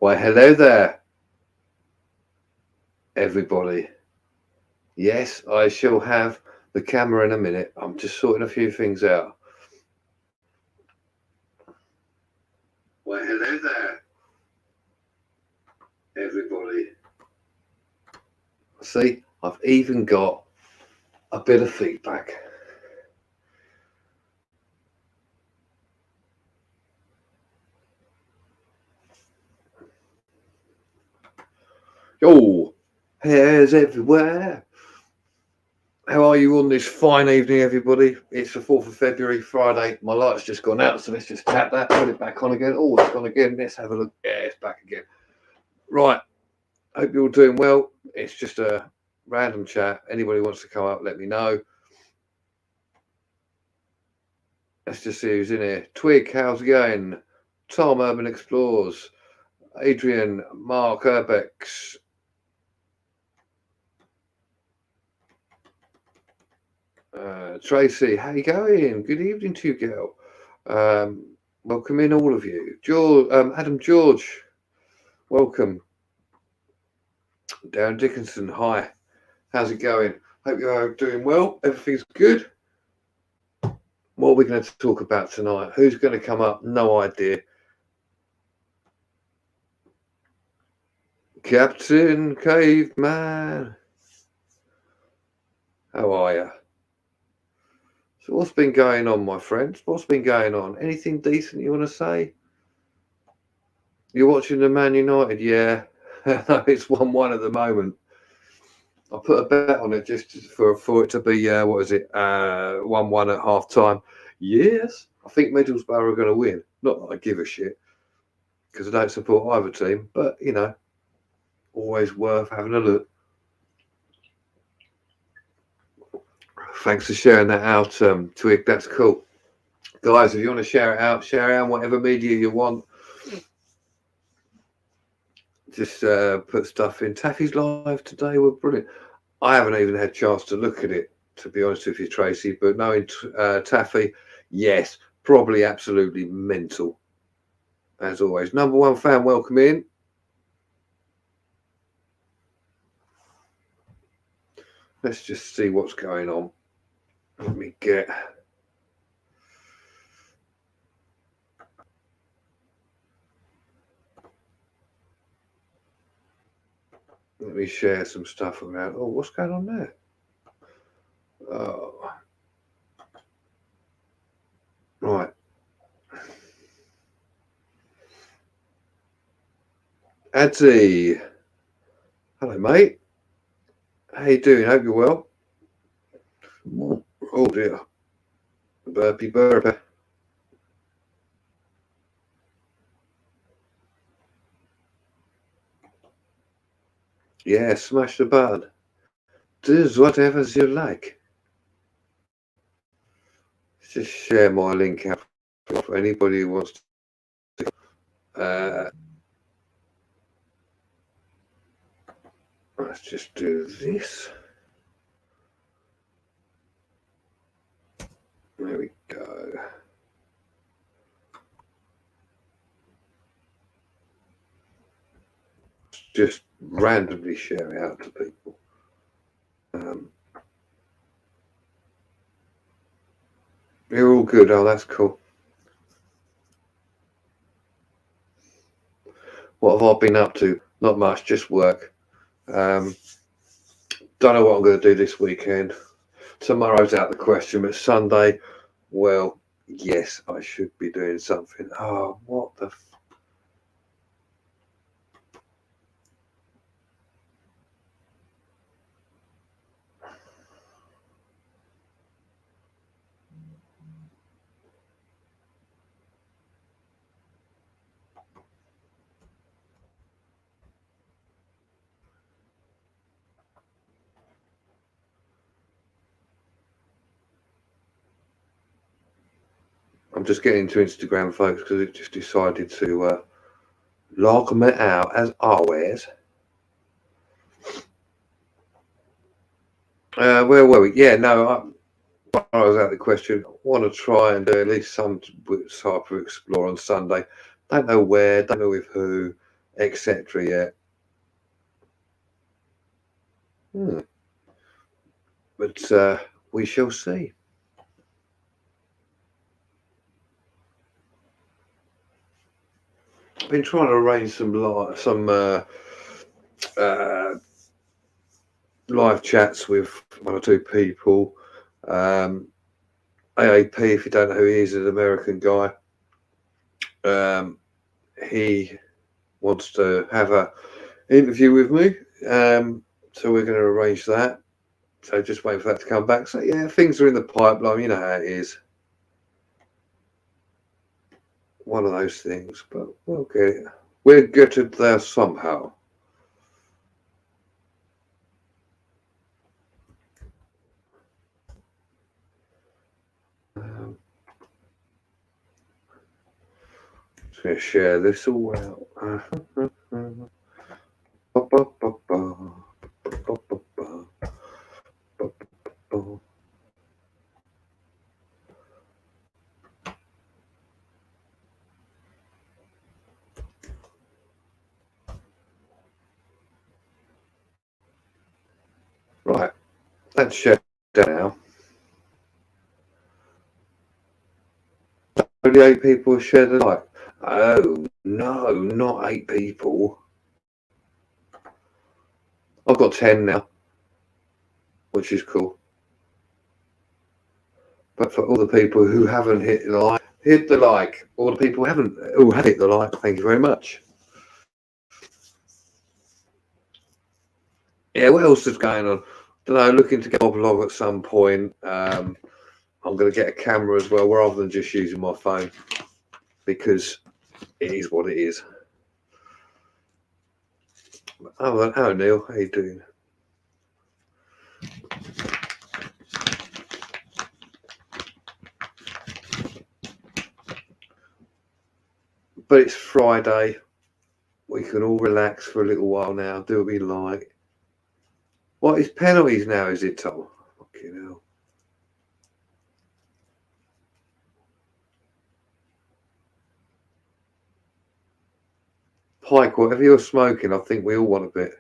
Why, hello there, everybody. Yes, I shall have the camera in a minute. I'm just sorting a few things out. Why, hello there, everybody. See, I've even got a bit of feedback. Yo, hairs everywhere. How are you on this fine evening, everybody? It's the 4th of February, Friday. My light's just gone out, so let's just tap that, put it back on again. Oh, it's gone again. Let's have a look. Yeah, it's back again. Right. Hope you're all doing well. It's just a random chat. Anybody wants to come up, let me know. Let's just see who's in here. Twig, how's it going? Tom, Urban Explorers. Adrian, Mark, Urbex. Tracy, how you going? Good evening to you, girl. Welcome in, all of you. George, Adam George, welcome. Darren Dickinson, hi. How's it going? Hope you're doing well. Everything's good. What are we going to talk about tonight? Who's going to come up? No idea. Captain Caveman. How are you? So what's been going on, my friends? What's been going on? Anything decent you want to say? You're watching the Man United? Yeah. It's 1-1 at the moment. I put a bet on it just for it to be, 1-1 at half time. Yes. I think Middlesbrough are going to win. Not that I give a shit, because I don't support either team, but, you know, always worth having a look. Thanks for sharing that out, Twig. That's cool. Guys, if you want to share it out on whatever media you want. Just put stuff in. Taffy's live today were brilliant. I haven't even had a chance to look at it, to be honest with you, Tracy. But knowing Taffy, yes, probably absolutely mental. As always. Number one fan, welcome in. Let's just see what's going on. Let me get... Let me share some stuff around. Oh, what's going on there? Oh. Right. Adzi. Hello, mate. How you doing? Hope you're well. Oh, dear. Burpy burper. Yeah, smash the button. Do whatever you like. Just share my link out for anybody who wants to. Let's just do this. There we go. Just randomly share it out to people. You're all good. Oh, that's cool. What have I been up to? Not much, just work. Don't know what I'm going to do this weekend. Tomorrow's out the question, but Sunday, well, yes, I should be doing something. Oh, what the... I'm just getting into Instagram, folks, because it just decided to log me out as always. Where were we? Yeah, no, I was out the question. I want to try and do at least some type of explore on Sunday. Don't know where, don't know with who. etc. But we shall see. I've been trying to arrange some live chats with one or two people. AAP, if you don't know who he is, an American guy. He wants to have an interview with me, so we're going to arrange that. So just waiting for that to come back. So yeah, things are in the pipeline. You know how it is. One of those things, but we'll get it. We'll get it there somehow. Just going to share this all out. Right, let's share that now. Only 8 people share the like. Oh no, not 8 people. I've got 10 now, which is cool. But for all the people who haven't hit the like, hit the like. All the people who have hit the like, thank you very much. Yeah, what else is going on? Don't know, looking to get a vlog at some point. I'm going to get a camera as well, rather than just using my phone, because it is what it is. Oh, hello Neil, how you doing? But it's Friday. We can all relax for a little while now. Do what we like. What is penalties now? Is it, Tom? Fucking hell. Pike, whatever you're smoking, I think we all want a bit.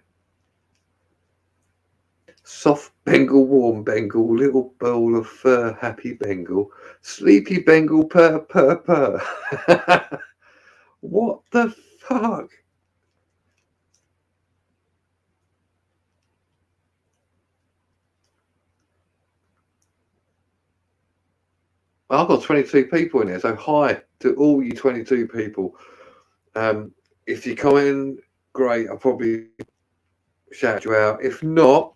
Soft Bengal, warm Bengal, little bowl of fur, happy Bengal, sleepy Bengal, purr, purr, purr. What the fuck? I've got 22 people in here, so hi to all you 22 people. If you come in, great, I'll probably shout you out. If not,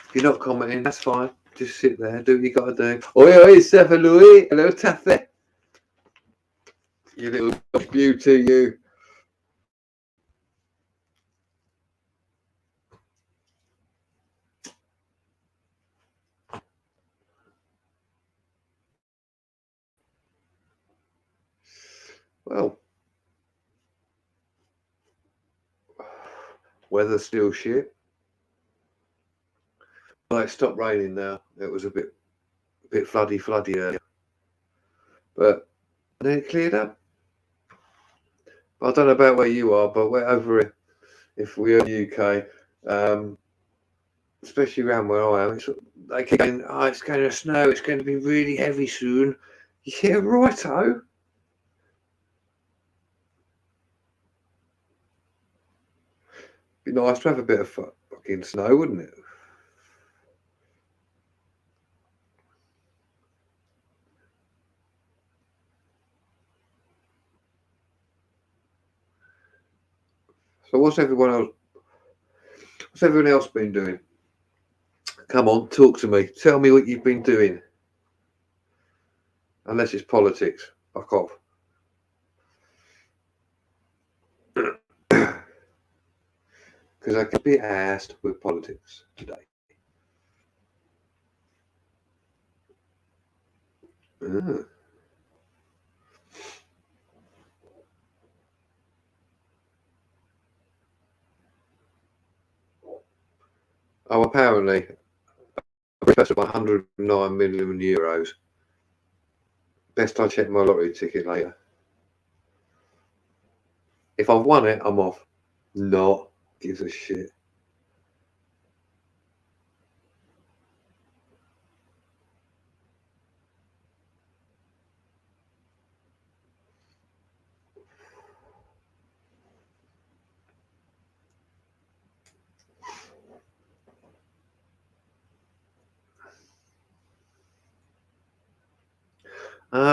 if you're not commenting, that's fine. Just sit there, do what you got to do. Oi, oi, Stephen Louis. Hello, Taffy. You little beauty, you. Well, weather's still shit. Well, it stopped raining now. It was a bit floody earlier, but then it cleared up. I don't know about where you are, but we're over here. If we're in the UK, especially around where I am, they keep going, oh, it's going to snow. It's going to be really heavy soon. Yeah, righto. Be nice to have a bit of fucking snow, wouldn't it? So what's everyone else been doing? Come on, talk to me. Tell me what you've been doing. Unless it's politics. Fuck off. Because I could be asked with politics today. Oh, apparently, a request of 109 million euros. Best I check my lottery ticket later. If I've won it, I'm off. Not gives a shit.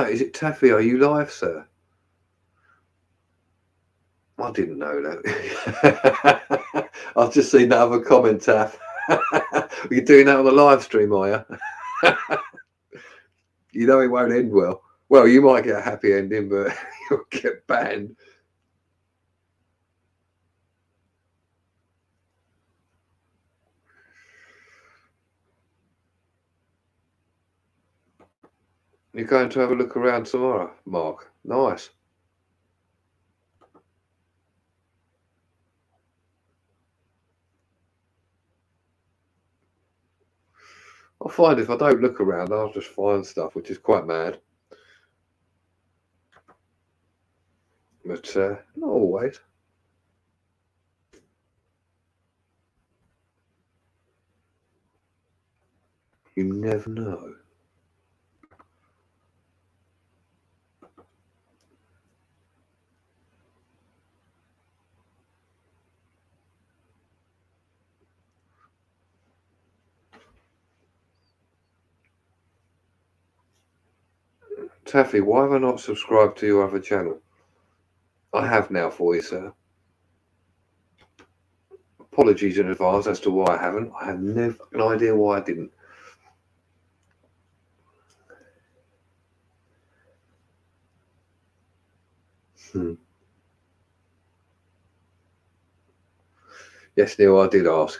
Is it Taffy? Are you live, sir? I didn't know that. I've just seen that other comment, Taff. You're doing that on the live stream, are you? You know it won't end well. Well, you might get a happy ending, but you'll get banned. You're going to have a look around tomorrow, Mark. Nice. I find if I don't look around, I'll just find stuff, which is quite mad. But not always. You never know. Taffy, why have I not subscribed to your other channel? I have now for you, sir. Apologies in advance as to why I haven't. I have never an idea why I didn't. Yes, Neil, I did ask.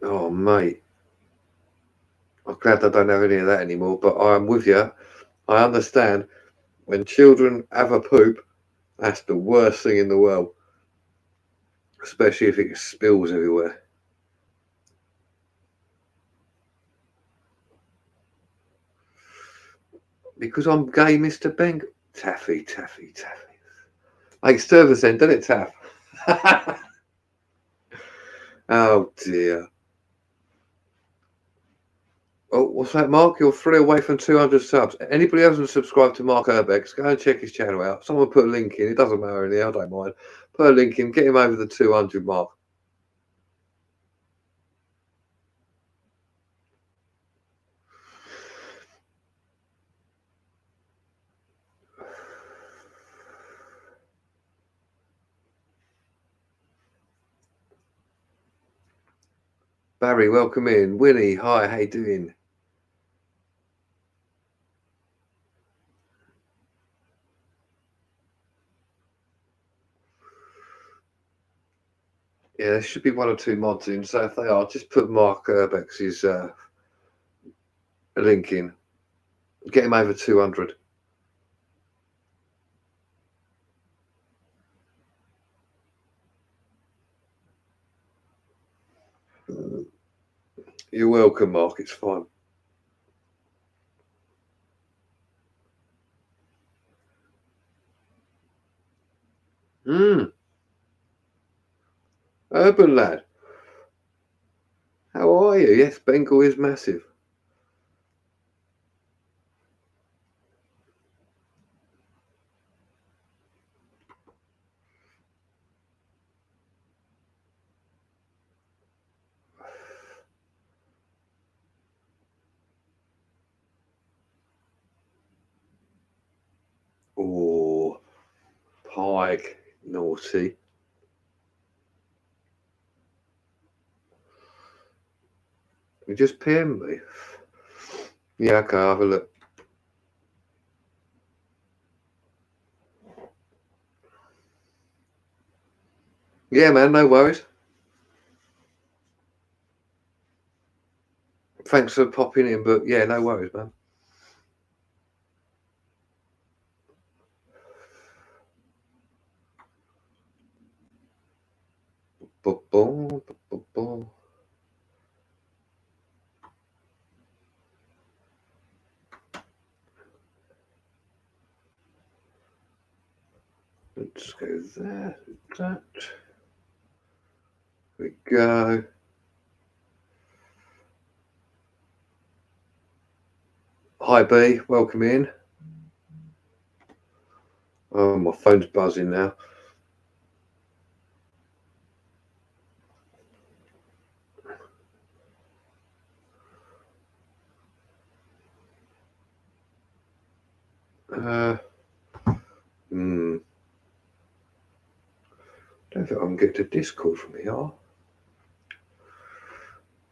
Oh, mate. I'm glad I don't have any of that anymore, but I'm with you. I understand when children have a poop, that's the worst thing in the world, especially if it spills everywhere. Because I'm gay, Mr. Beng. Taffy. Makes service then, doesn't it, Taff? Oh, dear. Oh, what's that, Mark? You're 3 away from 200 subs. Anybody who hasn't subscribed to Mark Urbex, go and check his channel out. Someone put a link in. It doesn't matter in here. I don't mind. Put a link in. Get him over the 200 mark. Barry, welcome in. Winnie, hi. How you doing? Yeah, there should be 1 or 2 mods in. So if they are, just put Mark Urbex's link in. Get him over 200. You're welcome, Mark. It's fine. Urban lad. How are you? Yes, Bengal is massive. Oh, Pike. Naughty. You just PM me. Yeah, okay, I'll have a look. Yeah, man, no worries. Thanks for popping in, but yeah, no worries, man. Let's go there. That. There we go. Hi B, welcome in. Oh, my phone's buzzing now. Don't think I can get to Discord from here.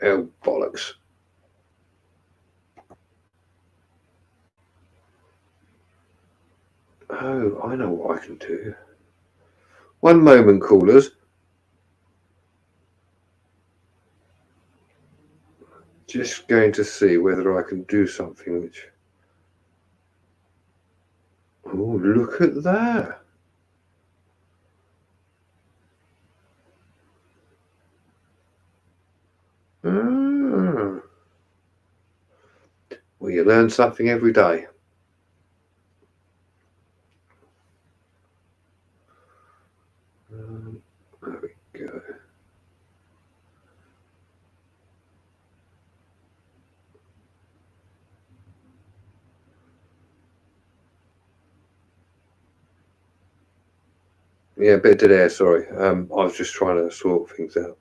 Oh, bollocks. Oh, I know what I can do. One moment, callers. Just going to see whether I can do something which... Oh, look at that. Ah. Well, you learn something every day. There we go. Yeah, a bit of dead air, sorry. I was just trying to sort things out.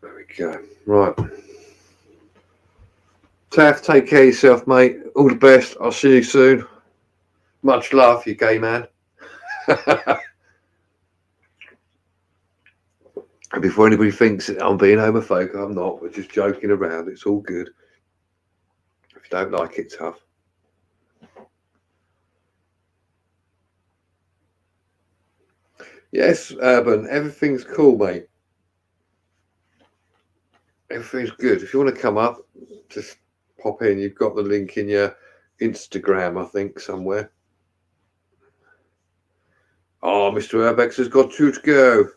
There we go. Right. Taff, take care of yourself, mate. All the best. I'll see you soon. Much love, you gay man. And before anybody thinks that I'm being homophobic, I'm not. We're just joking around. It's all good. If you don't like it, tough. Yes, Urban. Everything's cool, mate. Everything's good. If you want to come up, just pop in. You've got the link in your Instagram, I think, somewhere. Oh, Mr. Urbex has got two to go.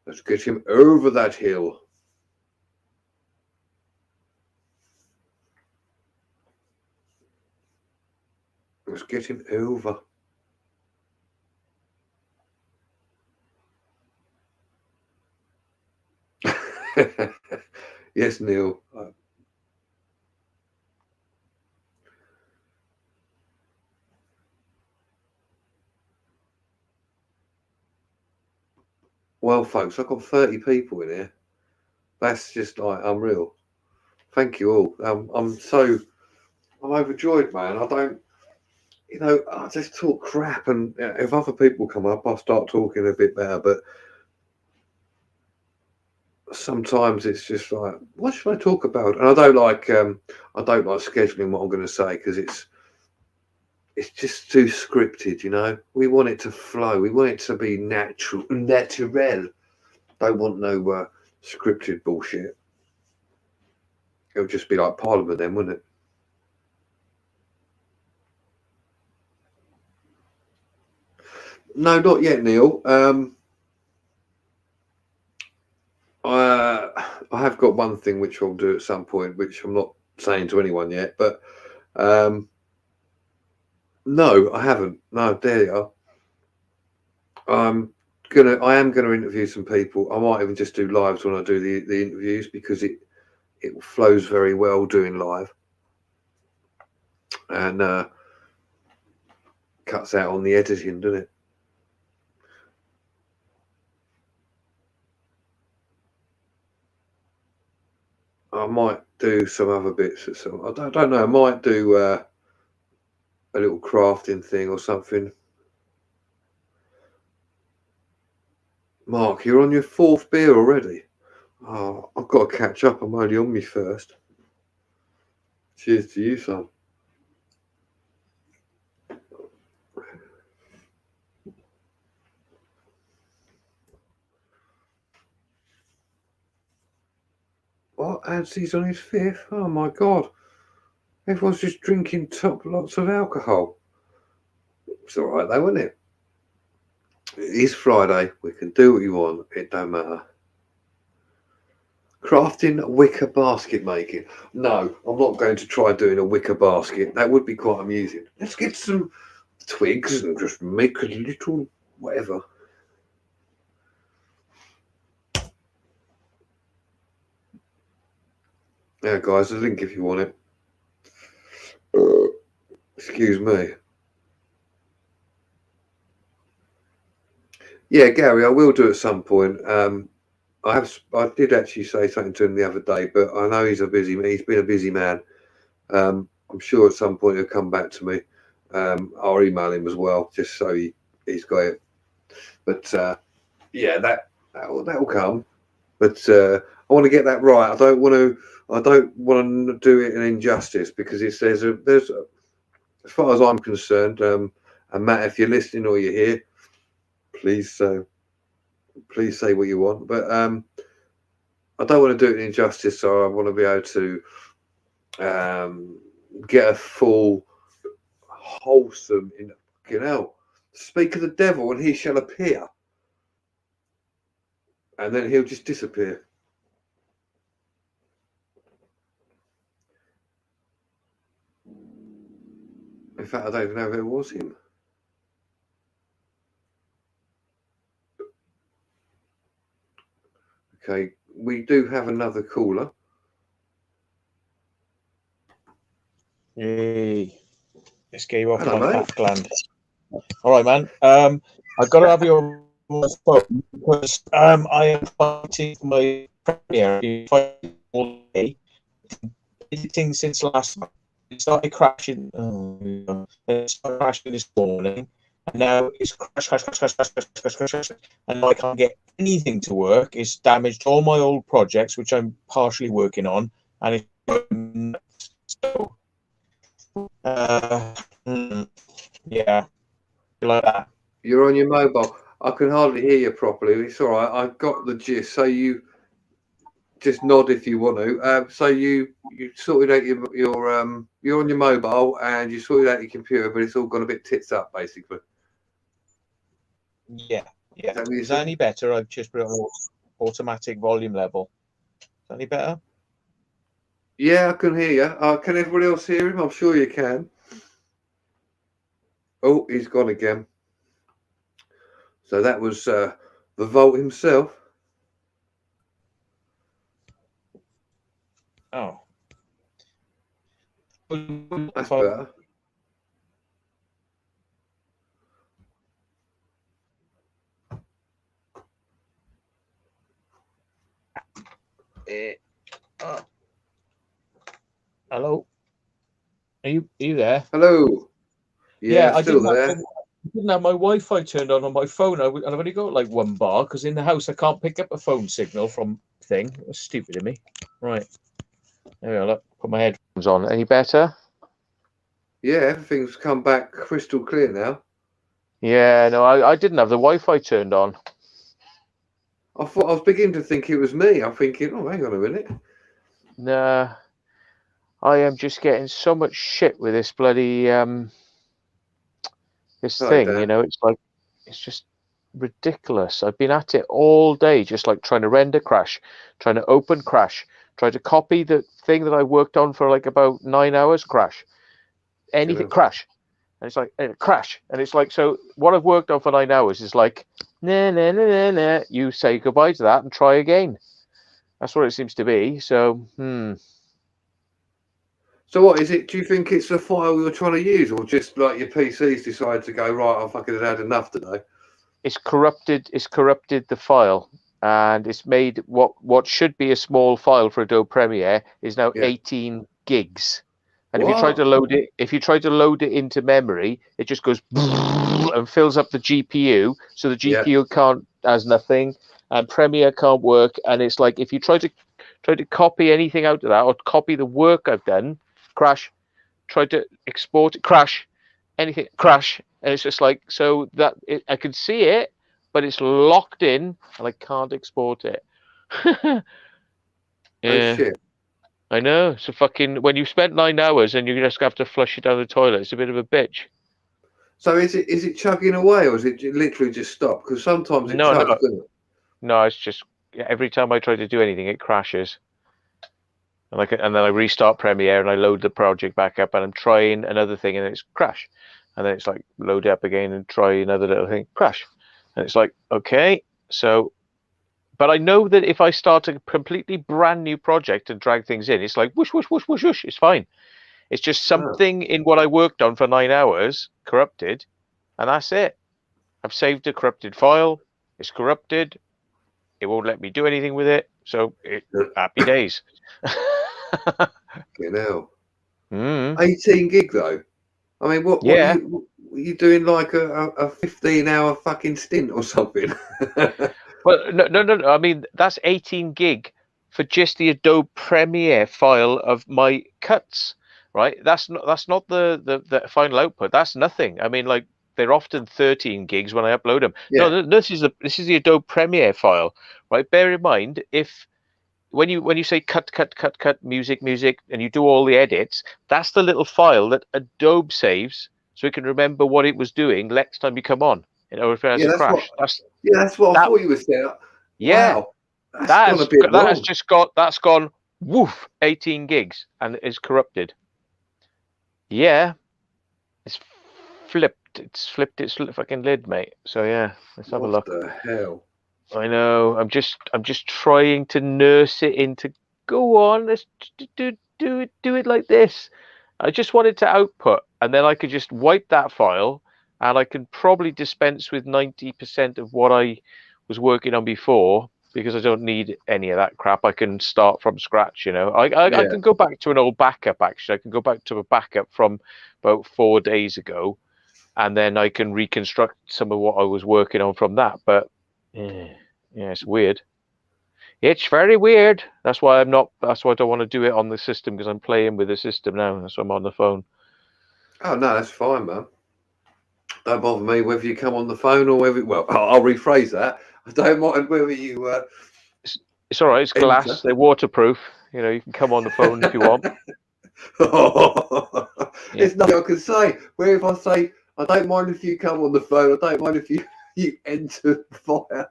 Let's get him over that hill. Let's get him over. Yes, Neil. Well, folks, I've got 30 people in here. That's just like unreal. Thank you all. I'm overjoyed, man. I just talk crap, and if other people come up, I'll start talking a bit better. But sometimes it's just like, what should I talk about? And I don't like scheduling what I'm going to say because it's just too scripted. We want it to flow. We want it to be natural. Don't want no scripted bullshit. It would just be like Parliament then, wouldn't it? No, not yet, Neil. I have got one thing which I'll do at some point, which I'm not saying to anyone yet. But no, I haven't. No, there you are. I am gonna interview some people. I might even just do lives when I do the interviews because it flows very well doing live and cuts out on the editing, doesn't it? I might do some other bits. I don't know. I might do a little crafting thing or something. Mark, you're on your fourth beer already. Oh, I've got to catch up. I'm only on my first. Cheers to you, son. Anstey's on his 5th. Oh my God. Everyone's just drinking lots of alcohol. It's all right though, isn't it? It is Friday. We can do what you want. It don't matter. Crafting wicker basket making. No, I'm not going to try doing a wicker basket. That would be quite amusing. Let's get some twigs and just make a little whatever. Yeah, guys, there's a link if you want it. Excuse me. Yeah, Gary, I will do at some point. I did actually say something to him the other day, but I know he's he's been a busy man. I'm sure at some point he'll come back to me. I'll email him as well, just so he's got it. But yeah, that'll come. But I want to get that right. I don't want to do it an injustice, because there's as far as I'm concerned, and Matt, if you're listening or you're here, please say what you want. But I don't want to do it an injustice, so I want to be able to get a full, wholesome, speak of the devil and he shall appear, and then he'll just disappear. In fact, I don't even know if it was him. Okay, we do have another caller. Hey, let's get you off Hello, my mate. fat gland. All right, man. I've got to have your phone because I am fighting my premiere all day. Editing since last night. It started crashing. It started crashing this morning, and now it's crash, and I can't get anything to work. It's damaged all my old projects, which I'm partially working on, and it's so. Yeah, like that. You're on your mobile. I can hardly hear you properly. It's all right. I've got the gist. So you just nod if you want to. So you sorted out you're on your mobile and you sorted out your computer, but it's all gone a bit tits up, basically. Yeah. Is that any better? I've just put it on automatic volume level. Is that any better? Yeah, I can hear you. Can everybody else hear him? I'm sure you can. Oh, he's gone again. So that was the Volt himself. Oh. That's better. Hello? Are you there? Hello. Yeah, I still there. I didn't have my Wi-Fi turned on my phone. I've only got like one bar because in the house I can't pick up a phone signal from thing. That's stupid of me. Right. There we are. Look, put my headphones on. Any better? Yeah, everything's come back crystal clear now. Yeah, no, I didn't have the Wi-Fi turned on. I was beginning to think it was me. I'm thinking, oh, hang on a minute. Nah, I am just getting so much shit with this bloody this thing. Dan. You know, it's just ridiculous. I've been at it all day, just like trying to render crash, trying to open crash, trying to copy the thing that I worked on for like about 9 hours crash. Anything crash. And it's like crash. And it's like, so what I've worked on for 9 hours is like, nah. You say goodbye to that and try again. That's what it seems to be. So, So what is it? Do you think it's the file you're trying to use, or just like your PC's decided to go, right, I fucking had enough today? It's corrupted the file, and it's made what should be a small file for Adobe Premiere is now 18 gigs. And if you try to load it into memory, it just goes and fills up the GPU. So the GPU has nothing, and Premiere can't work. And it's like if you try to copy anything out of that or copy the work I've done, crash. Try to export it, crash. Anything, crash. And it's just like, so that I can see it, but it's locked in, and I can't export it. Yeah. Oh shit! I know. So fucking when you've spent 9 hours and you just have to flush it down the toilet, it's a bit of a bitch. So is it chugging away, or is it literally just stop? Because sometimes it No, chugs, no, doesn't it? no. It's just every time I try to do anything, it crashes. And then I restart Premiere and I load the project back up and I'm trying another thing and it's crash. And then it's like load it up again and try another little thing, crash. And it's like, okay, so, but I know that if I start a completely brand new project and drag things in, it's like whoosh, whoosh, whoosh, whoosh, whoosh, it's fine. It's just something in what I worked on for 9 hours corrupted, and that's it. I've saved a corrupted file, it's corrupted, it won't let me do anything with it, so happy days. You know, 18 18 gig though. I mean, what Yeah. you doing like a 15-hour fucking stint or something? Well, no. I mean, that's 18 gig for just the Adobe Premiere file of my cuts, right? That's not the final output. That's nothing. I mean, like they're often 13 gigs when I upload them. Yeah. No, this is the Adobe Premiere file, right? Bear in mind if when you say cut music, and you do all the edits, that's the little file that Adobe saves so it can remember what it was doing next time you come on. You know, if it has Yeah, a crash. that's what I That thought you were saying. yeah, Wow, that's gone a bit wrong. that's gone woof 18 gigs and is corrupted. Yeah, it's flipped. It's flipped its fucking lid, mate. So yeah, let's have a What look. the hell? I know. I'm just trying to nurse it into go on. Let's do it like this. I just wanted to output, and then I could just wipe that file, and I can probably dispense with 90% of what I was working on before because I don't need any of that crap. I can start from scratch. You know, I Yeah, can go back to an old backup. Actually, I can go back to a backup from about 4 days ago, and then I can reconstruct some of what I was working on from that. But yeah, it's weird. It's very weird. That's why I'm not. That's why I don't want to do it on the system because I'm playing with the system now. That's why I'm on the phone. oh no, that's fine, man. Don't bother me whether you come on the phone or whether. Well, I'll rephrase that. I don't mind whether you It's all right. It's enter. glass. They're waterproof. You know, you can come on the phone if you want. Yeah. There's nothing I can say. Where if I say I don't mind if you come on the phone, I don't mind if you enter via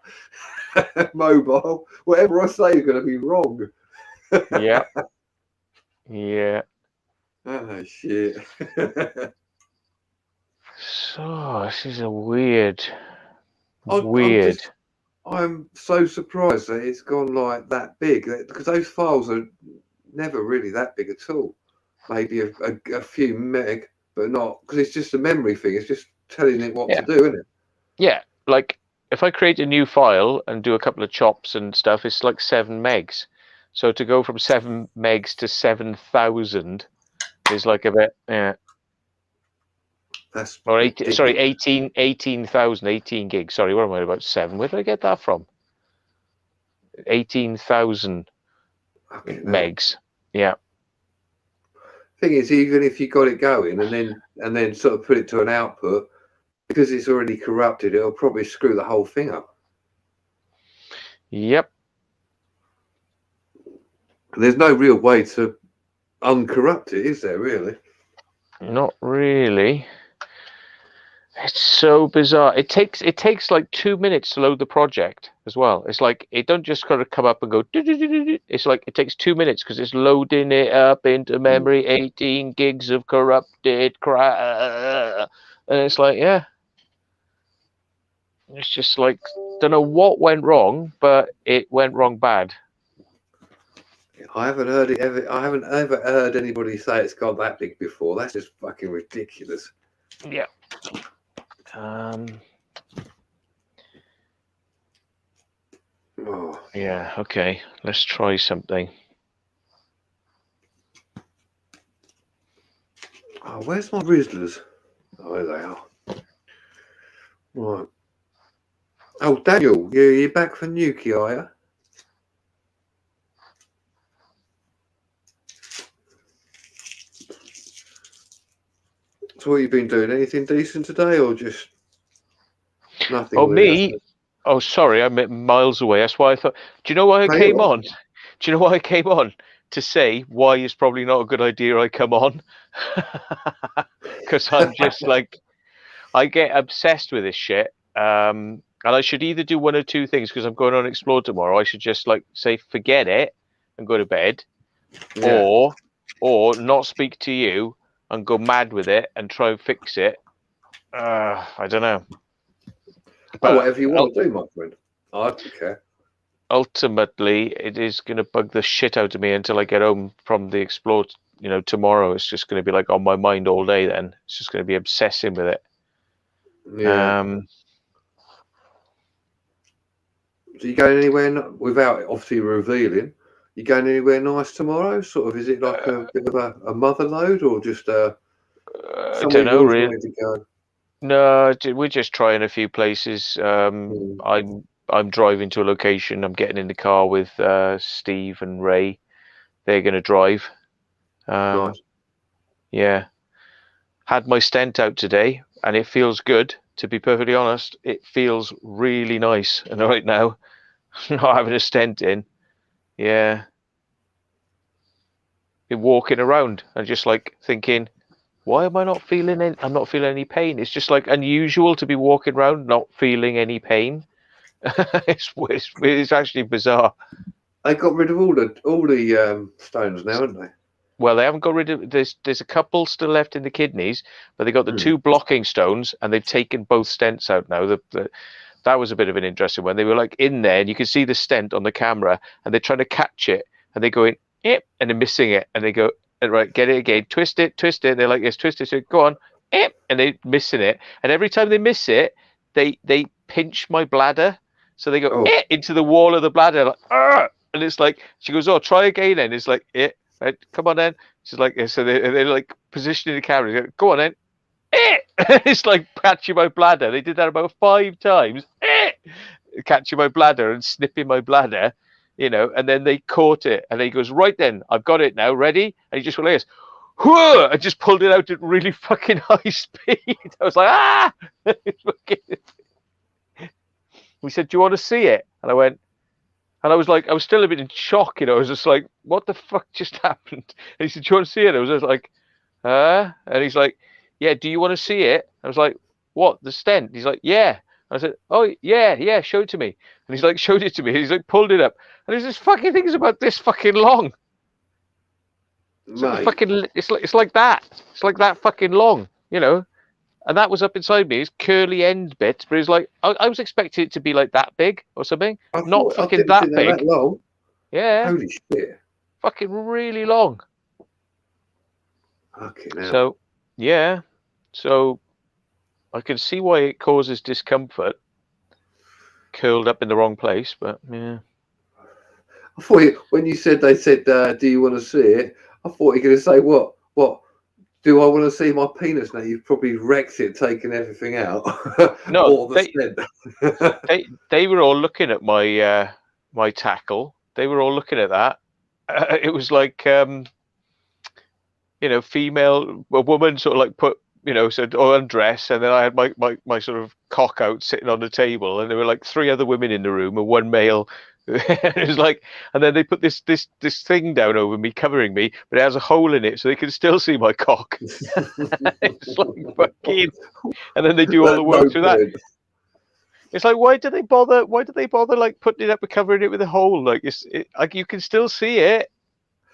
mobile. Whatever I say is going to be wrong. Yeah. Yeah. Oh shit. So this is a weird. I'm so surprised that it's gone like that big because those files are never really that big at all. Maybe a few meg, but not because it's just a memory thing. It's just telling it what to Yeah. do, isn't it? Yeah. Like if I create a new file and do a couple of chops and stuff, it's like 7 megs. So to go from 7 megs to 7,000 is like a bit. Yeah. That's Or 18, sorry, ridiculous. 18 gigs. Sorry, what am I about 7? Where did I get that from? 18,000 megs. Yeah. Thing is, even if you got it going and then sort of put it to an output, because it's already corrupted, it'll probably screw the whole thing up. Yep. There's no real way to uncorrupt it, is there? Really? Not really. It's so bizarre. It takes like 2 minutes to load the project as well. It's like it don't just kind of come up and go. It's like it takes 2 minutes because it's loading it up into memory. 18 gigs of corrupted crap, and it's like yeah. It's just like don't know what went wrong, but it went wrong bad. I haven't heard it ever. I haven't ever heard anybody say it's got that big before. That's just fucking ridiculous. Yeah. Oh. Yeah. Okay. Let's try something. Oh, where's my Rizzlers? Oh, there they are. Right. Oh, Daniel, you're back for Nuki, are you? So what you been doing? Anything decent today, or just nothing? Oh, me? Oh, sorry, I'm miles away. That's why I thought. Do you know why I came on? Do you know why I came on? to say why it's probably not a good idea I come on, because I'm just like, I get obsessed with this shit. And I should either do one or two things, because I'm going on Explore tomorrow. I should just like say forget it and go to bed, or not speak to you and go mad with it and try and fix it. I don't know. But whatever you want to do, my friend. I don't care. Ultimately, it is going to bug the shit out of me until I get home from the Explore. Tomorrow it's just going to be like on my mind all day. Then it's just going to be obsessing with it. Yeah. So you going anywhere without obviously revealing? You going anywhere nice tomorrow? Sort of, is it like a bit of a mother load, or just I somewhere don't you know, always really. wanted to go? No, we're just trying a few places. I'm driving to a location. I'm getting in the car with Steve and Ray. They're going to drive. Nice. Yeah. Had my stent out today, and it feels good. To be perfectly honest, it feels really nice. And right now, not having a stent in, yeah, been walking around and just like thinking, why am I not feeling any? I'm not feeling any pain. It's just like unusual to be walking around not feeling any pain. It's actually bizarre. They got rid of all the stones now, haven't they? Well, they haven't got rid of. There's a couple still left in the kidneys, but they got the two blocking stones, and they've taken both stents out now. That was a bit of an interesting one. They were like in there, and you can see the stent on the camera, and they're trying to catch it, and they go in, and they're missing it, and they go, right, get it again, twist it. And they're like, yes, twist it. So go on, and they're missing it, and every time they miss it, they pinch my bladder, so they go into the wall of the bladder, like, argh! And it's like, she goes, oh, try again, and it's like, right, come on then. She's like, so they're like positioning the camera. Go on then. It's like catching my bladder. They did that about 5 times. Catching my bladder and snipping my bladder, and then they caught it. And he goes, right then, I've got it now, ready? And he just went like this. Whoa! I just pulled it out at really fucking high speed. I was like, ah! We said, do you want to see it? And I went, and I was like, I was still a bit in shock, I was just like, what the fuck just happened? And he said, do you want to see it? I was just like, and he's like, yeah, do you want to see it? I was like, what, the stent? He's like, yeah. I said, oh, yeah, show it to me. And he's like, showed it to me. He's like, pulled it up. And there's this fucking thing is about this fucking long. It's like, it's like that. It's like that fucking long, And that was up inside me. It's curly end bits, but it's like, I was expecting it to be like that big or something. Not fucking that big. That long. Yeah. Holy shit. Fucking really long. Okay, now. So, yeah. So, I can see why it causes discomfort. Curled up in the wrong place, but yeah. I thought when you said they said, do you want to see it? I thought you were going to say, what? Do I want to see my penis now? You've probably wrecked it, taken everything out. No, or the they were all looking at my my tackle. They were all looking at that. It was like a woman sort of like put said, oh, undress, and then I had my sort of cock out sitting on the table, and there were like 3 other women in the room and 1 male. It was like, and then they put this thing down over me, covering me, but it has a hole in it, so they can still see my cock. It's like fucking, and then they do all the work through that. It's like, why do they bother like putting it up and covering it with a hole? Like like you can still see it.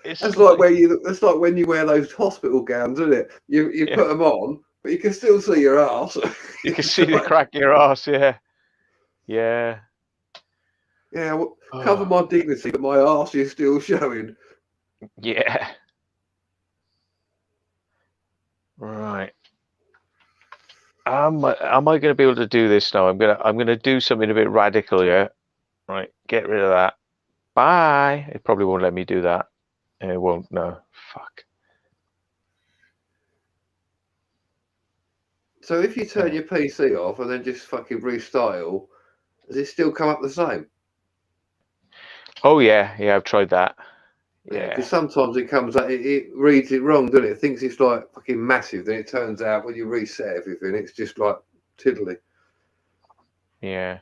It's like when you wear those hospital gowns, isn't it? You put them on, but you can still see your ass. You can see the crack in your ass, yeah. Yeah, well, cover my dignity, but my ass is still showing. Yeah. Right. Am I going to be able to do this now? I'm gonna do something a bit radical, yeah. Right, get rid of that. Bye. It probably won't let me do that. It won't. No. Fuck. So if you turn your PC off and then just fucking restart it all, does it still come up the same? Oh yeah, I've tried that. Yeah, because sometimes it comes up, it reads it wrong, doesn't it? It thinks it's like fucking massive. Then it turns out when you reset everything, it's just like tiddly. Yeah.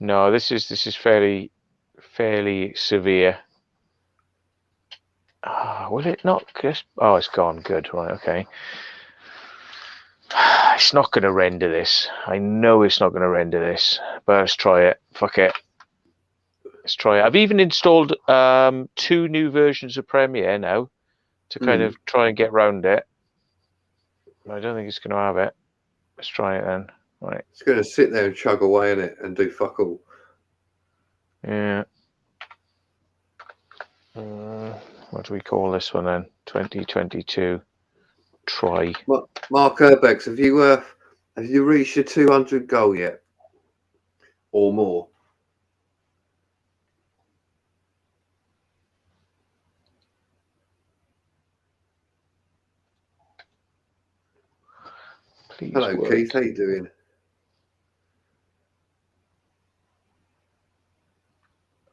No, this is fairly severe. Will it not just... Oh, it's gone. Good. Right, okay. It's not going to render this. I know it's not going to render this. But let's try it. Fuck it. Let's try it. I've even installed 2 new versions of Premiere now to kind of try and get around it. I don't think it's going to have it. Let's try it then. Right. It's going to sit there and chug away in it and do fuck all. Yeah. What do we call this one then? 2022. Try. Mark Urbex, have you reached your 200 goal yet, or more? Please. Hello, work. Keith. How you doing?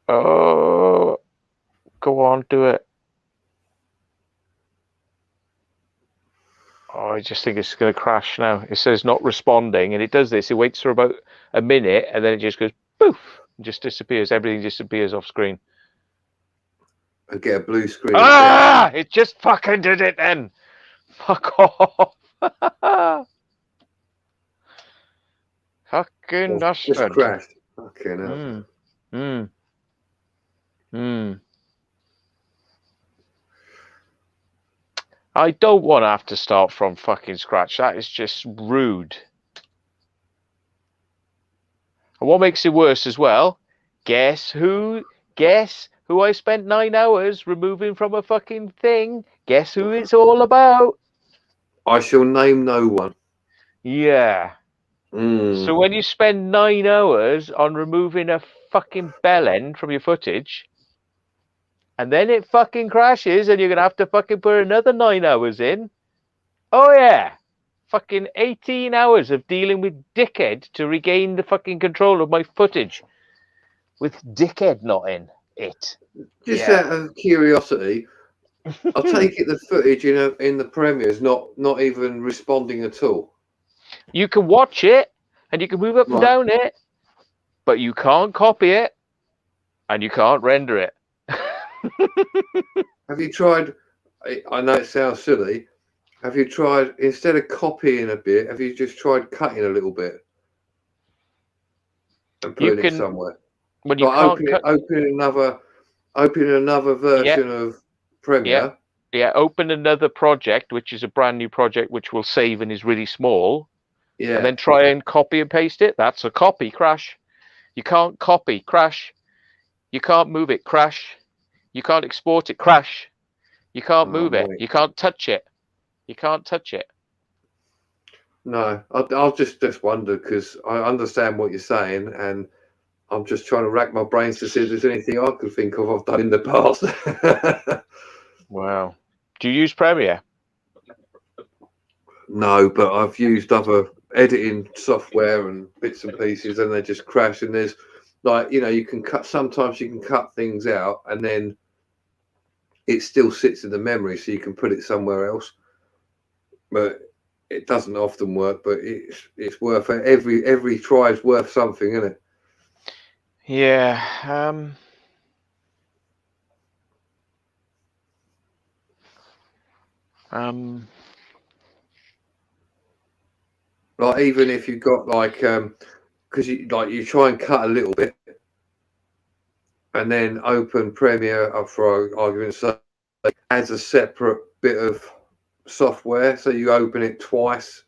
Oh, go on, do it. Oh, I just think it's going to crash now. It says not responding, and it does this. It waits for about a minute, and then it just goes poof, and just disappears. Everything disappears off screen. And get a blue screen. Ah! It just fucking did it then. Fuck off. Fucking dusted. Just crashed. Fucking hell. I don't want to have to start from fucking scratch. That is just rude. And what makes it worse as well? Guess who I spent 9 hours removing from a fucking thing? Guess who it's all about? I shall name no one. Yeah. So when you spend 9 hours on removing a fucking bell end from your footage, and then it fucking crashes and you're going to have to fucking put another 9 hours in. Oh, yeah. Fucking 18 hours of dealing with dickhead to regain the fucking control of my footage. With dickhead not in it. Just out of curiosity, I take it the footage in the Premiere is not even responding at all. You can watch it and you can move up and down it, but you can't copy it and you can't render it. Have you tried? I know it sounds silly. Have you tried, instead of copying a bit, have you just tried cutting a little bit and putting it somewhere? When you can't opening another version of Premiere. Yeah, open another project, which is a brand new project, which will save and is really small. Yeah. And then try and copy and paste it. That's a copy crash. You can't copy, crash. You can't move it, crash. You can't export it, crash. You can't move it. You can't touch it. You can't touch it. No, I'll just wonder, because I understand what you're saying, and I'm just trying to rack my brains to see if there's anything I could think of I've done in the past. Wow. Do you use Premiere? No, but I've used other editing software and bits and pieces, and they just crash. And there's you can sometimes you can cut things out, and then it still sits in the memory, so you can put it somewhere else. But it doesn't often work. But it's worth it. Every try is worth something, isn't it? Yeah. Like, even if you've got because you try and cut a little bit, and then open Premiere up for argument's sake as a separate bit of software, so you open it twice.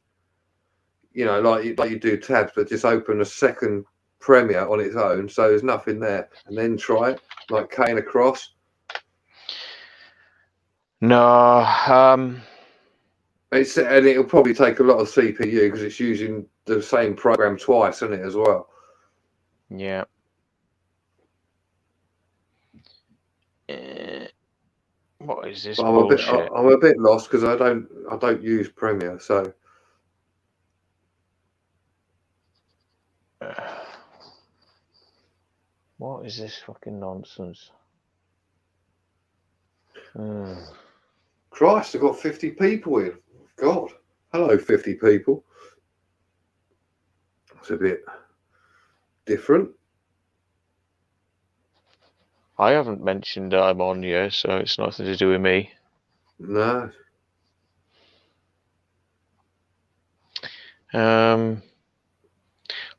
Like you do tabs, but just open a second Premiere on its own, so there's nothing there, and then try it like cutting across. No. And it'll probably take a lot of CPU because it's using the same program twice, isn't it, as well? Yeah. What is this bullshit? I'm a bit lost because I don't use Premiere, so. What is this fucking nonsense? Christ, I've got 50 people in. God, hello, 50 people. That's a bit different. I haven't mentioned that I'm on here, so it's nothing to do with me. No.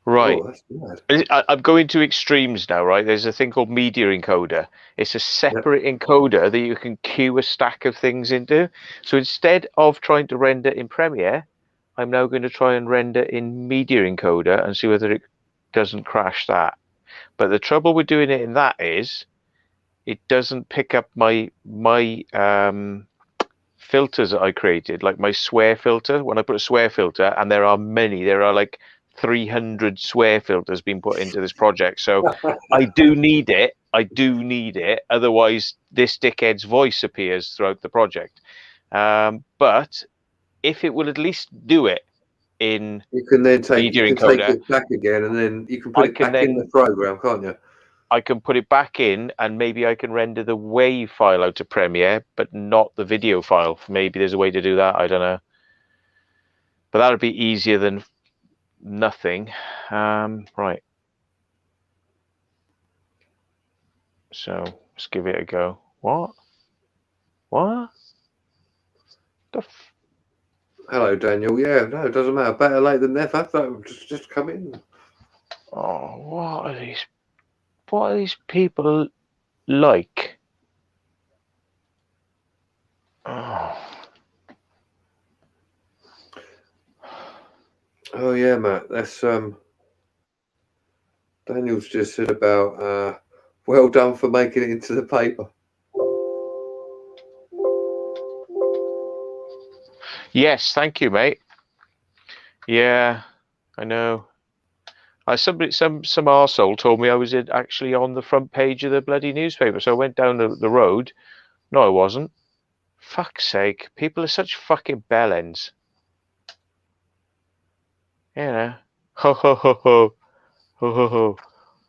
Right. Oh, that's mad. I'm going to extremes now, right? There's a thing called media encoder. It's a separate encoder that you can queue a stack of things into. So instead of trying to render in Premiere, I'm now going to try and render in media encoder and see whether it doesn't crash that. But the trouble with doing it in that is it doesn't pick up my filters that I created, like my swear filter. When I put a swear filter, and there are many, there are like 300 swear filters being put into this project. So I do need it. I do need it. Otherwise, this dickhead's voice appears throughout the project. But if it will at least do it in You can then take media take encoder, it back again, and then you can put I it can back in the then program, can't you? I can put it back in, and maybe I can render the WAV file out to Premiere, but not the video file. Maybe there's a way to do that. I don't know. But that would be easier than nothing. Right. So let's give it a go. What? What? Hello, Daniel. Yeah, no, it doesn't matter. Better late than never. So just come in. Oh, what are these? What are these people like? Oh. Oh yeah, Matt. That's Daniel's just said about well done for making it into the paper. Yes, thank you, mate. Yeah, I know. Some arsehole told me I was actually on the front page of the bloody newspaper, so I went down the road. No, I wasn't. Fuck's sake, people are such fucking bellends. You know. Ho ho ho ho ho ho ho.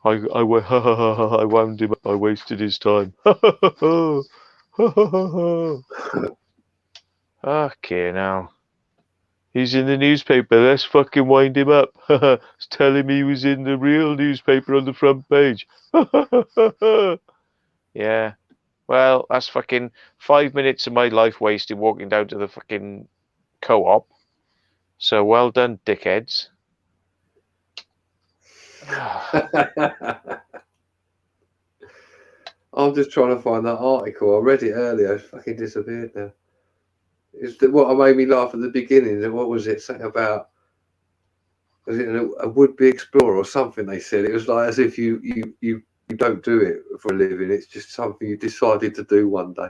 I wound him up. I wasted his time. Ho ho ho ho ho ho ho. Okay, now. He's in the newspaper. Let's fucking wind him up. Tell him he was in the real newspaper on the front page. Yeah. Well, that's fucking 5 minutes of my life wasted walking down to the fucking co-op. So well done, dickheads. I'm just trying to find that article. I read it earlier. It's fucking disappeared now. It's what made me laugh at the beginning. What was it? Something about, was it a would-be explorer or something? They said it was like as if you don't do it for a living. It's just something you decided to do one day.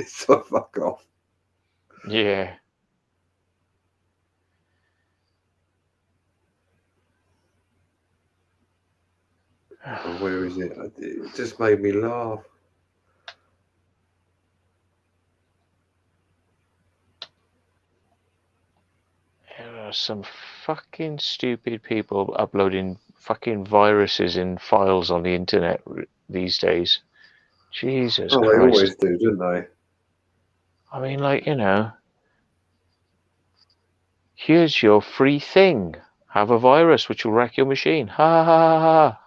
So fuck off. Yeah. Oh, where is it? It just made me laugh. There are some fucking stupid people uploading fucking viruses in files on the internet these days. Jesus Oh, they Christ. always do, don't they? I mean, like, you know, here's your free thing. Have a virus which will wreck your machine. Ha ha ha ha.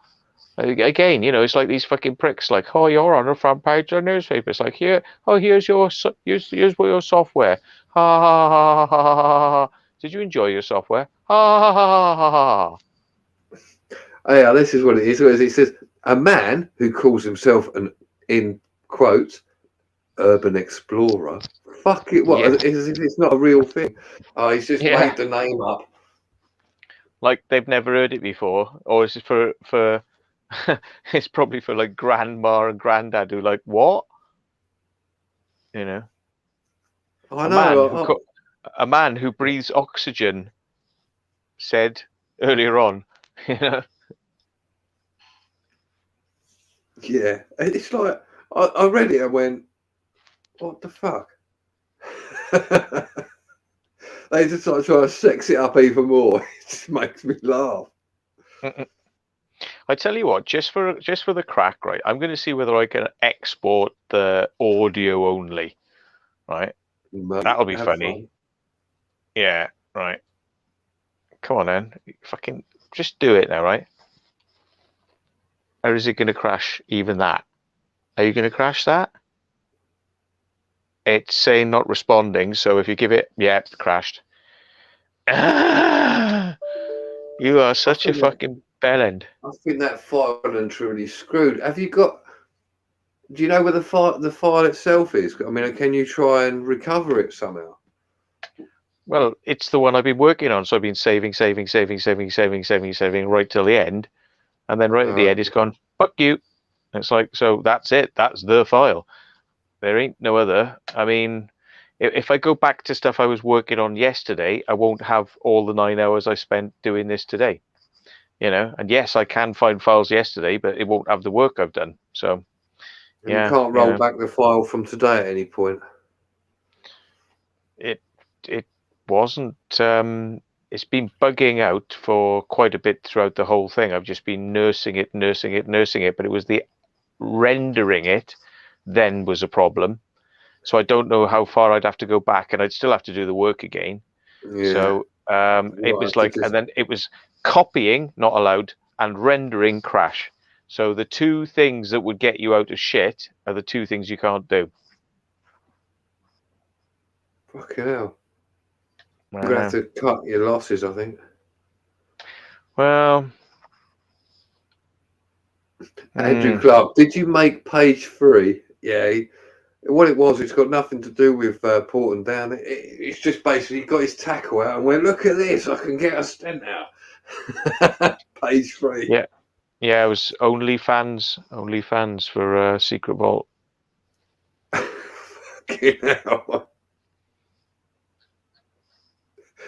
Again, you know, it's like these fucking pricks. Like, oh, you're on the front page of the newspaper. It's like, here, oh, here's your your software. Ha ha ha ha ha ha. Did you enjoy your software? Ha ha ha ha ha. Oh, yeah, this is what it is. It says a man who calls himself an, in quotes, urban explorer. Fuck it, what? Yeah, As if it's not a real thing. Oh, he's just yeah. made the name up. Like they've never heard it before, or is it for? It's probably for like grandma and granddad who like what? You know, I a man who know. a man who breathes oxygen said earlier on. You know. Yeah, it's like I read it and went, "What the fuck?" They just like try to sex it up even more. It just makes me laugh. I tell you what, just for the crack, right? I'm going to see whether I can export the audio only, right? Mate, That'll be have funny. fun. Yeah, right. Come on, then. Fucking just do it now, right? Or is it going to crash even that? Are you going to crash that? It's saying not responding. So if you give it, yeah, it crashed. You are such a fucking bellend. I think that file and truly screwed. Have you got? Do you know where the file itself is? I mean, can you try and recover it somehow? Well, it's the one I've been working on, so I've been saving right till the end, and then right at the end, it's gone. Fuck you. It's like, so that's it. That's the file. There ain't no other. I mean, if I go back to stuff I was working on yesterday, I won't have all the 9 hours I spent doing this today. You know, and yes, I can find files yesterday, but it won't have the work I've done. So, and you can't roll back the file from today at any point. It wasn't. It's been bugging out for quite a bit throughout the whole thing. I've just been nursing it, but it was the rendering it then was a problem. So I don't know how far I'd have to go back, and I'd still have to do the work again. Yeah. So it was like, and then it was copying, not allowed, and rendering crash. So the two things that would get you out of shit are the two things you can't do. Fucking hell. You're going to have to cut your losses, I think. Well, Andrew Clark, did you make page 3? Yeah. What it was, it's got nothing to do with Porton Down. It's just basically he got his tackle out and went, look at this, I can get a stent out. Page 3. Yeah. Yeah, it was OnlyFans for Secret Vault. Fucking hell.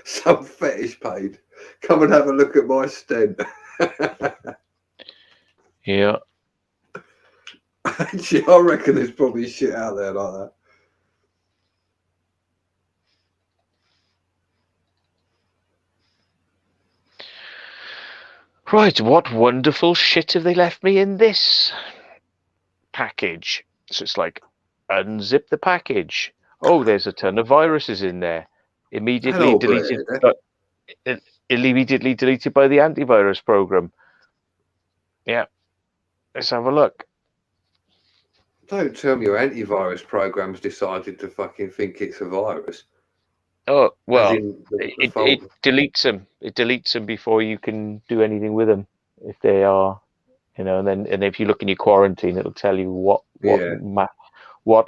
Some fetish page. Come and have a look at my stent. Yeah. Actually, I reckon there's probably shit out there like that. Right, what wonderful shit have they left me in this package? So it's like, unzip the package. Oh, there's a ton of viruses in there. Immediately deleted by the antivirus program. Yeah. Let's have a look. Don't tell me your antivirus program's decided to fucking think it's a virus. Oh, well, it deletes them. It deletes them before you can do anything with them if they are, you know. And if you look in your quarantine, it'll tell you what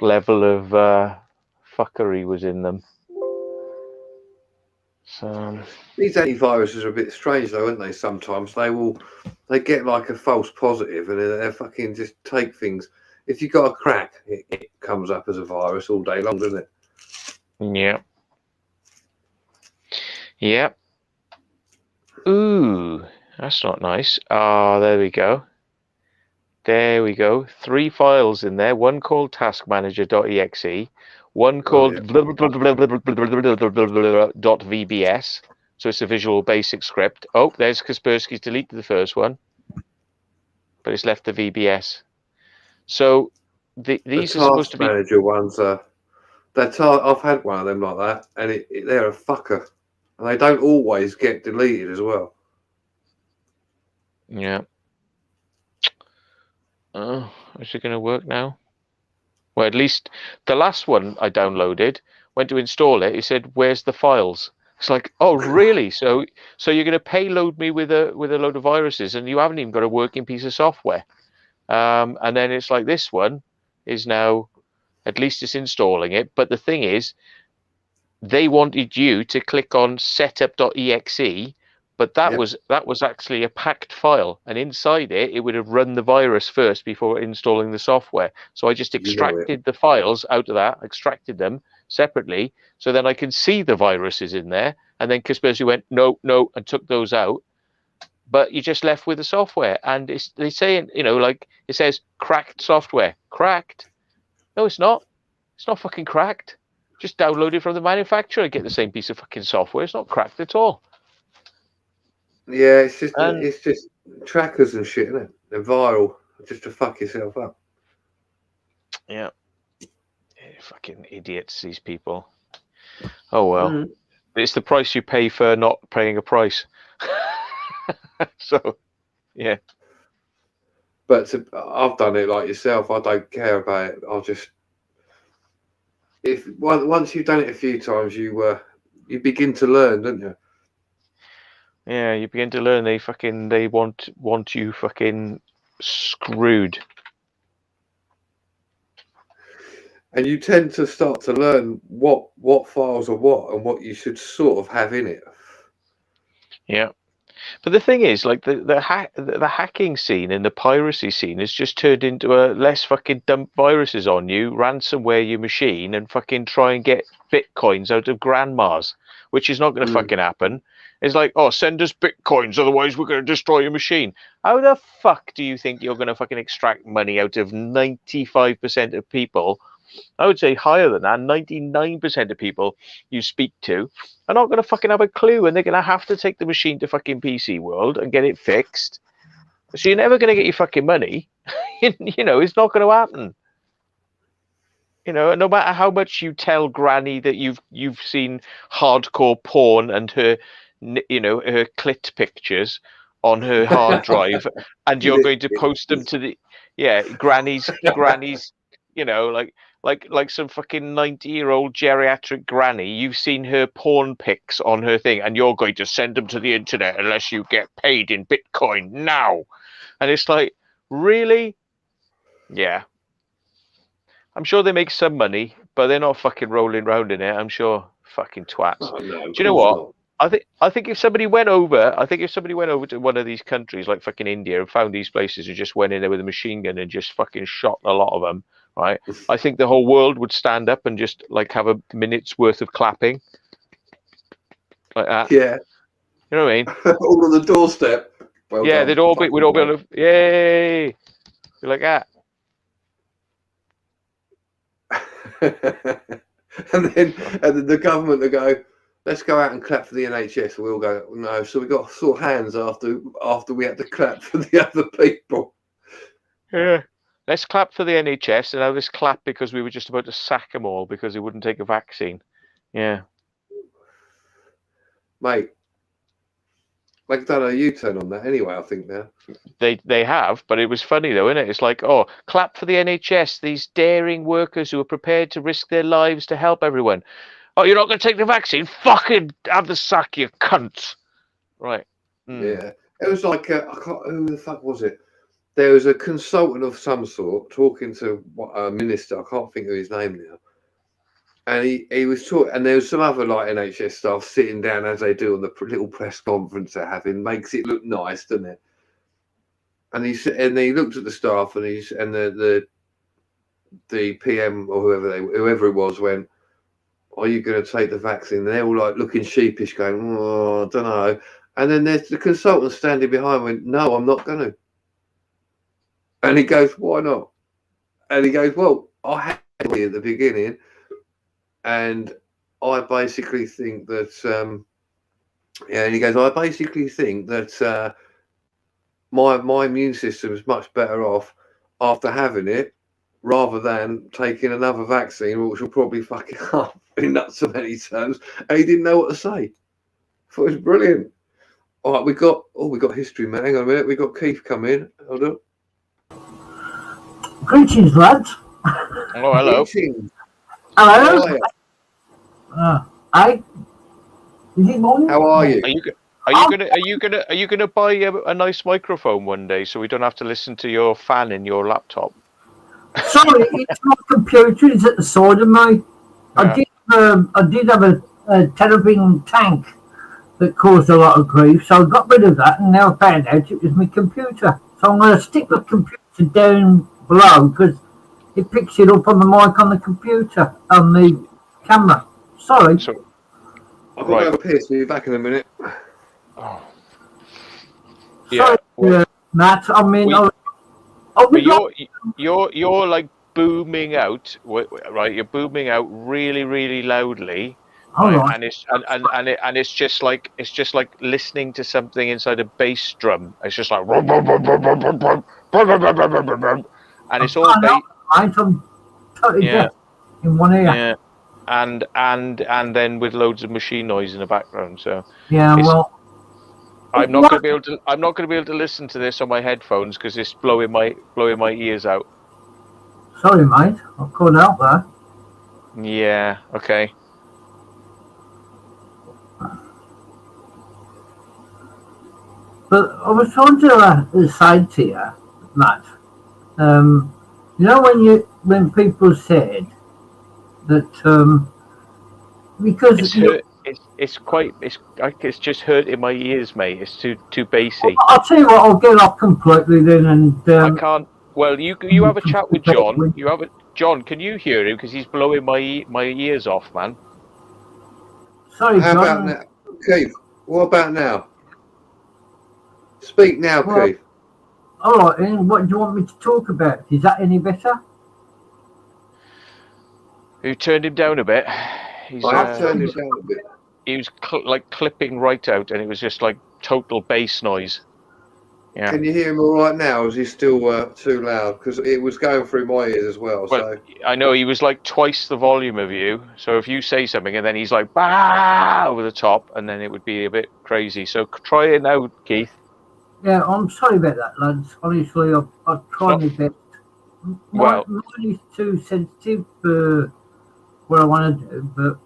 level of fuckery was in them. So these antiviruses are a bit strange, though, aren't they? Sometimes they get like a false positive, and they fucking just take things. If you got a crack, it comes up as a virus all day long, doesn't it? Yeah. Yep. Ooh, that's not nice. Ah, there we go. There we go. 3 files in there. One called taskmanager.exe, one called .vbs. So it's a Visual Basic script. Oh, there's Kaspersky's deleted the first one, but it's left the VBS. So these are supposed to be manager ones. I've had one of them like that, and they're a fucker, and they don't always get deleted as well. Yeah. Oh, is it going to work now? Well, at least the last one I downloaded, went to install it. It said, "Where's the files?" It's like, oh, really? So you're going to payload me with a load of viruses, and you haven't even got a working piece of software. And then it's like, this one is now, at least it's installing it. But the thing is, they wanted you to click on setup.exe, but that was actually a packed file, and inside it would have run the virus first before installing the software. So I just extracted the files out of that, extracted them separately, so then I can see the viruses in there. And then Kaspersky went, no, and took those out. But you're just left with the software, and they say, you know, like it says cracked software. Cracked? No, it's not. It's not fucking cracked. Just download it from the manufacturer, get the same piece of fucking software. It's not cracked at all. Yeah, it's just trackers and shit, isn't it? They're viral, just to fuck yourself up. Yeah. Fucking idiots, these people. Oh well. It's the price you pay for not paying a price. So, yeah. But I've done it like yourself. I don't care about it. I'll just once you've done it a few times, you begin to learn, don't you? Yeah, you begin to learn they want you fucking screwed. And you tend to start to learn what files are what and what you should sort of have in it. Yeah. But the thing is, like the hacking scene and the piracy scene has just turned into a let's fucking dump viruses on you, ransomware your machine, and fucking try and get bitcoins out of grandmas, which is not going to fucking happen. It's like, oh, send us bitcoins, otherwise we're going to destroy your machine. How the fuck do you think you're going to fucking extract money out of 95% of people? I would say higher than that. 99% of people you speak to are not going to fucking have a clue, and they're going to have to take the machine to fucking PC World and get it fixed. So you're never going to get your fucking money. You know, it's not going to happen. You know, no matter how much you tell Granny that you've seen hardcore porn and her, you know, her clit pictures on her hard drive, and you're going to post them to the Granny's, you know, like some fucking 90-year-old geriatric granny. You've seen her porn pics on her thing, and you're going to send them to the internet unless you get paid in Bitcoin now. And it's like, really? Yeah. I'm sure they make some money, but they're not fucking rolling around in it. I'm sure, fucking twats. Oh, no, do you know what? Not. I think if somebody went over, to one of these countries like fucking India and found these places and just went in there with a machine gun and just fucking shot a lot of them, right? I think the whole world would stand up and just like have a minute's worth of clapping, like that. Yeah, you know what I mean? All on the doorstep. Well yeah, we'd all be able to, yay, be like that. and then the government will go, let's go out and clap for the NHS. We'll go, no. So we got sore hands after we had to clap for the other people. Yeah. Let's clap for the NHS, and now let's clap because we were just about to sack them all because they wouldn't take a vaccine. Yeah. Mate, they've done a U-turn on that anyway, I think now. They have, but it was funny though, isn't it? It's like, oh, clap for the NHS, these daring workers who are prepared to risk their lives to help everyone. Oh, you're not going to take the vaccine? Fucking have the sack, you cunts. Right. Yeah. It was like, who the fuck was it? There was a consultant of some sort talking to a minister. I can't think of his name now. And he was talking, and there was some other like NHS staff sitting down as they do on the little press conference they're having. Makes it look nice, doesn't it? And he looked at the staff, and the PM or whoever it was went, "Are you going to take the vaccine?" And they're all like looking sheepish, going, "Oh, I don't know." And then there's the consultant standing behind, went, "No, I'm not going to." And he goes, "Why not?" And he goes, "Well, I had it at the beginning, and I basically think that." And he goes, "I basically think that my immune system is much better off after having it, rather than taking another vaccine, which will probably fuck it up in not so many terms." And he didn't know what to say. I thought it was brilliant. All right, we got history, man. Hang on a minute, we got Keith come in. Hold on. Greetings, lads. Oh, hello. Greetings. Hello. Is it morning? How are you? Are you gonna buy a nice microphone one day so we don't have to listen to your fan in your laptop? Sorry, it's my computer. It's at the side of me. Yeah. I did have a television tank that caused a lot of grief, so I got rid of that, and now I found out it was my computer. So I'm going to stick the computer down below because it picks it up on the mic on the computer, on the camera. Sorry. I've got to have a piss. We'll be back in a minute. Oh. Yeah. Sorry, Matt. I mean, you're like booming out, right? You're booming out really, really loudly. Right? And it's just like listening to something inside a bass drum. It's just like and it's all bass. I'm totally deaf in one ear. Yeah. And then with loads of machine noise in the background. So yeah, well, I'm not going to be able to. I'm not going to be able to listen to this on my headphones because it's blowing my ears out. Sorry, mate. I couldn't help that. Yeah. Okay. But I was trying to say to you, Matt. You know when people said that because it's just hurting my ears, mate. It's too bassy. I'll tell you what. I'll get off completely then, and I can't. Well, you have a chat with John. John. Can you hear him? Because he's blowing my ears off, man. Sorry, How John. about now, Keith? What about now? Speak now, Keith. All right, then. What do you want me to talk about? Is that any better? You turned him down a bit. I've turned him down a bit. He was clipping right out, and it was just like total bass noise. Yeah. Can you hear him all right now? Or is he still too loud? Because it was going through my ears as well. So I know he was like twice the volume of you. So if you say something and then he's like bah over the top, and then it would be a bit crazy. So try it now, Keith. Yeah, I'm sorry about that, lads. Honestly, I've tried my best. Mine is too sensitive for what I want to do, but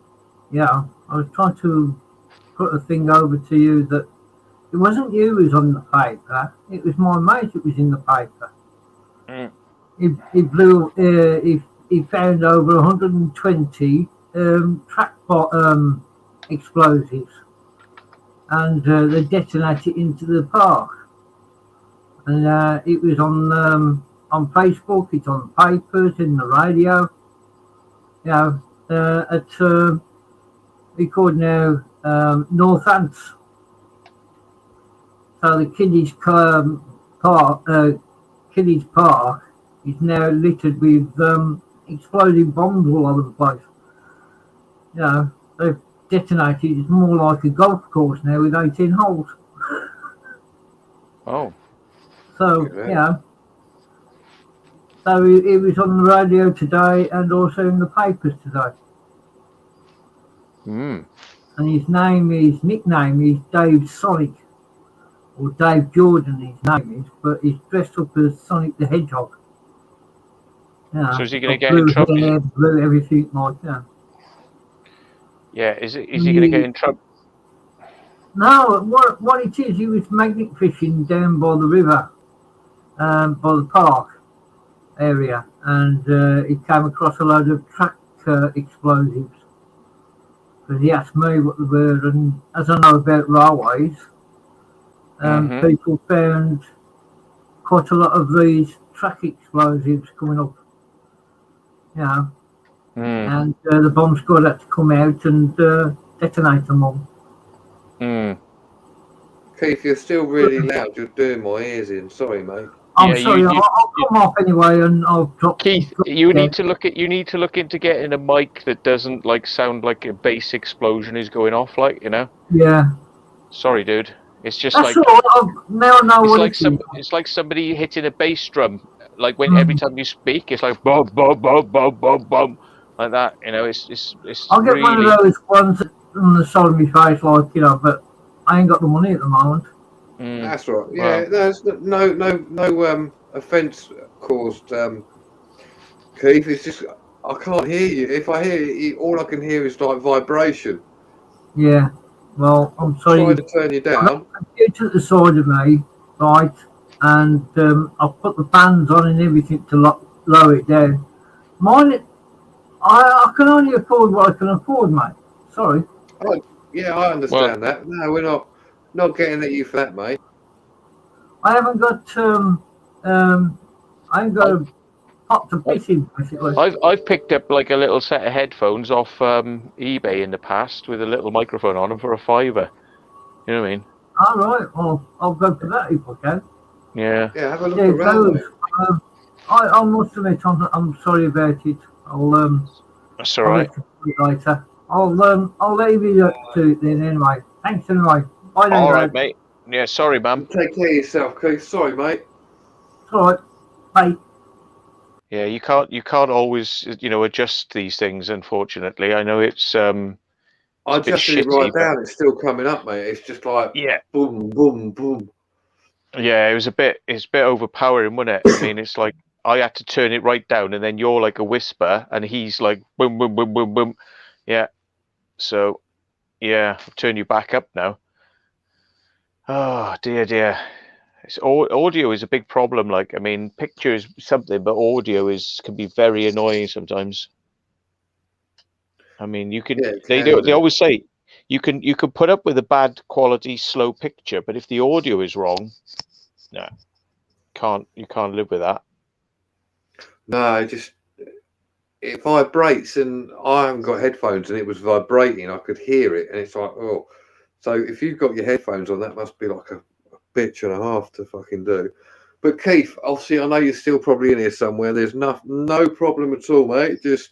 yeah, I was trying to put a thing over to you that it wasn't you who was on the paper, it was my mate that was in the paper. He blew, he found over 120 track explosives, and they detonated into the park. And it was on Facebook, it's on the papers, in the radio. You know, we called now Northants. So the Kiddies Park is now littered with exploding bombs all over the place. You know, they've detonated. It's more like a golf course now with 18 holes. Oh. So, yeah. So it was on the radio today and also in the papers today. And his nickname is Dave Sonic, or Dave Jordan his name is, but he's dressed up as Sonic the Hedgehog. Yeah, so is he going to get in trouble? Hair, blue everything like that. Yeah, is he going to get in trouble? No, what it is, he was magnet fishing down by the river, by the park area, and he came across a load of track explosives. Because he asked me what they were, and as I know about railways, people found quite a lot of these track explosives coming up. You know, and the bomb squad had to come out and detonate them all. Keith, you're still really loud. You're doing my ears in. Sorry, mate. I'm sorry. I'll come off anyway, and I'll drop. Keith, you need to look into getting a mic that doesn't like sound like a bass explosion is going off, like, you know. Yeah. Sorry, dude. It's just That's like now I know what it's like somebody hitting a bass drum. Like when every time you speak, it's like boom, boom, boom, boom, boom, boom, like that. You know, it's. I'll get one of those ones on the side of my face, like, you know, but I ain't got the money at the moment. That's right. Yeah, there's no offence caused, Keith. It's just I can't hear you. If I hear you, all I can hear is like vibration. Yeah. Well, I'm sorry. Trying to turn you down. Get to the side of me, right, and I'll put the fans on and everything to lower it down. Mine, I can only afford what I can afford, mate. Sorry. Yeah, I understand that. No, we're not getting at you for that, mate. I haven't got I ain't got a pot to piss in, basically. I've picked up like a little set of headphones off eBay in the past with a little microphone on them for $5. You know what I mean? All right. Well, I'll go for that if I can. Yeah. Yeah, have a look around. I must admit, I'm sorry about it. That's all right. Later. I'll leave you to it then anyway. Thanks anyway. Bye then. All right, mate. Yeah, sorry, man. Take care of yourself, Keith. Sorry, mate. It's all right. Bye. Yeah, you can't always, you know, adjust these things. Unfortunately, I know it's I just did it right down. It's still coming up, mate. It's just like boom, boom, boom. Yeah, it's a bit overpowering, wasn't it? I mean, it's like I had to turn it right down, and then you're like a whisper, and he's like boom, boom, boom, boom, boom. Yeah. So, yeah, I'll turn you back up now. Oh dear. Audio is a big problem. Like, I mean, picture is something, but audio can be very annoying sometimes. I mean, you can. They always say you can put up with a bad quality slow picture, but if the audio is wrong, no, you can't live with that. No, it vibrates, and I haven't got headphones, and it was vibrating. I could hear it, and it's like, oh. So if you've got your headphones on, that must be like a bitch and a half to fucking do. But Keith, obviously, I know you're still probably in here somewhere. There's no problem at all, mate. Just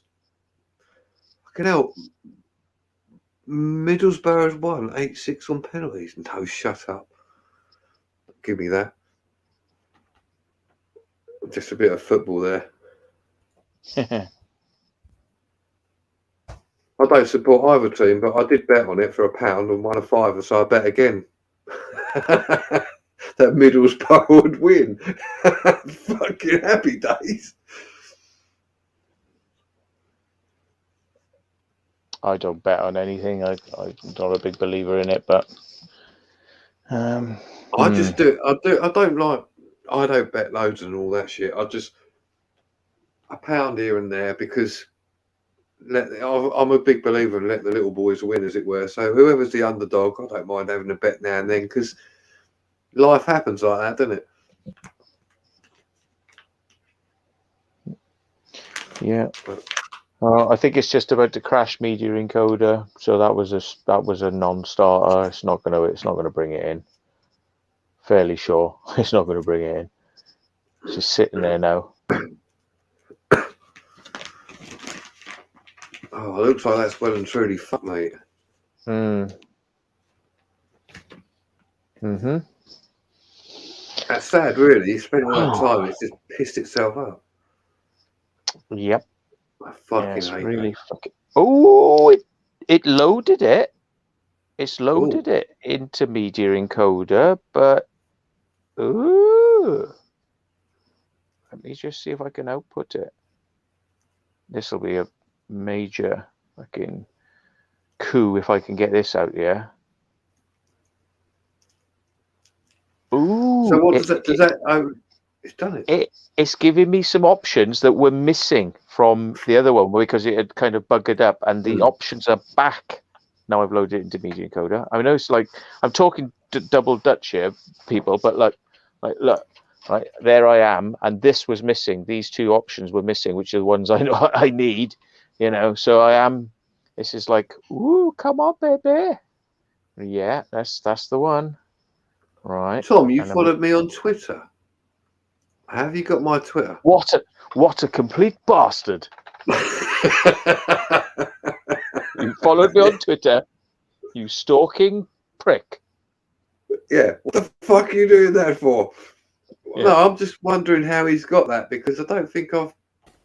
fucking hell. Middlesbrough's won 8-6 on penalties. No, shut up. Give me that. Just a bit of football there. I don't support either team, but I did bet on it for £1 and won a £5, so I bet again that Middlesbrough would win. Fucking happy days. I don't bet on anything. I'm not a big believer in it, but I just do. I don't bet loads and all that shit. I just £1 here and there because I'm a big believer in let the little boys win, as it were. So whoever's the underdog, I don't mind having a bet now and then because life happens like that, doesn't it? Yeah. I think it's just about to crash media encoder, so that was a non-starter. It's not gonna bring it in. Fairly sure it's not gonna bring it in. It's just sitting there now. Oh, it looks like that's well and truly fucked, mate. That's sad, really. Spending all that time, it's just pissed itself up. Yep. I fucking hate really fucking. Oh, it loaded it. It's loaded it into media encoder, but let me just see if I can output it. This will be a major fucking coup if I can get this out. Yeah. Ooh. So what does that? It's done it. It's giving me some options that were missing from the other one because it had kind of buggered up, and the options are back. Now I've loaded it into media encoder. I know it's like I'm talking double Dutch here, people, but like look, right there I am, and this was missing. These two options were missing, which are the ones I know I need. So I am. This is like, ooh, come on, baby. Yeah, that's the one. Right. Tom, you followed me on Twitter. Have you got my Twitter? What a complete bastard. You followed me on Twitter, you stalking prick. Yeah, what the fuck are you doing that for? Yeah. No, I'm just wondering how he's got that because I don't think I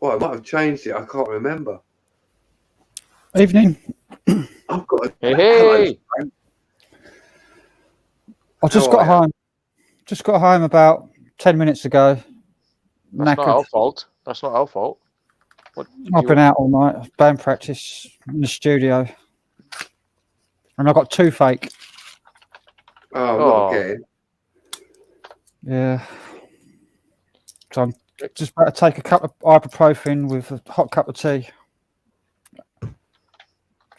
might have changed it. I can't remember. Evening. I've got Hey. I just got home. Just got home about 10 minutes ago. That's not our fault. That's not our fault. I've been out all night. Band practice in the studio. And I got toothache. Oh, not again. Yeah. So I'm just about to take a cup of ibuprofen with a hot cup of tea.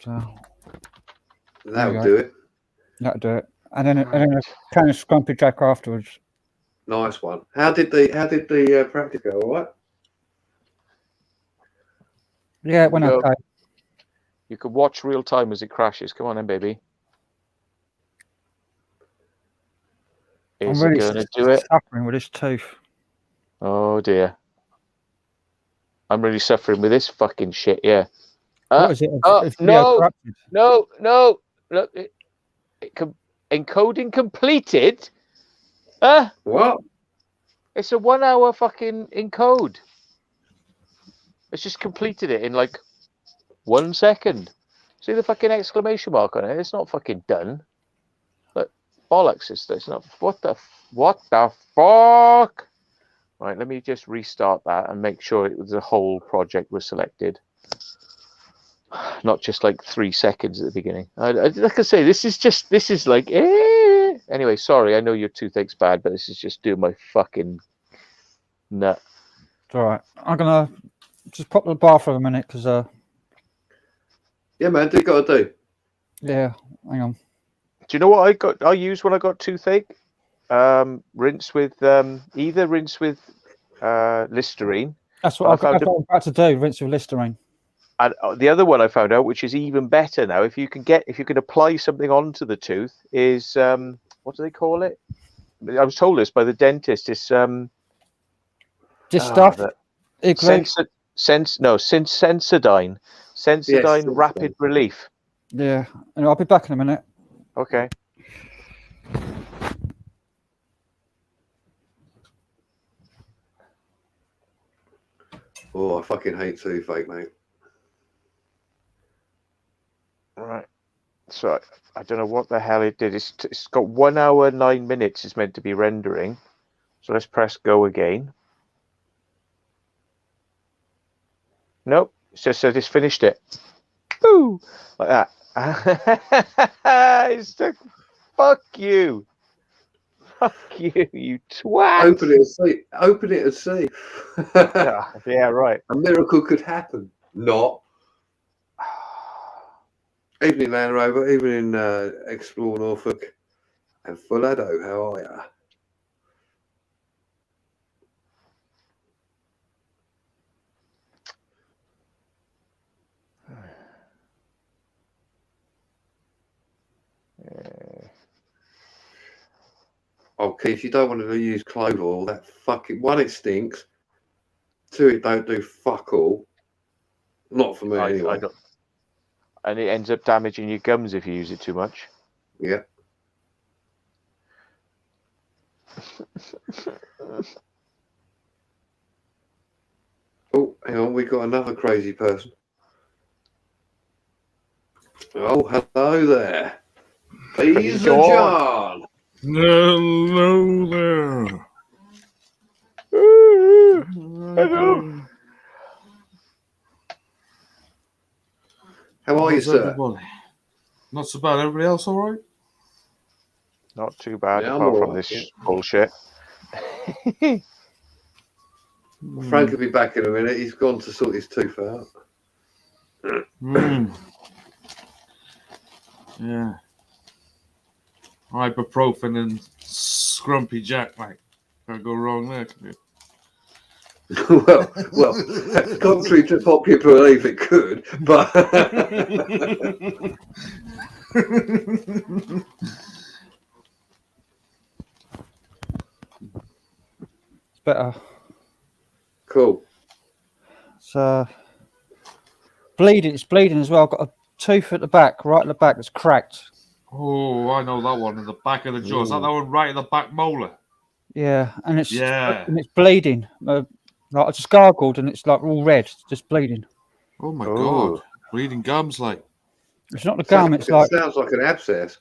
So that'll do it. That'll do it. And then a can of Scrumpy Jack afterwards. Nice one. How did the practice go? All right. Yeah, it went okay. You could watch real time as it crashes. Come on then, baby. Is I'm really going to do it? Suffering with this tooth. Oh dear. I'm really suffering with this fucking shit. Yeah. What is it? No. Look, encoding completed. What? It's a 1 hour fucking encode. It's just completed it in like 1 second. See the fucking exclamation mark on it? It's not fucking done. But bollocks, it's not. What the fuck? Right, let me just restart that and make sure the whole project was selected. Not just like 3 seconds at the beginning. Like I say, this is like, Anyway, sorry, I know your toothache's bad, but this is just doing my fucking nut. It's all right. I'm gonna just pop to the bathroom a minute because Yeah, man, do you got to do? yeah, hang on. Do you know what I use when I got toothache? Rinse with either Listerine. That's what I'm about to do. Rinse with Listerine. And the other one I found out, which is even better now, if you can apply something onto the tooth, is what do they call it? I was told this by the dentist. It's this stuff. Sensodyne. Sensodyne Rapid Relief. Yeah, and I'll be back in a minute. Okay. Oh, I fucking hate toothache, mate. Right. So I don't know what the hell it did. It's got 1 hour 9 minutes. It's meant to be rendering. So let's press go again. Nope. It just said it's finished it. Boo! Like that. It's like, fuck you. Fuck you, you twat. Open it and see. Open it and see. Yeah, right. A miracle could happen. Not. Evening, Land Rover. Evening, Explore Norfolk. And Fullado, how are ya? Oh, Keith, you don't want to use clove oil. That fucking one, it stinks. Two, it don't do fuck all. Not for me, anyway. And it ends up damaging your gums if you use it too much. Yeah. Oh, hang on, we got another crazy person. Oh, hello there. Please, John. Hello there. Hello. How are you, sir? Everybody? Not so bad. Everybody else all right? Not too bad, Yeah, apart from right, this bullshit. Frank will be back in a minute. He's gone to sort his tooth out. Yeah. Ibuprofen and Scrumpy Jack, mate. Can't go wrong there, can you? well, contrary to popular belief, it could, but It's better. Cool. It's bleeding. It's bleeding as well. I've got a tooth at the back, right at the back, that's cracked. Oh, I know that one in the back of the jaw. Is that one right in the back molar? Yeah, and it's bleeding. Like I just gargled and it's like all red, it's just bleeding. Oh my god, bleeding gums like. It's not the gum. It's like sounds like an abscess.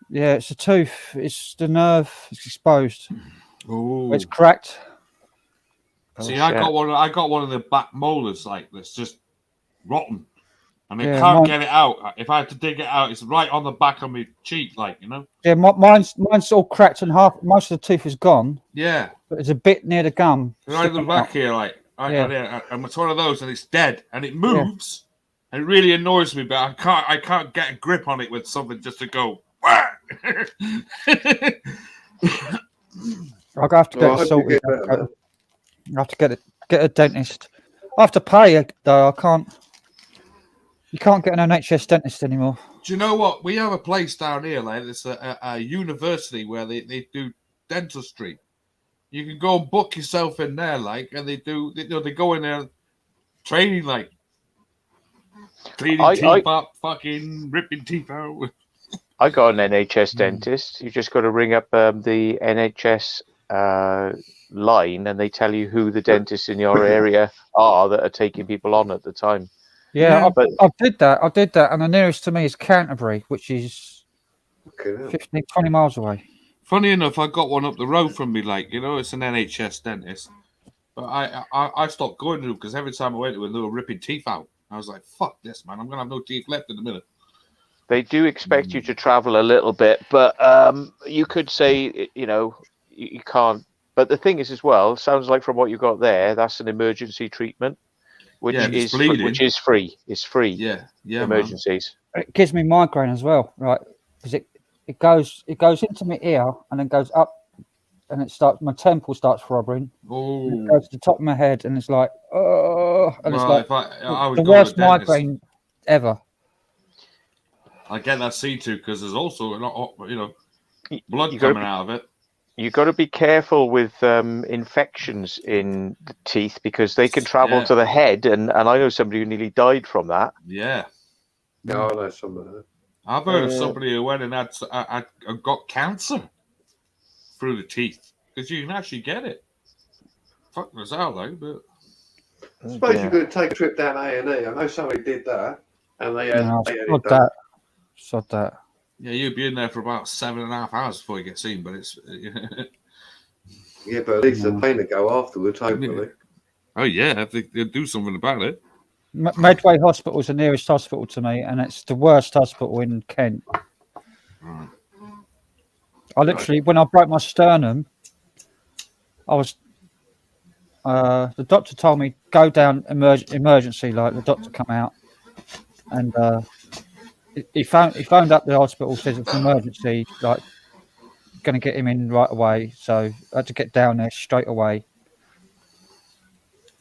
Yeah, it's a tooth. It's the nerve. It's exposed. Oh, it's cracked. See, I got one of the back molars like that's just rotten, and I can't get it out. If I had to dig it out, it's right on the back of my cheek, like, you know. Yeah, mine's all cracked and half. Most of the tooth is gone. Yeah, but there's a bit near the gum. Right at the back here, like, and it's one of those, and it's dead, and it moves, and it really annoys me. But I can't get a grip on it with something just to go. I'll have to get it sorted. I have to get a dentist. I have to pay though. I can't. You can't get an NHS dentist anymore. Do you know what? We have a place down here, like it's a university where they do dentistry. You can go and book yourself in there, like, and they go in there training, like cleaning teeth up, fucking ripping teeth out. I got an NHS dentist. You just got to ring up the NHS line, and they tell you who the dentists in your area are that are taking people on at the time. Yeah, I did that. I did that, and the nearest to me is Canterbury, which is 15, 20 miles away. Funny enough, I got one up the road from me. Like, it's an NHS dentist, but I stopped going to because every time I went to it, they were ripping teeth out. I was like, "Fuck this, man! I'm gonna have no teeth left in a minute." They do expect you to travel a little bit, but you could say, you can't. But the thing is, as well, sounds like from what you got there, that's an emergency treatment, which is free. It's free. Yeah, emergencies. Man. It gives me migraine as well, right? Because it goes into my ear and then goes up, and my temple starts throbbing. Oh, it goes to the top of my head, and it's like, oh, and it's like the worst migraine ever. I get that C2 because there's also blood coming out of it. You've got to be careful with infections in the teeth because they can travel to the head, and I know somebody who nearly died from that. Yeah. No, I know somebody. I've heard of somebody who went and got cancer through the teeth because you can actually get it. Fuck us out though, but I suppose you could take a trip down A&E. I know somebody did that, and they had Sod that. Yeah, you'd be in there for about 7.5 hours before you get seen, but it's yeah, but at least the pain to go afterwards, hopefully. Oh yeah, if they do something about it. Medway Hospital is the nearest hospital to me, and it's the worst hospital in Kent. Right. I literally, when I broke my sternum, I was. The doctor told me go down emergency, like the doctor come out, and he phoned up the hospital, says it's an emergency, like going to get him in right away. So I had to get down there straight away.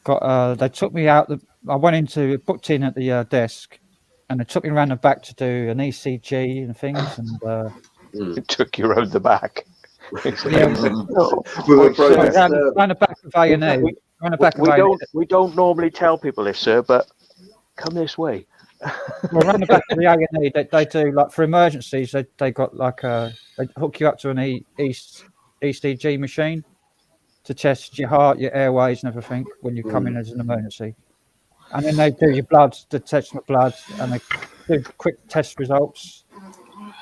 They took me out. I booked in at the desk, and they took me around the back to do an ECG and things. And it took you around the back. Around the back of A&E. We don't normally tell people this, sir, but come this way. Well, around the back of the A&E, they do like for emergencies. They got like they hook you up to an ECG machine to test your heart, your airways, and everything when you come in as an emergency. And then they do your blood, the test of blood, and they do quick test results.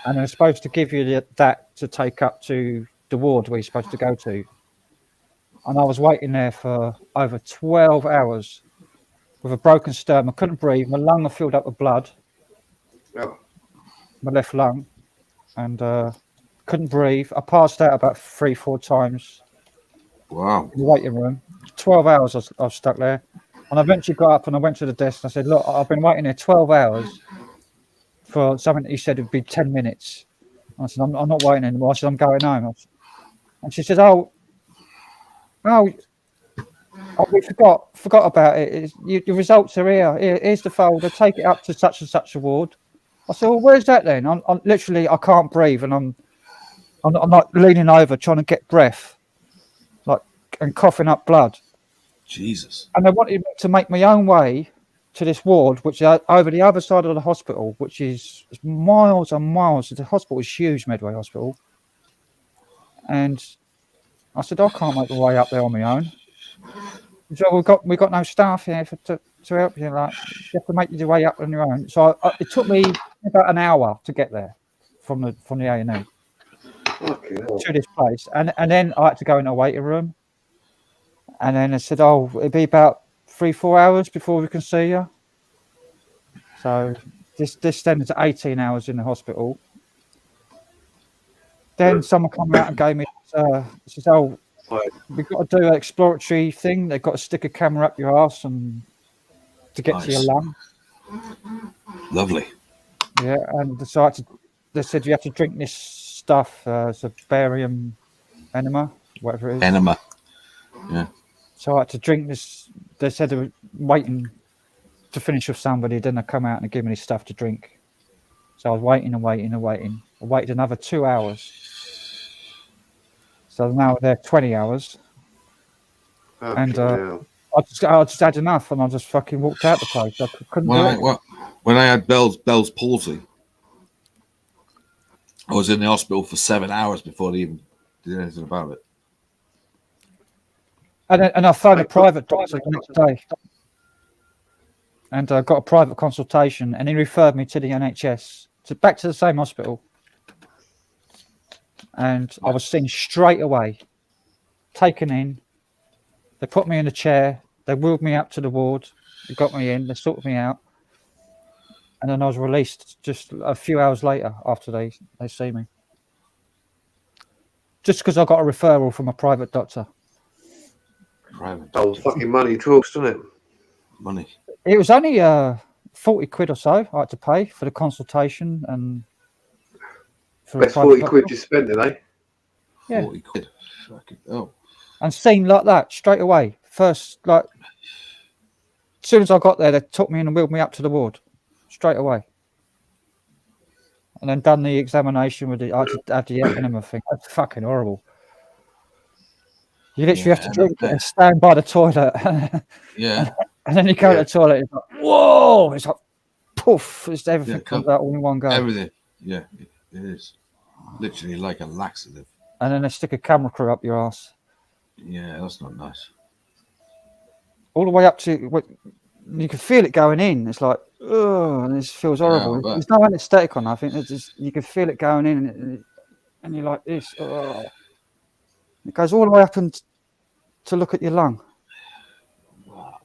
And they're supposed to give you that to take up to the ward where you're supposed to go to. And I was waiting there for over 12 hours with a broken sternum. I couldn't breathe. My lung was filled up with blood. Oh. My left lung. And couldn't breathe. I passed out about 3-4 times. Wow. In the waiting room. 12 hours I was stuck there. And I eventually got up and I went to the desk and I said, look, I've been waiting here 12 hours for something that he said would be 10 minutes. And I said, I'm not waiting anymore. I said, I'm going home. And she said, oh, we forgot about it. Your results are here. Here's the folder. Take it up to such and such a ward. I said, well, where's that then? I'm literally, I can't breathe, and I'm like leaning over trying to get breath, like, and coughing up blood. Jesus. And they wanted me to make my own way to this ward, which is over the other side of the hospital, which is miles and miles. The hospital is huge, Medway Hospital. And I said, I can't make the way up there on my own. So we got no staff here to help you. Like, you have to make your way up on your own. So it took me about an hour to get there from the A&E to this place, and then I had to go in a waiting room. And then they said, "Oh, it'll be about 3-4 hours before we can see you." So this then is 18 hours in the hospital. Then someone came out and gave me, says, "Oh, we've got to do an exploratory thing. They've got to stick a camera up your ass and to get to your lung." Lovely. Yeah, and so they said you have to drink this stuff. It's a barium enema, whatever it is. Enema. Yeah. So I had to drink this. They said they were waiting to finish with somebody. Then they come out and they give me this stuff to drink. So I was waiting and waiting and waiting. I waited another 2 hours. So now they're 20 hours. And I just had enough, and I just fucking walked out the place. I couldn't do it. When I had Bell's palsy, I was in the hospital for 7 hours before they even did anything about it. And I phoned a private doctor the next day. and I got a private consultation, and he referred me to the NHS, back to the same hospital. And I was seen straight away, taken in. They put me in a chair. They wheeled me up to the ward. They got me in. They sorted me out. And then I was released just a few hours later after they see me. Just because I got a referral from a private doctor. Private Oh, doctor. fucking money talks, doesn't it? Money. It was only 40 quid or so I had to pay for the consultation and for Best 40 quid you spent, eh? Yeah. 40 quid. Fucking hell. And seen like that straight away. First, like, as soon as I got there, they took me in and wheeled me up to the ward straight away. And then done the examination with it. I had to have the echo and everything. That's fucking horrible. You literally have to drink it and stand by the toilet. Yeah. And then you go to the toilet, it's like, whoa! It's like, poof! It's everything comes out all in one go. Everything. Yeah, it is. Literally like a laxative. And then they stick a camera crew up your ass. Yeah, that's not nice. All the way up to, you can feel it going in. It's like, oh, and it feels horrible. Yeah, There's no anesthetic on nothing. It's just, you can feel it going in, and you're like this. Oh. It goes all the way up and to look at your lung. Wow.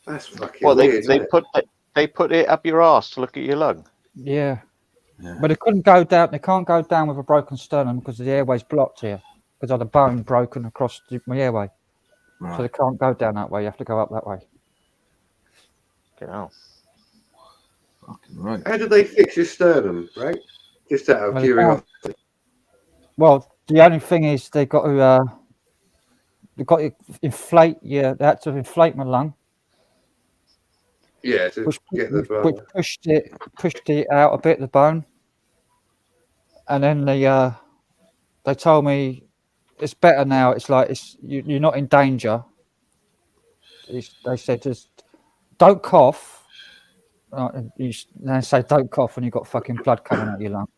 That's fucking Well, weird, they put it up your ass to look at your lung. Yeah. But it couldn't go down. They can't go down with a broken sternum because the airway's blocked here. Because of the bone broken across my airway. Right. So they can't go down that way. You have to go up that way. Wow. Fucking right. How did they fix your sternum, right? Just out of curiosity. Well, the only thing is they got to inflate. Yeah, they had to inflate my lung. Yeah, to get the bone. Which pushed it out a bit, the bone. And then they told me it's better now. It's like you're not in danger. They said just don't cough. They say don't cough when you've got fucking blood coming out of your lung.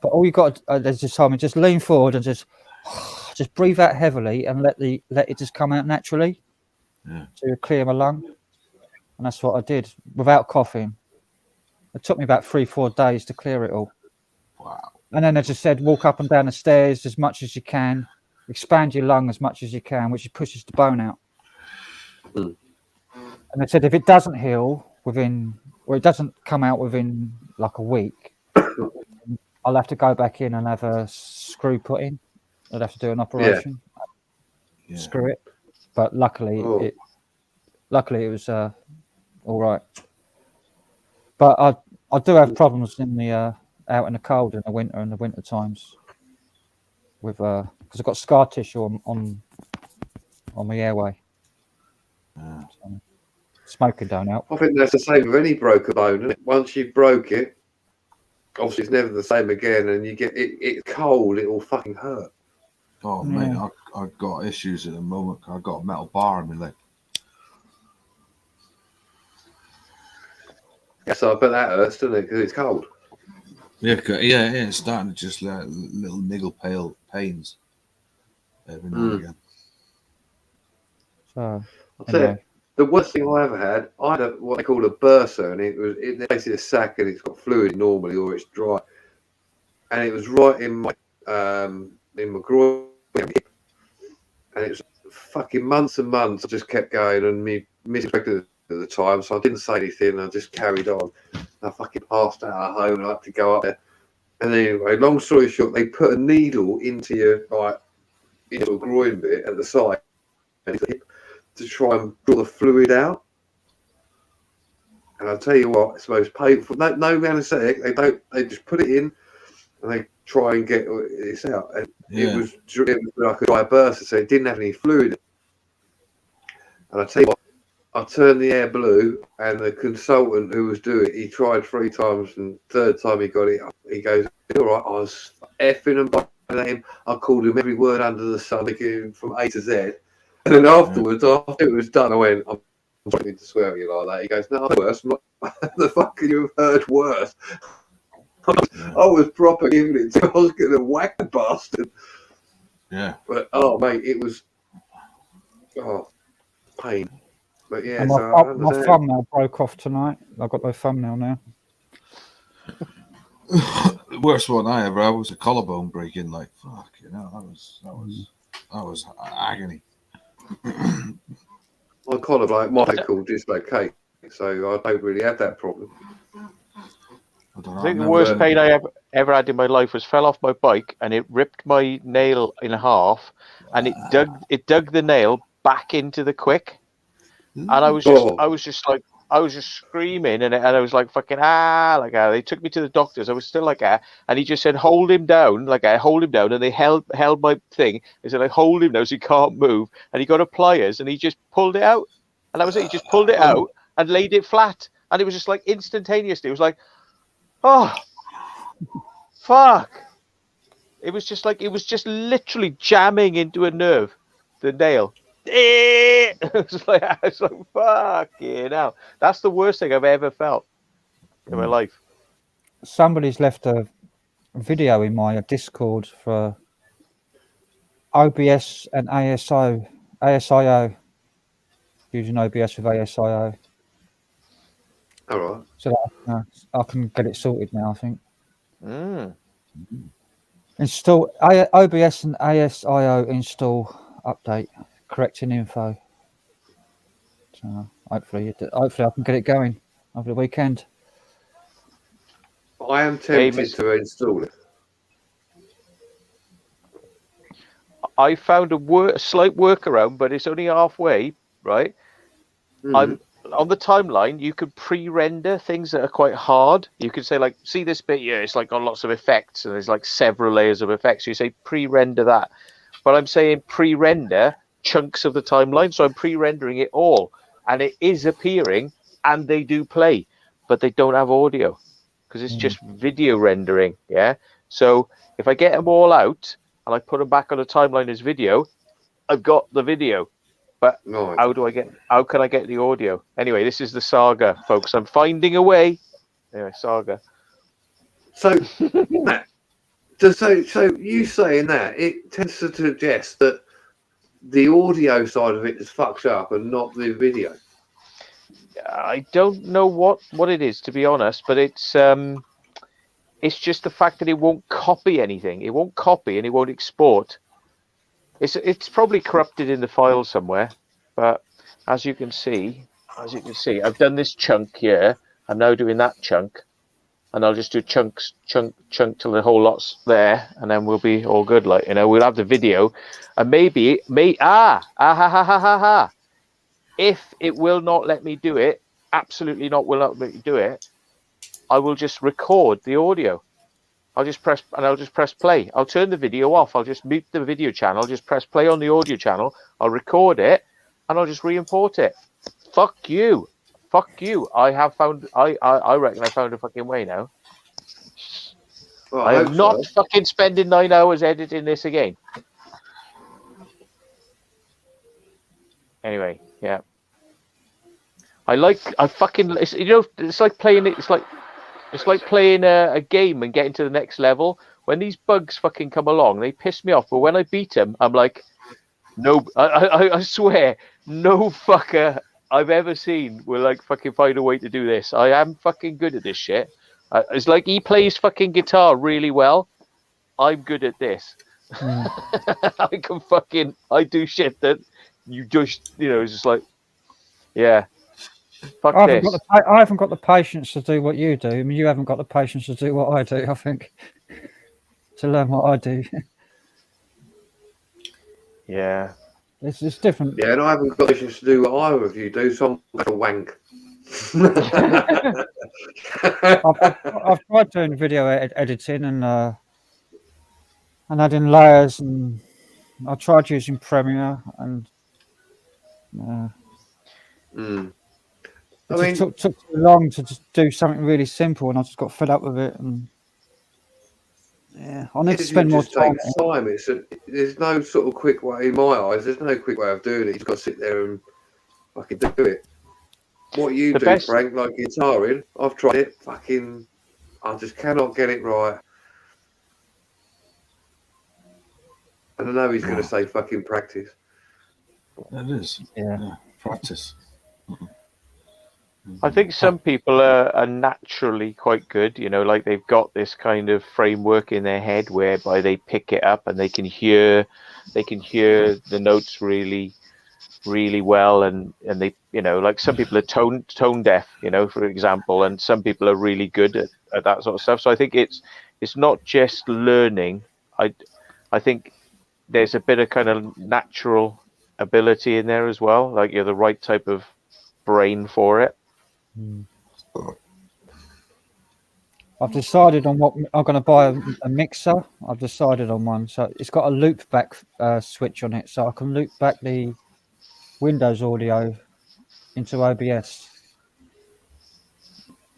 But all you got, they just told me just lean forward and just breathe out heavily and let it just come out naturally. Yeah. To clear my lung. And that's what I did without coughing. It took me about 3-4 days to clear it all. Wow. And then they just said walk up and down the stairs as much as you can, expand your lung as much as you can, which pushes the bone out. Mm. And they said if it doesn't heal it doesn't come out within like a week, I'll have to go back in and have a screw put in. I'd have to do an operation. Yeah. Screw it. But luckily it was all right. But I do have problems in the out in the cold in the winter times with because I've got scar tissue on my airway. So, smoking don't help. I think that's the same with any broken bone, isn't it? Once you broke it, obviously it's never the same again, and you get it's cold, it will fucking hurt. Oh mate, I've got issues at the moment. I've got a metal bar in my leg. Yeah, so I bet that hurts, doesn't it? Because it's cold. Yeah, it's starting to just like little niggle pale pains every now and again. So I'll tell you, the worst thing I ever had, I had what they call a bursa, and it's basically a sack, and it's got fluid normally, or it's dry, and it was right in my groin, and it was fucking months and months. I just kept going, and me mispregnant at the time, so I didn't say anything. I just carried on. I fucking passed out at home, and I had to go up there. And anyway, long story short, they put a needle into your into a groin bit at the side to try and draw the fluid out. And I'll tell you what, it's the most painful. No anaesthetic. They just put it in, and they try and get this out. And it was like a dry bursa, so it didn't have any fluid. And I tell you what, I turned the air blue, and the consultant who was doing it, he tried 3 times, and third time he got it, he goes, all right, I was effing and biting him. I called him every word under the sun, from A to Z. And then afterwards, after it was done, I went, I'm trying to swear at you like that. He goes, no, worse. The fuck could you have heard worse? I was proper giving it to, I was going to whack the bastard. Yeah. But, oh, mate, it was, pain. But yeah, And so I my understand. thumbnail broke off tonight. I've got no thumbnail now. The worst one I ever had was a collarbone breaking. Like, fuck, you know, that was agony. My collarbone, Michael dislocate, so I don't really have that problem. I think the worst pain I ever had in my life was fell off my bike and it ripped my nail in half, and it dug the nail back into the quick, and I was just screaming, and I was like fucking like they took me to the doctors. I was still like and he just said hold him down, and they held my thing. They said like hold him down so he can't move, and he got a pliers and he just pulled it out, and that was it. He just pulled it out and laid it flat, and it was just like instantaneously. It was like, oh, fuck. It was just literally jamming into a nerve, the nail. It was like, fucking hell. That's the worst thing I've ever felt in my life. Somebody's left a video in my Discord for OBS and ASIO, using OBS with ASIO. All right. So that I can get it sorted now, I think. Install OBS and ASIO install update, correcting info. So hopefully I can get it going over the weekend. I am tempted to install it. I found a slight workaround, but it's only halfway, right? I'm on the timeline. You could pre-render things that are quite hard. You could say like, see this bit here, it's like got lots of effects and there's like several layers of effects. So you say pre-render that, but I'm saying pre-render chunks of the timeline. So I'm pre-rendering it all, and it is appearing, and they do play, but they don't have audio because it's just video rendering. Yeah. So if I get them all out and I put them back on the timeline as video, I've got the video. But how can I get the audio? Anyway, this is the saga, folks. I'm finding a way. Anyway, saga. So, Matt, so you saying that, it tends to suggest that the audio side of it is fucked up and not the video. I don't know what it is, to be honest, but it's just the fact that it won't copy anything. It won't copy and it won't export. It's probably corrupted in the file somewhere, but as you can see, I've done this chunk here. I'm now doing that chunk, and I'll just do chunk till the whole lot's there, and then we'll be all good. Like, you know, we'll have the video, and maybe if it will not let me do it, absolutely not will not let me do it, I will just record the audio. I'll just press play. I'll turn the video off. I'll just mute the video channel. Just press play on the audio channel. I'll record it, and I'll just re-import it. Fuck you. I reckon I found a fucking way now. Well, I am not fucking spending 9 hours editing this again. Anyway, yeah. It's like playing a game and getting to the next level. When these bugs fucking come along, they piss me off. But when I beat them, I'm like, no, I swear, no fucker I've ever seen will like fucking find a way to do this. I am fucking good at this shit. It's like he plays fucking guitar really well. I'm good at this. I do shit that you just, it's just like, yeah. Fuck I haven't got the patience to do what you do. I mean, you haven't got the patience to do what I do, I think, to learn what I do. Yeah. It's different. Yeah, and I haven't got the patience to do what either of you do, so I'm like a wank. I've tried doing video editing and adding layers, and I tried using Premiere, and it took too long to just do something really simple, and I just got fed up with it. And yeah, I need to spend more time. There's no sort of quick way, in my eyes, there's no quick way of doing it. You've got to sit there and fucking do it. What you do, Frank, like guitaring, I've tried it, I just cannot get it right. And I know he's going to say fucking practice. It is. Yeah. Practice. I think some people are naturally quite good, like they've got this kind of framework in their head whereby they pick it up and they can hear the notes really, really well, and they, like some people are tone deaf, for example, and some people are really good at that sort of stuff. So I think it's not just learning. I think there's a bit of kind of natural ability in there as well, like you're the right type of brain for it. I've decided on what I'm going to buy a mixer. I've decided on one, so it's got a loop back switch on it, so I can loop back the Windows audio into OBS.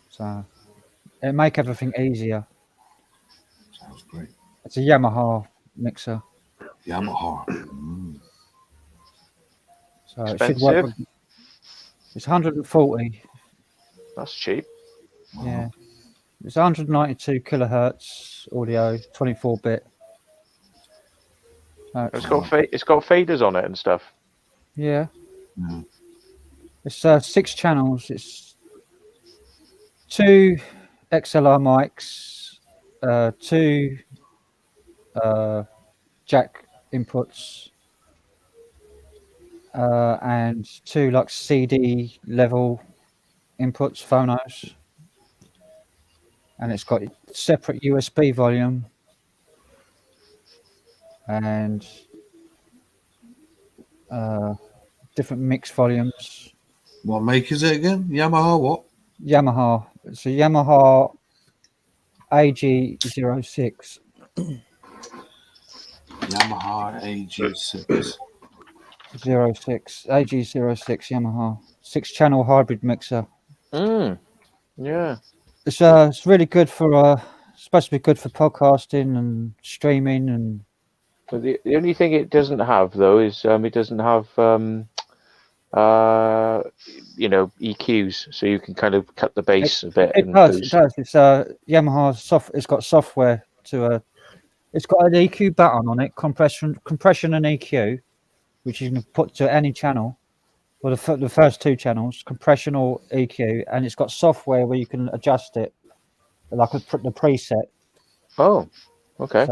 So it'll make everything easier. Sounds great. It's a Yamaha mixer. Yamaha. So it should work. It's 140. That's cheap. Wow. Yeah. It's 192 kilohertz audio, 24-bit. It's got faders on it and stuff. Yeah. Mm. It's 6 channels. It's 2 XLR mics, 2 jack inputs, and 2 like CD level inputs, phonos. And it's got separate USB volume and different mix volumes. What make is it again? Yamaha what? Yamaha. It's a Yamaha AG06. Yamaha AG6. 06. AG06 Yamaha. 6-channel hybrid mixer. Yeah. It's really good for supposed to be good for podcasting and streaming and. But the only thing it doesn't have though is it doesn't have EQs, so you can kind of cut the bass a bit. It does. It's Yamaha It's got software to it's got an EQ button on it, compression and EQ, which you can put to any channel. Well, the first 2 channels, compression or EQ, and it's got software where you can adjust it, like the preset. Oh, okay.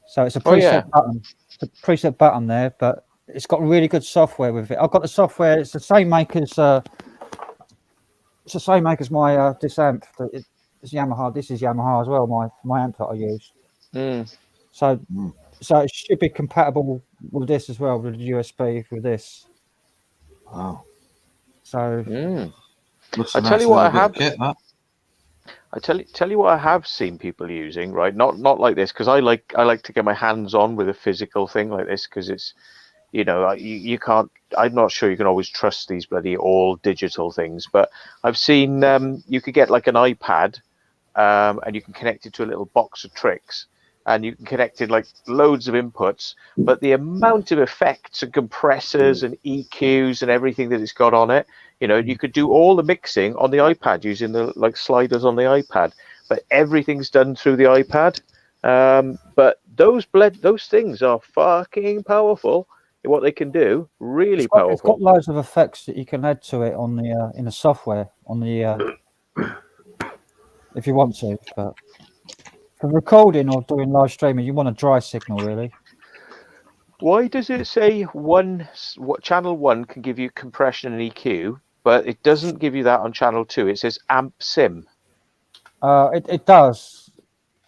So it's a preset button. It's a preset button there, but it's got really good software with it. I've got the software. It's the same maker's. It's the same maker's my this amp. It's Yamaha. This is Yamaha as well. My amp that I use. So it should be compatible with this as well, with the USB with this. Wow. So I tell you what I have. I tell you what I have seen people using, right? Not like this, because I like to get my hands on with a physical thing like this, because it's, you can't. I'm not sure you can always trust these bloody all digital things, but I've seen you could get like an iPad, and you can connect it to a little box of tricks, and you can connect it like loads of inputs, but the amount of effects and compressors and EQs and everything that it's got on it, you could do all the mixing on the iPad using the like sliders on the iPad, but everything's done through the iPad. But those things are fucking powerful. What they can do, really powerful. It's got loads of effects that you can add to it on the in the software on the if you want to, but for recording or doing live streaming, you want a dry signal, really. Why does it say channel 1 can give you compression and EQ, but it doesn't give you that on channel 2? It says amp sim. It does.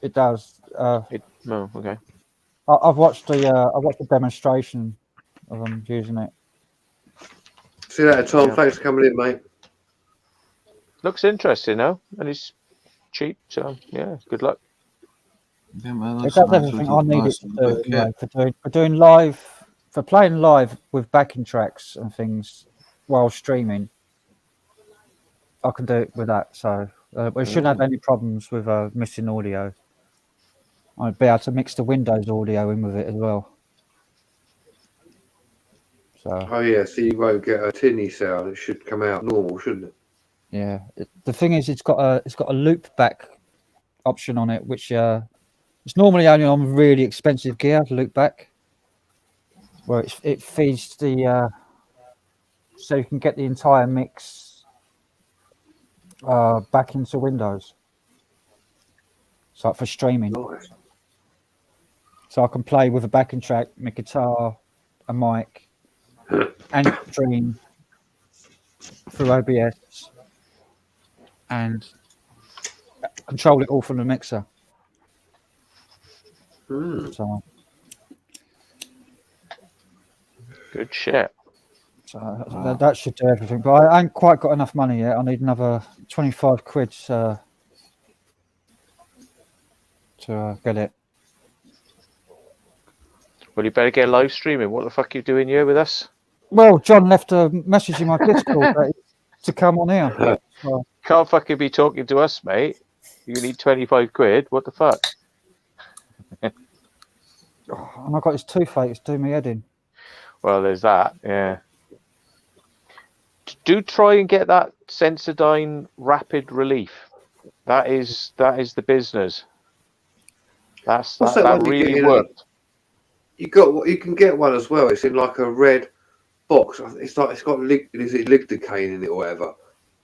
It does. Okay. I've watched the demonstration of them using it. See that, Tom? Yeah. Thanks for coming in, mate. Looks interesting, though, and it's cheap. So yeah, good luck. Yeah, man, it does everything I need it to do. For doing live, for playing live with backing tracks and things while streaming. I can do it with that, so we shouldn't have any problems with missing audio. I'd be able to mix the Windows audio in with it as well. So. Oh yeah, so you won't get a tinny sound. It should come out normal, shouldn't it? Yeah. The thing is, it's got a loop back option on it, which it's normally only on really expensive gear. Loop back, where it feeds the so you can get the entire mix back into Windows. So for streaming. Nice. So I can play with a backing track, my guitar, a mic, and stream through OBS and control it all from the mixer. So Good shit. So that should do everything. But I ain't quite got enough money yet. I need another 25 quid to get it. Well, you better get live streaming. What the fuck are you doing here with us? Well, John left a message in my Discord to come on here. So, Can't fucking be talking to us, mate. You need 25 quid. What the fuck? and I got his toothache. It's doing me head in. Well, there's that. Yeah. Do try and get that Sensodyne Rapid Relief. That is the business. What's that one you really get in worked. You can get one as well. It's in like a red box. It's got lidocaine in it or whatever.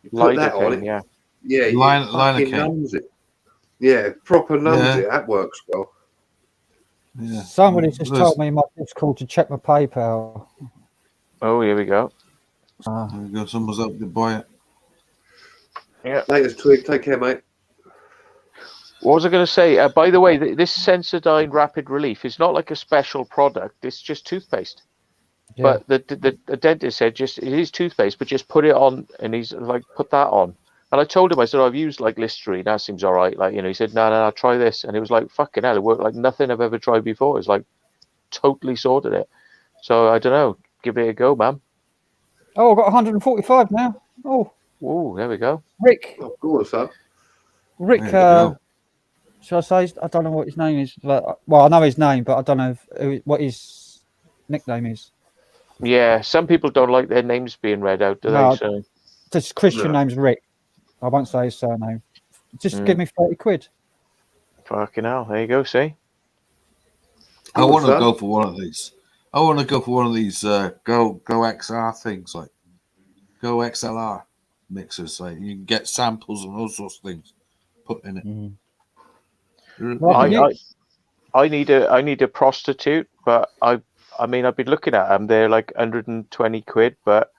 You put that on it. Yeah. Yeah, you fucking numbs it. Yeah, proper numbs it. That works well. Yeah. Somebody just told me in my Discord to check my PayPal. Oh, here we go. There we go. Someone's up to buy it. Yeah. Latest twig. Take care, mate. What was I going to say? By the way, this Sensodyne Rapid Relief is not like a special product. It's just toothpaste. Yeah. But the dentist said it is toothpaste, but just put it on, and he's like, put that on. And I told him, I said, I've used like Listerine. That seems all right. Like, he said, no, I'll try this. And it was like, fucking hell, it worked like nothing I've ever tried before. It's like totally sorted it. So I don't know. Give it a go, man. Oh, I've got 145 now. Oh. Ooh, there we go. Rick. Of course, huh? Rick, shall I say? I don't know what his name is. Well, I know his name, but I don't know what his nickname is. Yeah, some people don't like their names being read out, do they? So his Christian name's Rick. I won't say his surname. Just give me 30 quid. Fucking hell. There you go, see? I want to go for one of these. I want to go for one of these Go XR things, like Go XLR mixers. Like you can get samples and all sorts of things put in it. I need a prostitute, but I mean I've been looking at them. They're like 120 quid, but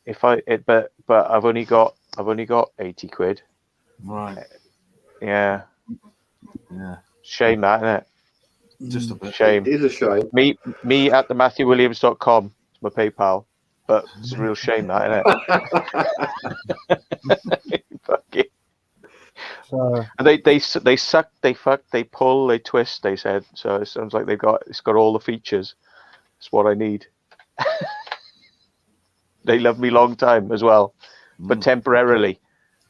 but I've only got 80 quid. Right. Yeah. Yeah. Shame that, isn't it? Just a bit. Shame. It is a shame. Me at the MatthewWilliams.com. It's my PayPal. But it's a real shame that, isn't it? Fuck it. So, And they suck, they fuck, they pull, they twist, they said. So it sounds like it's got all the features. It's what I need. They love me long time as well. But temporarily.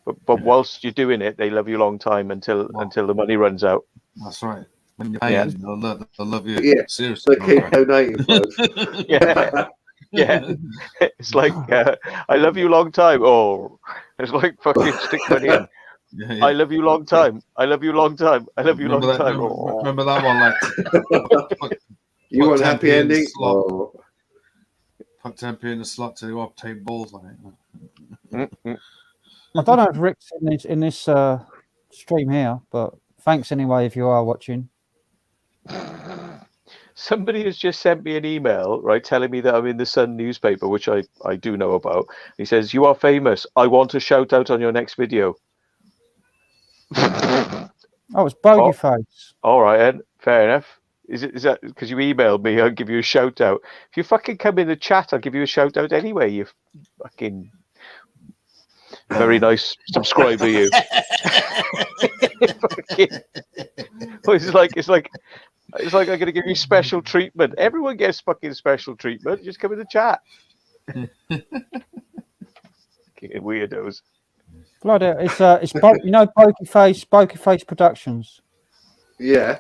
But whilst you're doing it, they love you long time until the money runs out. That's right. When you're paying, they'll love you. Yeah, Seriously. they keep donating, folks. Yeah. Yeah. It's like, I love you long time. Oh, it's like fucking stick money in. Yeah. I love you long time. I love you long time. I love you long time. Remember that one, like you want a happy ending? Put 10p in the slot to obtain balls on it. I don't know if Rick's in this stream here, but thanks anyway if you are watching. Somebody has just sent me an email, right, telling me that I'm in the Sun newspaper, which I do know about. He says, "You are famous. I want a shout out on your next video." Oh, it's Bogey Face. All right, Ed. Fair enough. Is that because you emailed me? I'll give you a shout out. If you fucking come in the chat, I'll give you a shout out anyway. You fucking very nice subscriber, you. It's like I'm gonna give you special treatment. Everyone gets fucking special treatment. Just come in the chat. Weirdos. Bloody, it's Bogey Face Productions. Yeah.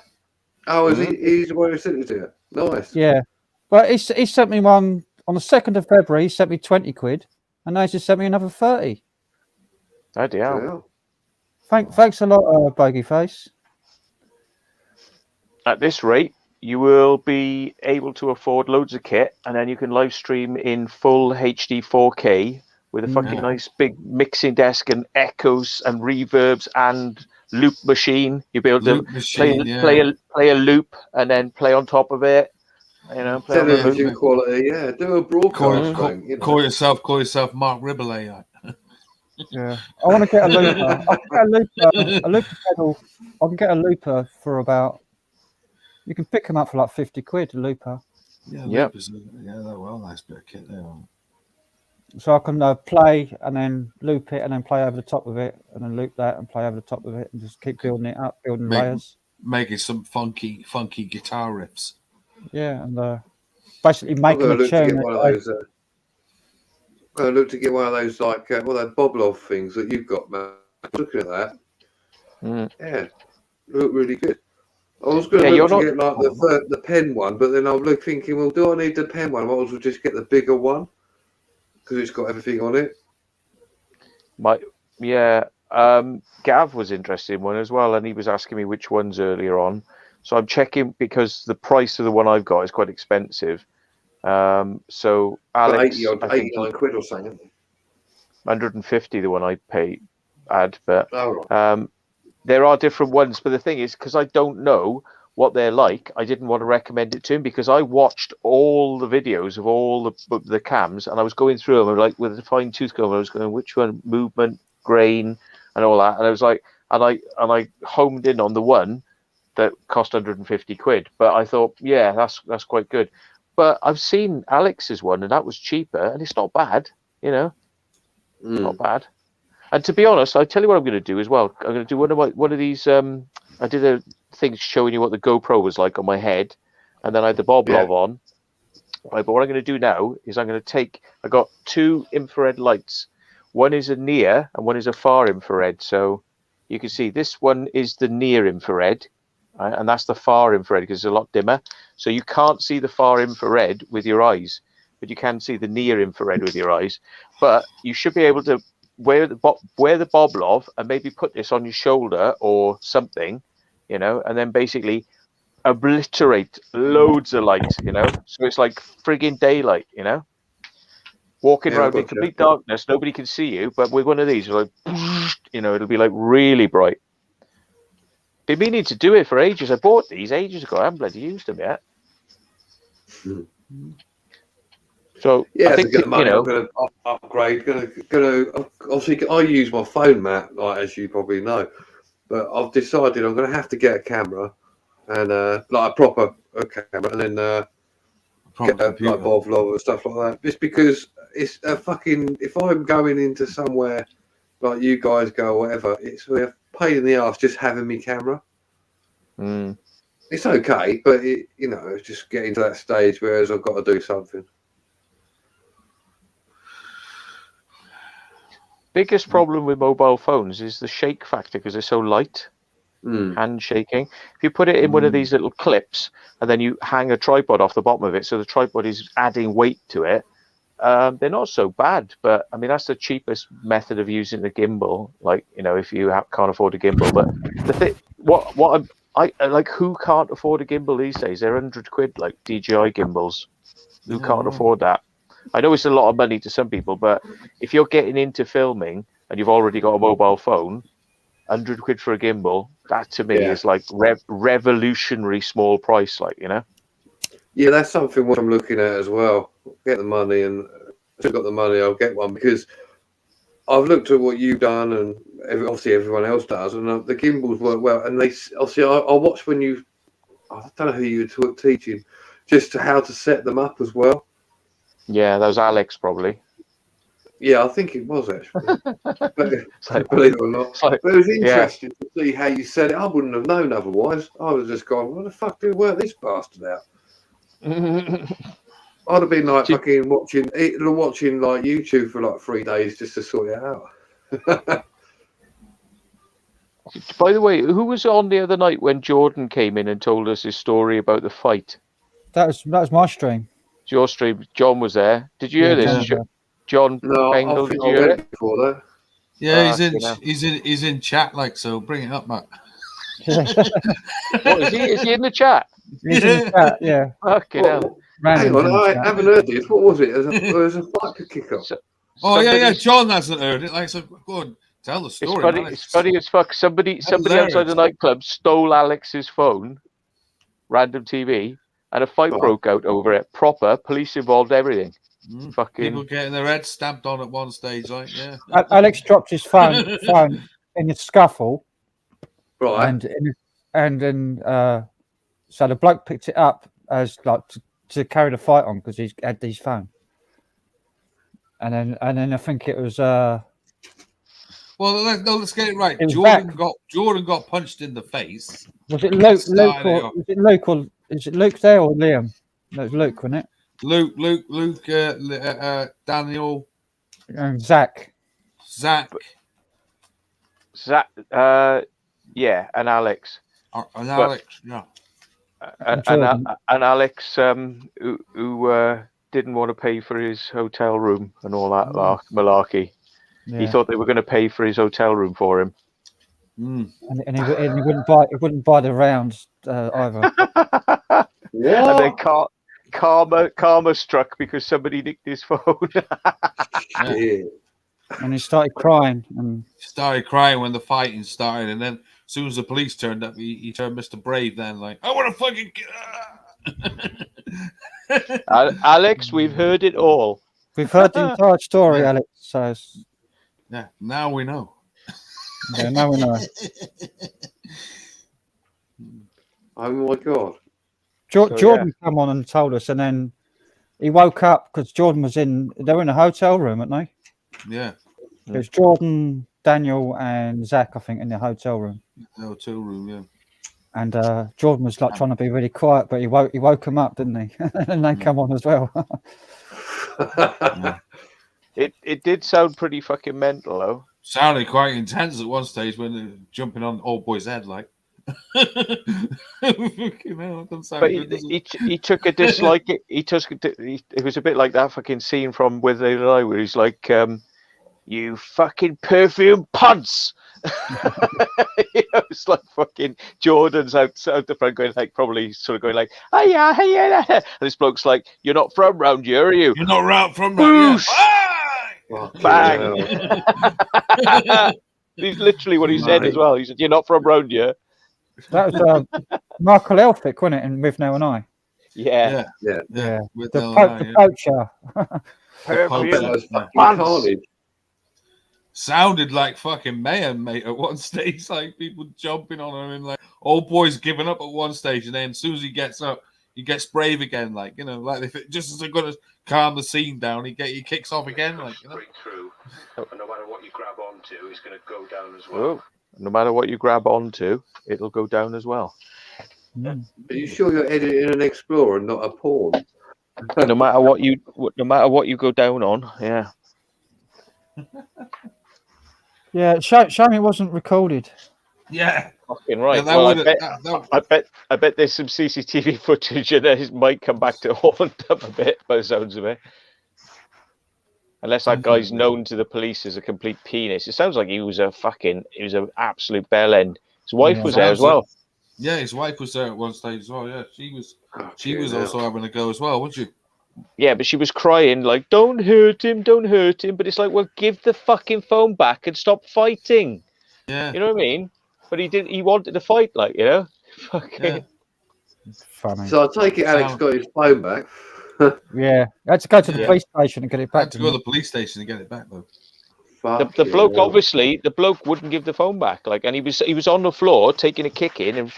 Oh, he's the one who sent it to you. Nice. Yeah, but he sent me one on the 2nd of February. He sent me 20 quid, and now he's just sent me another 30. Bloody hell. Thanks a lot, Bogey Face. At this rate, you will be able to afford loads of kit, and then you can live stream in full HD 4K with a fucking nice big mixing desk and echoes and reverbs and loop machine. You'll be able to play a loop and then play on top of it. You know, play on the loop. Television quality, yeah. Do a broadcast thing. You know. Call yourself Mark Ribbolay. Yeah, I want to get a looper. I can get a looper pedal. I can get a looper for about. You can pick them up for like 50 quid. A looper. Yeah, Yep. They're well nice bit of kit there. So I can play and then loop it and then play over the top of it and then loop that and play over the top of it and just keep building it up, building layers. Making some funky guitar riffs. Yeah, and basically making a tune. I'm going to look to get one of those like those Boblov things that you've got, man. Looking at that, yeah, look really good. I was going to look to get like the pen one, but then I'm thinking, well, do I need the pen one? I might as well just get the bigger one because it's got everything on it. Gav was interested in one as well, and he was asking me which ones earlier on. So I'm checking because the price of the one I've got is quite expensive. So Alex, 89 quid or something. 150 the one I had, but there are different ones. But the thing is, because I don't know what they're like, I didn't want to recommend it to him because I watched all the videos of all the cams and I was going through them and like with a fine tooth comb. I was going, which one, movement, grain, and all that, and I was like, and I homed in on the one that cost 150 quid. But I thought, yeah, that's quite good. But I've seen Alex's one, and that was cheaper, and it's not bad, you know, not bad. And to be honest, I tell you what I'm going to do as well. I'm going to do one of these. I did a thing showing you what the GoPro was like on my head, and then I had the Boblov on. Right, but what I'm going to do now is I'm going to I got 2 infrared lights. One is a near, and one is a far infrared. So you can see this one is the near infrared. Right, and that's the far infrared because it's a lot dimmer. So you can't see the far infrared with your eyes, but you can see the near infrared with your eyes. But you should be able to wear the Boblov and maybe put this on your shoulder or something, you know, and then basically obliterate loads of light, you know. So it's like frigging daylight, you know. Walking around in complete darkness, nobody can see you, but with one of these, like, you know, it'll be like really bright. Been meaning to do it for ages. I bought these ages ago. I haven't bloody used them yet. So yeah, I think I'm going to upgrade. Going to obviously I use my phone, Matt, like as you probably know. But I've decided I'm going to have to get a camera and like a proper camera, and then get like Boblov and stuff like that. Just because it's a fucking. If I'm going into somewhere like you guys go or whatever, it's a pain in the ass just having me camera. It's okay, but it's just getting to that stage where I've got to do something. Biggest problem with mobile phones is the shake factor because they're so light. Hand shaking. If you put it in one of these little clips and then you hang a tripod off the bottom of it, so the tripod is adding weight to it, they're not so bad. But I mean, that's the cheapest method of using the gimbal. Like, you know, if you can't afford a gimbal. But the thing, I like, who can't afford a gimbal these days? They're 100 quid, like DJI gimbals. Who can't afford that? I know it's a lot of money to some people, but if you're getting into filming and you've already got a mobile phone, 100 quid for a gimbal, that to me is like revolutionary small price, like, you know. Yeah, that's something what I'm looking at as well. Get the money, and if I've got the money, I'll get one, because I've looked at what you've done, and obviously everyone else does, and the gimbals work well. And they obviously I watched when I don't know who you were teaching, just how to set them up as well. Yeah, that was Alex probably. Yeah, I think it was actually. But, believe it or not, but it was interesting to see how you said it. I wouldn't have known otherwise. I was just going, "What the fuck do we work this bastard out?" I'd have been like fucking watching like YouTube for like 3 days just to sort it out. By the way, who was on the other night when Jordan came in and told us his story about the fight? That was my stream. It's your stream. John was there. Did you hear this? John Bengal, did you hear it? Before that. Yeah, he's in chat, like, so bring it up, Matt. What is he? Is he in the chat? He's in the chat, yeah. Fucking hell. Hang on, I chat. haven't heard this. What was it? There's a fight to kick off. Oh yeah. John hasn't heard it. Like, so go on, tell the story. It's funny as fuck. Somebody outside the nightclub stole Alex's phone, random TV, and a fight broke out over it. Proper police involved, everything. Fucking people getting their heads stamped on at one stage, like yeah. Alex dropped his phone in a scuffle, right? And then so the bloke picked it up as like to carry the fight on because he had his phone, and then I think it was. Well, let's get it right. Jordan got punched in the face. Was it Luke? Was it Luke or is it Luke there or Liam? No, it was Luke, wasn't it? Luke, Daniel, and Zach, yeah, and Alex, and Alex, yeah, and Alex, who didn't want to pay for his hotel room and all that malarkey. Yeah. He thought they were going to pay for his hotel room for him, and he wouldn't buy the rounds either. And then karma struck because somebody nicked his phone. And he started crying. When the fighting started, and then as soon as the police turned up, he turned Mr. Brave. Then like, I want to fucking get. Alex, we've heard it all. We've heard the entire story, Alex. So yeah, now we know. Yeah, now we know. Oh my God. Jordan come on and told us, and then he woke up because Jordan they were in a hotel room, weren't they? Yeah. It was Jordan, Daniel, and Zach, I think, in the hotel room. Hotel room, yeah. And Jordan was like trying to be really quiet, but he woke him up, didn't he? And they come on as well. It did sound pretty fucking mental, though. Sounded quite intense at one stage when they were jumping on old boy's head, like. But he took a dislike. It was a bit like that fucking scene from With They Lie, where he's like, "You fucking perfume punts." It's like fucking Jordan's out the front going like, probably sort of going like, "Hiya, hiya," and this bloke's like, "You're not from round here, are you?" You're not from round here. Bang! He's literally what he said as well. He said, "You're not from round here." That was Michael Elphick, wasn't it? And With Now and I. Yeah. The poacher. Sounded like fucking mayhem, mate. At one stage, like people jumping on him, and like old boy's giving up at one stage, and then as soon as he gets up, he gets brave again. Like like just as they're gonna calm the scene down, he kicks off again. Like break through, and no matter what you grab onto, it's gonna go down as well. Oh. No matter what you grab onto, it'll go down as well. Are you sure you're editing an Explorer and not a porn? No matter what you go down on, yeah. Yeah, shame it wasn't recorded. Yeah, fucking right. Yeah, well, I bet there's some CCTV footage and it might come back to haunt them a bit by the sounds of it. Unless that guy's known to the police as a complete penis. It sounds like he was an absolute bell end. His wife was there as well. Yeah, his wife was there at one stage as well. Yeah, she was also having a go as well, wasn't she? Yeah, but she was crying like, don't hurt him. But it's like, well, give the fucking phone back and stop fighting. Yeah. You know what I mean? But he wanted to fight, like, Fucking. Yeah. Funny. So I take it Alex got his phone back. Yeah, I had to go to the police station and get it back. I had to go to the police station and get it back, though. The bloke obviously wouldn't give the phone back, like, and he was on the floor taking a kick in and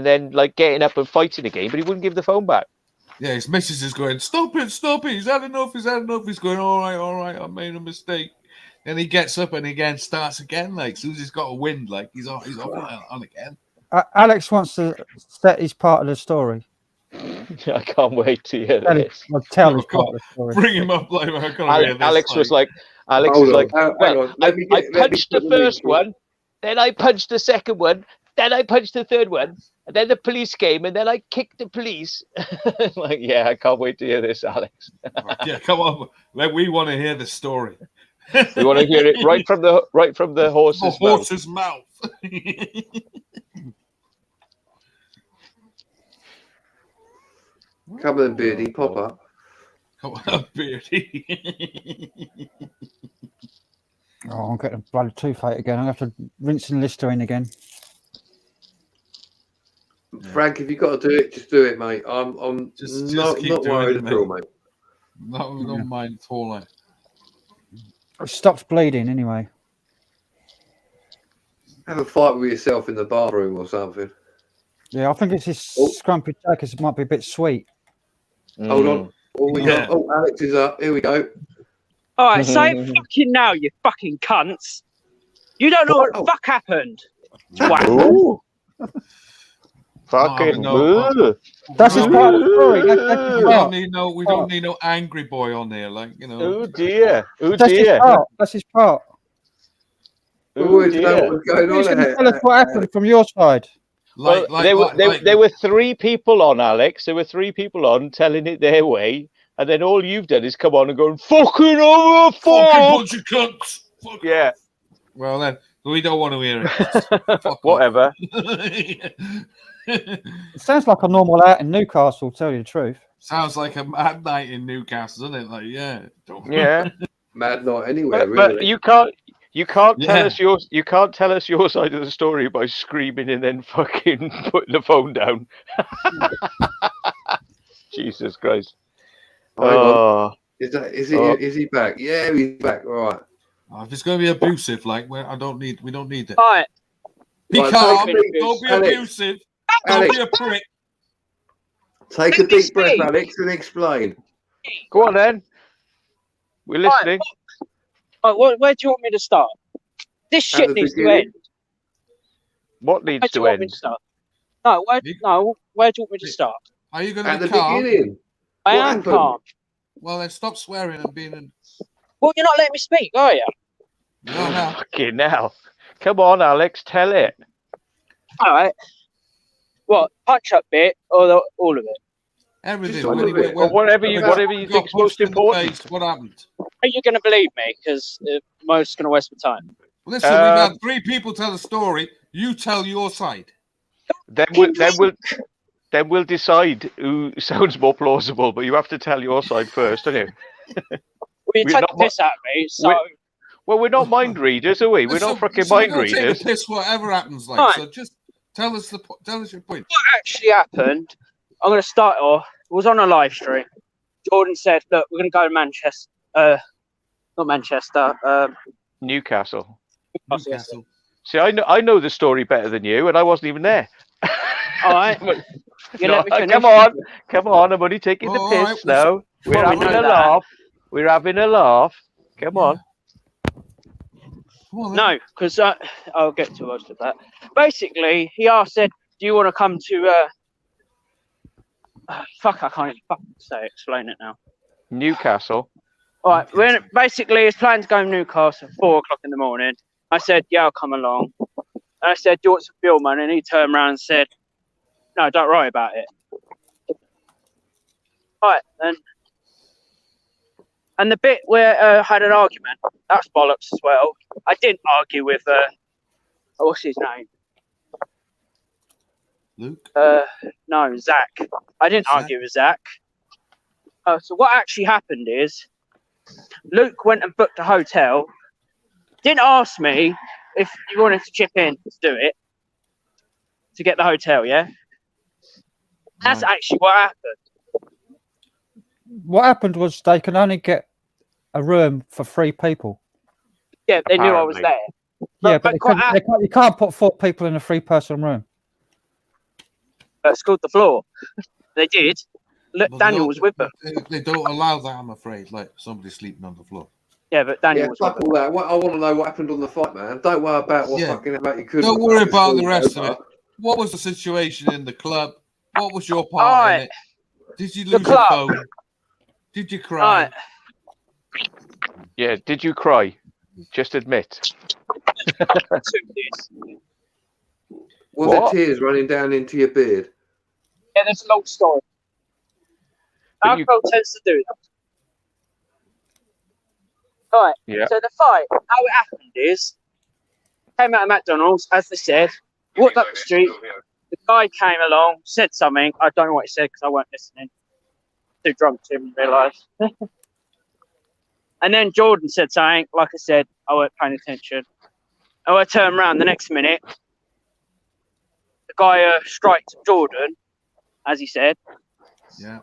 then like getting up and fighting again, but he wouldn't give the phone back. Yeah, his missus is going, stop it, he's had enough. He's going, all right, I made a mistake. Then he gets up and again starts again, like, Susie's got a wind, like he's off on again. Alex wants to set his part of the story. I can't wait to hear this. Tell his part of the story. Bring him up, like, Alex was like, I punched the first one, then I punched the second one, then I punched the third one, and then the police came, and then I kicked the police. Like, yeah, I can't wait to hear this, Alex. Yeah, come on, we want to hear the story. We want to hear it right from the horse's mouth. Come on, Beardy, pop up. Come on, Beardy. Oh, I'm getting a bloody toothache again. I have to rinse and Listerine again. Frank, if you've got to do it, just do it, mate. I'm Just not keep doing worried it, at all, mate. No, don't mind at all. Like. It stops bleeding anyway. Have a fight with yourself in the bathroom or something. Yeah, I think it's this scrumpy jacket. It might be a bit sweet. Hold on. Oh, Alex is up. Here we go. All right, say it fucking now, you fucking cunts. You don't know what the fuck happened. Ooh. Fucking That's just part of the story. We don't need no angry boy on there, like, you know. Oh dear. Oh That's dear. his part. That's his part. Oh dear. What's going on here? Tell us what happened from your side. There were 3 people on, Alex. There were 3 people on telling it their way, and then all you've done is come on and go fucking over, fucking bunch of cunts. Yeah. Well then, we don't want to hear it. Whatever. It sounds like a normal out in Newcastle. Tell you the truth. Sounds like a mad night in Newcastle, doesn't it? Like, yeah. Mad night anywhere, but really. You can't tell us your side of the story by screaming and then fucking putting the phone down. Jesus Christ. Is he back? Yeah, he's back. All right. If it's going to be abusive, like, we don't need it. All right. Be calm. Don't be abusive. Don't be a prick. Take a deep breath, Alex, and explain. Go on then. We're listening. Where do you want me to start? This shit needs to end. What needs to end? No, where do you want me to start? Are you going to be calm? Beginning. I am calm. Well, then stop swearing and being. Well, you're not letting me speak, are you? No. Fucking hell. Come on, Alex, tell it. All right. What, punch up bit or all of it? Everything. Whatever you think's most important. What happened? Are you going to believe me? Because most going to waste my time. Listen, we've had 3 people tell the story. You tell your side. Then we'll decide who sounds more plausible. But you have to tell your side first, don't you? Well, you take the piss out of me, so. We're not mind readers, are we? We're not fucking mind readers. Take the piss, whatever happens, like. Right. So just tell us your point. What actually happened? I'm going to start off. It was on a live stream. Jordan said, "Look, we're going to go to Manchester. Not Manchester. Newcastle. Newcastle. See, I know the story better than you, and I wasn't even there. All right. Come on. I'm only taking the piss now. We're having a laugh. We're having a laugh. Come on. No, because I'll get to most of that. Basically, he said, "Do you want to come to?" Fuck, I can't even fucking explain it now. Newcastle. All right. Basically, his plan to go to Newcastle at 4 o'clock in the morning. I said, "Yeah, I'll come along." And I said, "Do you want some fuel money?" And he turned around and said, "No, don't worry about it." All right, then. And the bit where I had an argument, that's bollocks as well. I didn't argue with, what's his name? Luke? No, Zach. I didn't argue with Zach. So what actually happened is, Luke went and booked a hotel, didn't ask me if you wanted to chip in to do it, to get the hotel, yeah? That's actually what happened. What happened was they can only get a room for 3 people. Yeah, they knew I was there. But you can't put 4 people in a 3-person room. It's called the floor. They did. Daniel was with them. They don't allow that, I'm afraid. Like somebody sleeping on the floor. Yeah, but Daniel was with them. That. I want to know what happened on the fight, man. Don't worry about what fucking about you could. Don't worry about the rest of it. What was the situation in the club? What was your part in it? Did you lose your phone? Did you cry? Right. Yeah, did you cry? Just admit. Was there tears running down into your beard? Yeah, that's a long story. Alcohol tends to do that. Right. Yeah. So the fight, how it happened is, came out of McDonald's, as they said, walked up the street. The guy came along, said something. I don't know what he said because I weren't listening. too drunk to even realise. And then Jordan said something. Like I said, I weren't paying attention. And I turned around the next minute. The guy striked Jordan, as he said. Yeah.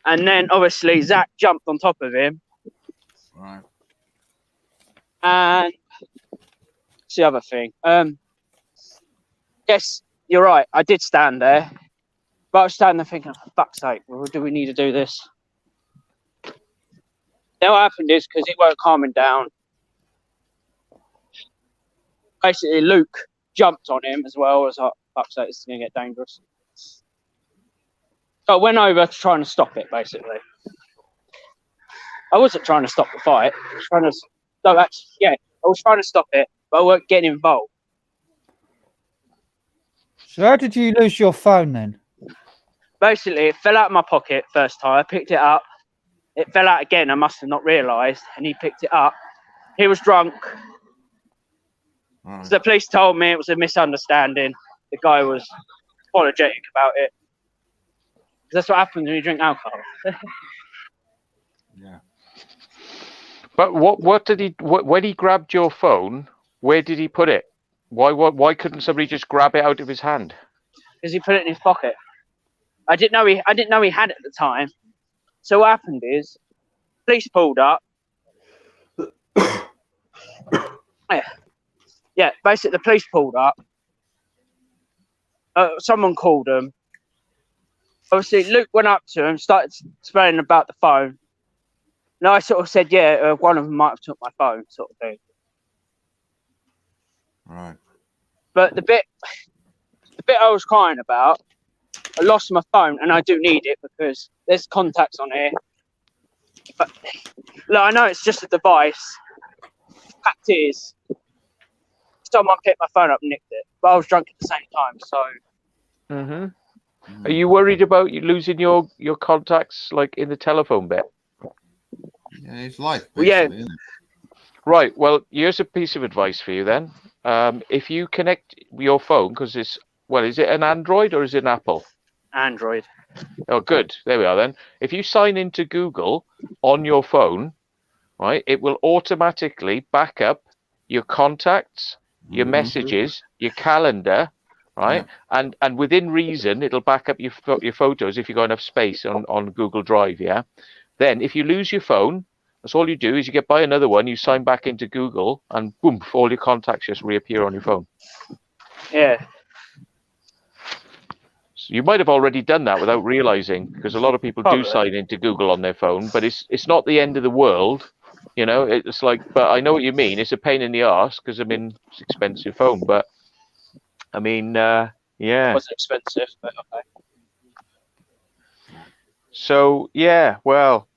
And then obviously Zach jumped on top of him. Right. And it's the other thing. Yes, you're right. I did stand there. But I was standing there thinking, for fuck's sake, well, do we need to do this? Then what happened is, because it weren't calming down, basically Luke jumped on him as well. I was like, fuck's sake, this is going to get dangerous. So I went over to trying to stop it, basically. I wasn't trying to stop the fight. I was trying to... No, actually, yeah, I was trying to stop it, but I weren't getting involved. So how did you lose your phone then? Basically, it fell out of my pocket first time. I picked it up. It fell out again. I must have not realised. And he picked it up. He was drunk. Right. So the police told me it was a misunderstanding. The guy was apologetic about it. That's what happens when you drink alcohol. Yeah. But what did he? When he grabbed your phone, where did he put it? Why couldn't somebody just grab it out of his hand? Because he put it in his pocket. I didn't know he had it at the time. So what happened is, police pulled up. Yeah, basically the police pulled up. Someone called them. Obviously, Luke went up to him, started explaining about the phone. And I sort of said, yeah, one of them might have took my phone, sort of thing. Right. But the bit I was crying about, I lost my phone, and I do need it because there's contacts on here. But look, I know it's just a device. Fact is, someone picked my phone up and nicked it, but I was drunk at the same time, so. Mm-hmm. Are you worried about you losing your contacts, like in the telephone bit? Yeah, it's life, Well, yeah. basically, isn't it? Right. Well, here's a piece of advice for you then. If you connect your phone, because is it an Android or is it an Apple? Android. Oh, good. There we are then. If you sign into Google on your phone, right, it will automatically back up your contacts, your messages, your calendar, right? Yeah. And within reason, it'll back up your photos if you've got enough space on Google Drive, yeah? Then if you lose your phone, that's all you do is you buy another one, you sign back into Google, and boom, all your contacts just reappear on your phone. Yeah. So you might have already done that without realizing, because a lot of people do sign into Google on their phone, but it's not the end of the world, you know. It's like, but I know what you mean. It's a pain in the arse because it's an expensive phone, but I mean, yeah, it wasn't expensive, but okay. So yeah, well,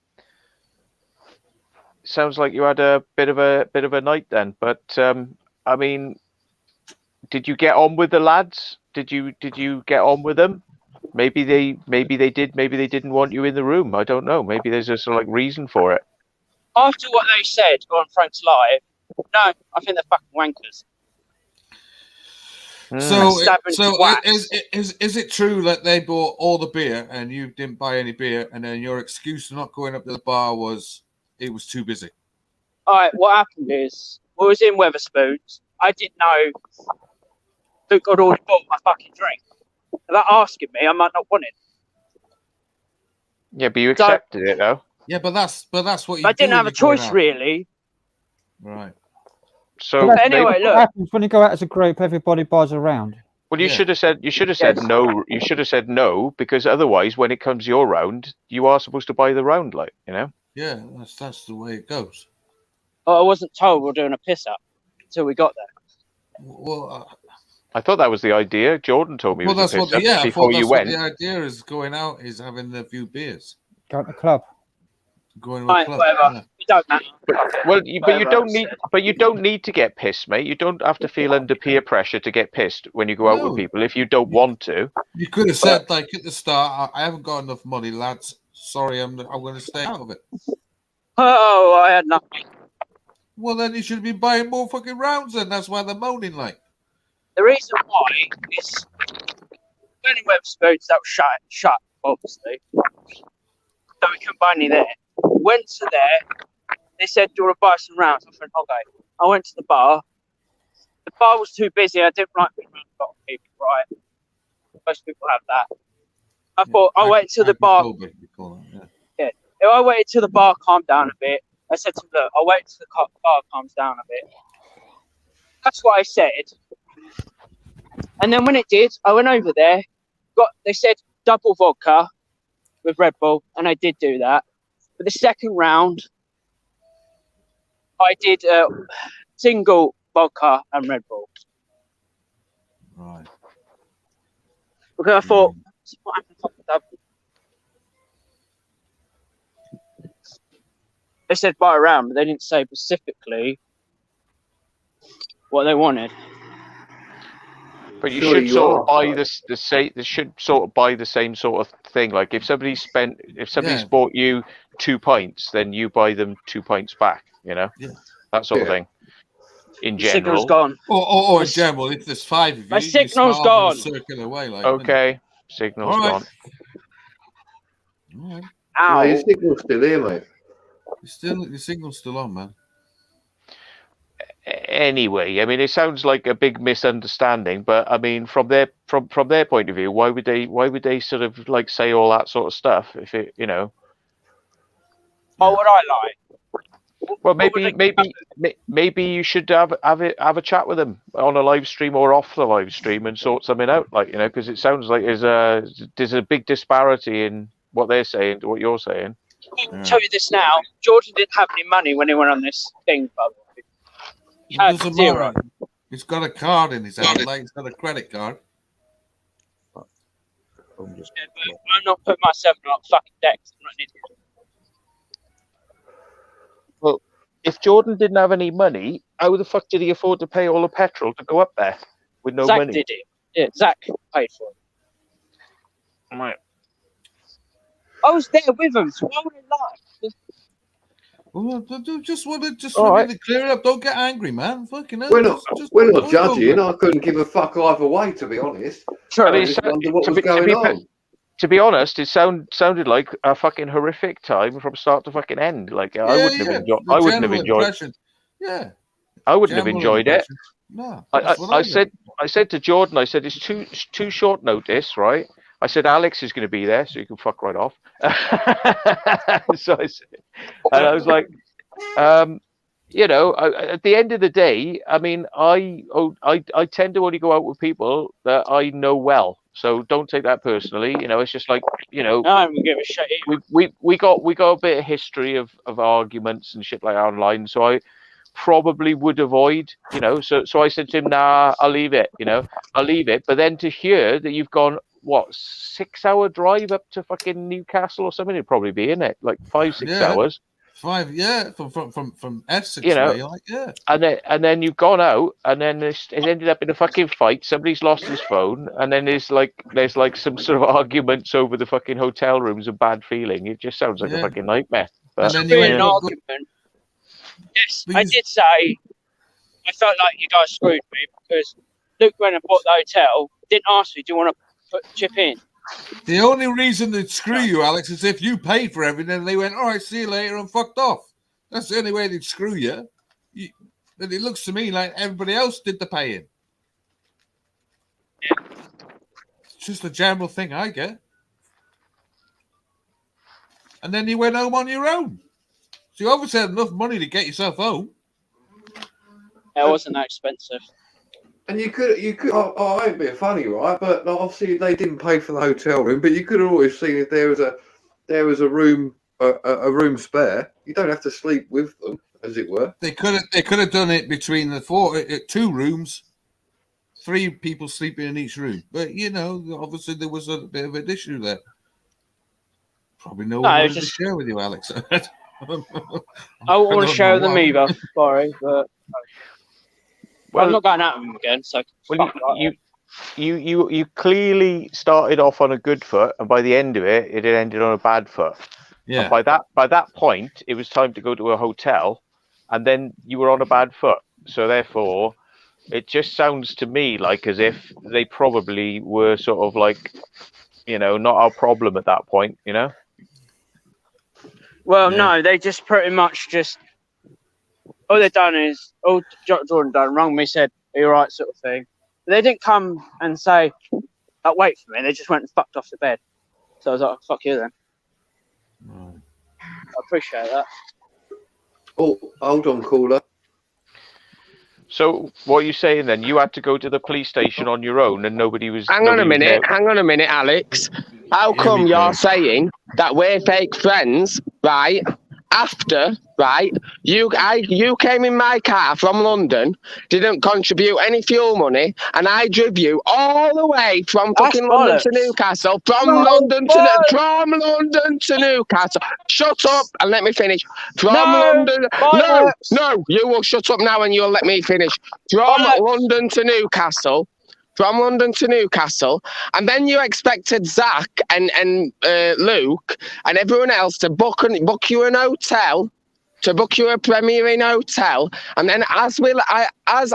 sounds like you had a bit of a night then. But I mean, did you get on with the lads? Did you get on with them? Maybe they did. Maybe they didn't want you in the room. I don't know. Maybe there's a sort of like reason for it. After what they said on Frank's Live, no, I think they're fucking wankers. So is it true that they bought all the beer and you didn't buy any beer, and then your excuse for not going up to the bar was it was too busy? All right, what happened is we was in Wetherspoons. I didn't know Luke had already bought my fucking drink. Without asking me, I might not want it. Yeah, but you accepted it though. Yeah, but that's what you. I didn't have a choice, really. Right. So anyway, look. What happens when you go out as a group? Everybody buys around. Well, you should have said no. You should have said no, because otherwise, when it comes your round, you are supposed to buy the round, like, you know. Yeah, that's the way it goes. Oh, I wasn't told we were doing a piss up until we got there. Well, I thought that was the idea. Jordan told me. Well, that's what. Yeah, before you went. The idea is going out is having a few beers. Go to the club. Going to a club. Whatever. Yeah. It don't matter. Well, but you don't need to get pissed, mate. You don't have to feel under peer pressure to get pissed when you go out with people if you don't want to. You could have said, like at the start, I haven't got enough money, lads. Sorry, I'm going to stay out of it. Oh, I had nothing. Well, then you should be buying more fucking rounds, and that's why they're moaning like. The reason why is when in Wetherspoons that was shut, obviously. so we couldn't buy any there. Went to there. They said, "Do you want to buy some rounds?" I said, "Okay." I went to the bar. The bar was too busy. I didn't like being around a lot of people, right? Most people have that. I thought, I'll wait till the bar. Yeah. If I waited till the bar calmed down a bit, I said to him, "Look, I'll wait till the bar calms down a bit." That's what I said. And then when it did, I went over there. They said double vodka with Red Bull, and I did do that. But the second round, I did single vodka and Red Bull. Right. Because I thought, what happened to the double? They said buy a round, but they didn't say specifically what they wanted. But you should sort of buy They should sort of buy the same sort of thing. Like if somebody's bought you 2 pints, then you buy them 2 pints back. You know, that sort of thing. In general, signal's gone. Or in general, if there's 5 of you, my signal's gone. Circular way, like, okay, signal's gone. All right. Ow. No, your signal's still here, mate. Your signal's still on, man. Anyway, I mean, it sounds like a big misunderstanding, but I mean, from their point of view, why would they sort of like say all that sort of stuff if it, you know? What would I like? Well, maybe you should have a chat with them on a live stream or off the live stream and sort something out, like, you know, because it sounds like there's a big disparity in what they're saying to what you're saying. I'll tell you this now. Jordan didn't have any money when he went on this thing, by the way. He had zero. He's got a card in his hand, like he's got a credit card. Yeah, but I'm not putting myself in a fucking deck. I'm not an idiot. Well, if Jordan didn't have any money, how the fuck did he afford to pay all the petrol to go up there with no Zach money? did it. Yeah, Zach paid for it. Right. I was there with him, so why would I lie? Well, just want to clear it up. Don't get angry, man. Fucking hell. We're not judging. I couldn't give a fuck either way, to be honest. Sure. I just wonder what was going on. To be honest, it sounded like a fucking horrific time from start to fucking end. Like I wouldn't have enjoyed. Yeah. I wouldn't have enjoyed it. No. I said to Jordan, I said it's too short notice, right? I said Alex is going to be there, so you can fuck right off. So I said, and I was like, you know, at the end of the day, I mean, I tend to only go out with people that I know well, so don't take that personally. You know, it's just like, you know, I don't give a shit. We got a bit of history of arguments and shit like that online, so I probably would avoid, you know. So I said to him, nah, I'll leave it. You know, I'll leave it. But then to hear that you've gone, what, 6-hour drive up to fucking Newcastle or something, it'd probably be, in it, like 5-6 hours. 5, yeah, from Essex, you know, way, like, yeah. And then you've gone out, and then it ended up in a fucking fight. Somebody's lost his phone, and then there's like some sort of arguments over the fucking hotel rooms and bad feeling. It just sounds like a fucking nightmare. But, and then an argument. Yes, I did say I felt like you guys screwed me because Luke went and bought the hotel, didn't ask me, do you want to chip in? The only reason they'd screw you, Alex, is if you paid for everything and they went, all right, see you later, and fucked off. That's the only way they'd screw you. But it looks to me like everybody else did the paying. Yeah. It's just a general thing I get. And then you went home on your own. So you obviously had enough money to get yourself home. It wasn't that expensive. And you could. I ain't being funny, right? But like, obviously they didn't pay for the hotel room. But you could have always seen if there was a room spare. You don't have to sleep with them, as it were. They could have done it between the 2 rooms, 3 people sleeping in each room. But you know, obviously there was a bit of an issue there. Probably no one wanted to share with you, Alex. I won't want to share with them either. Sorry, but. Well, I'm not going out with him again. So you clearly started off on a good foot, and by the end of it, it ended on a bad foot. Yeah. And by that point, it was time to go to a hotel, and then you were on a bad foot. So therefore, it just sounds to me like as if they probably were sort of like, you know, not our problem at that point. You know. Well, no, they just pretty much just all they've done is Jordan done rung me, said, "Are you alright?" sort of thing. But they didn't come and say, "Oh, wait for me." They just went and fucked off the bed. So I was like, "Fuck you then." I appreciate that. Oh, hold on, caller. So what are you saying then? You had to go to the police station on your own, and nobody was. Hang on a minute, Alex. How come you're saying that we're fake friends, right? After, right, you came in my car from London, didn't contribute any fuel money, and I drove you all the way from fucking London to Newcastle, from London to Newcastle. Shut up and let me finish. London. No, you will shut up now and you'll let me finish. From London to Newcastle. From London to Newcastle, and then you expected Zach and Luke and everyone else to book you an hotel, to book you a Premier Inn hotel, and then as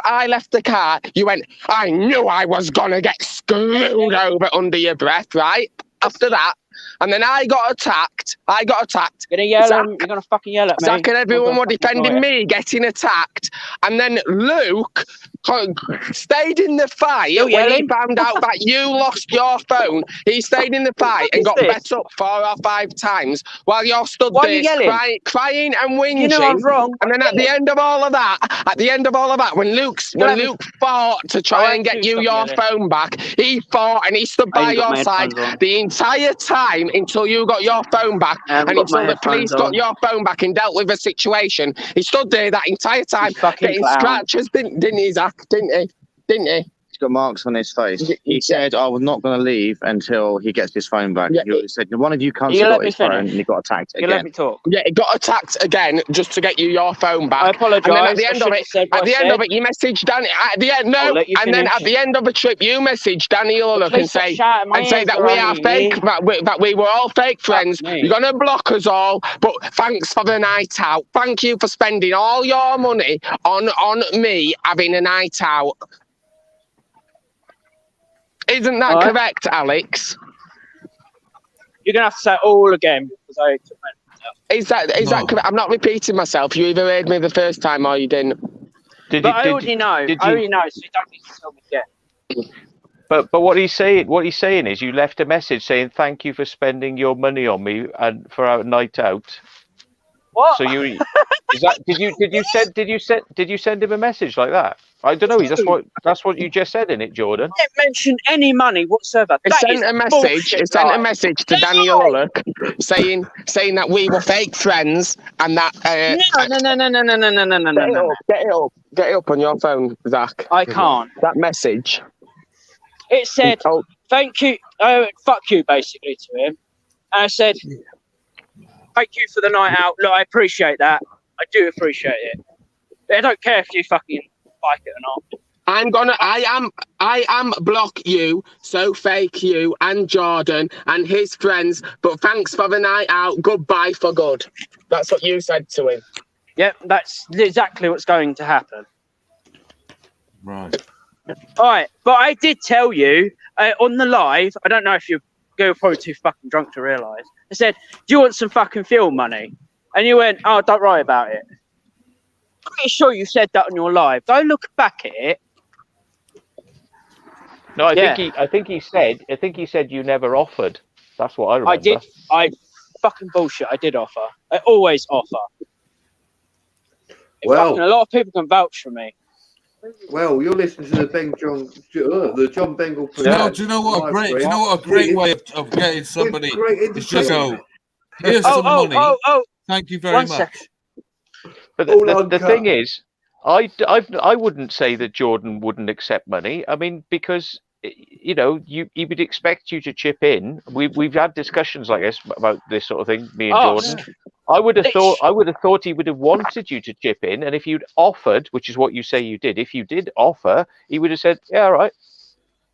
I left the car, you went, "I knew I was gonna get screwed over," under your breath, right? After that, and then I got attacked. You're gonna fucking yell at me. Zach and everyone were defending me getting attacked, and then Luke stayed in the fight when he found out that you lost your phone. He stayed in the fight and got bet up 4 or 5 times while you're stood there crying and whinging. You know I'm wrong. And then at the end of all of that, when Luke fought to try and get you your phone back, he fought and he stood by your side the entire time until you got your phone back and until the police got your phone back and dealt with the situation. He stood there that entire time getting scratches, didn't he, Zach? Didn't he? He's got marks on his face. He said, "I was not going to leave until he gets his phone back." He said, "One of you cunts got his phone," and he got attacked again. Let me talk. Yeah, he got attacked again just to get you your phone back. I apologise. And then at the end of it, you messaged Danny. At the end, then at the end of the trip, you messaged Danny Ullock and say that we are fake, that we were all fake friends. You're gonna block us all, but thanks for the night out. Thank you for spending all your money on me having a night out. Isn't that correct, Alex? You're gonna have to say it all again because I took my Is that correct? I'm not repeating myself. You either heard me the first time or you didn't. I already know, so you don't need to tell me again. But what he's saying is you left a message saying thank you for spending your money on me and for our night out. What? So did you send him a message like that? I don't know. That's what you just said in it, Jordan. I didn't mention any money whatsoever. It sent a message to Daniel Ullock saying that we were fake friends and that. No. Get it up on your phone, Zach. I can't. That message. It said, "Thank you, fuck you," basically to him. And I said, "Thank you for the night out. Look, I appreciate that. I do appreciate it. But I don't care if you fucking like it or not. I am block you, so fake you and Jordan and his friends, but thanks for the night out. Goodbye for good." That's what you said to him. Yep, that's exactly what's going to happen. Right. All right, but I did tell you on the live, I don't know if you're probably too fucking drunk to realise. I said, "Do you want some fucking fuel money?" And you went, "Oh, don't worry about it." I'm pretty sure you said that on your live. Go look back at it. No, I think he said you never offered. That's what I remember. I did. I fucking bullshit. I did offer. I always offer. Well, a lot of people can vouch for me. Well, you're listening to the John Bengal. Do you know what a great way of getting somebody is just go, "Here's some money. Thank you very much." But the thing is, I wouldn't say that Jordan wouldn't accept money. I mean, because he would expect you to chip in. We've had discussions like this about this sort of thing, me and Jordan. I would have thought he would have wanted you to chip in, and if you'd offered, which is what you say you did, if you did offer, he would have said, "Yeah, all right."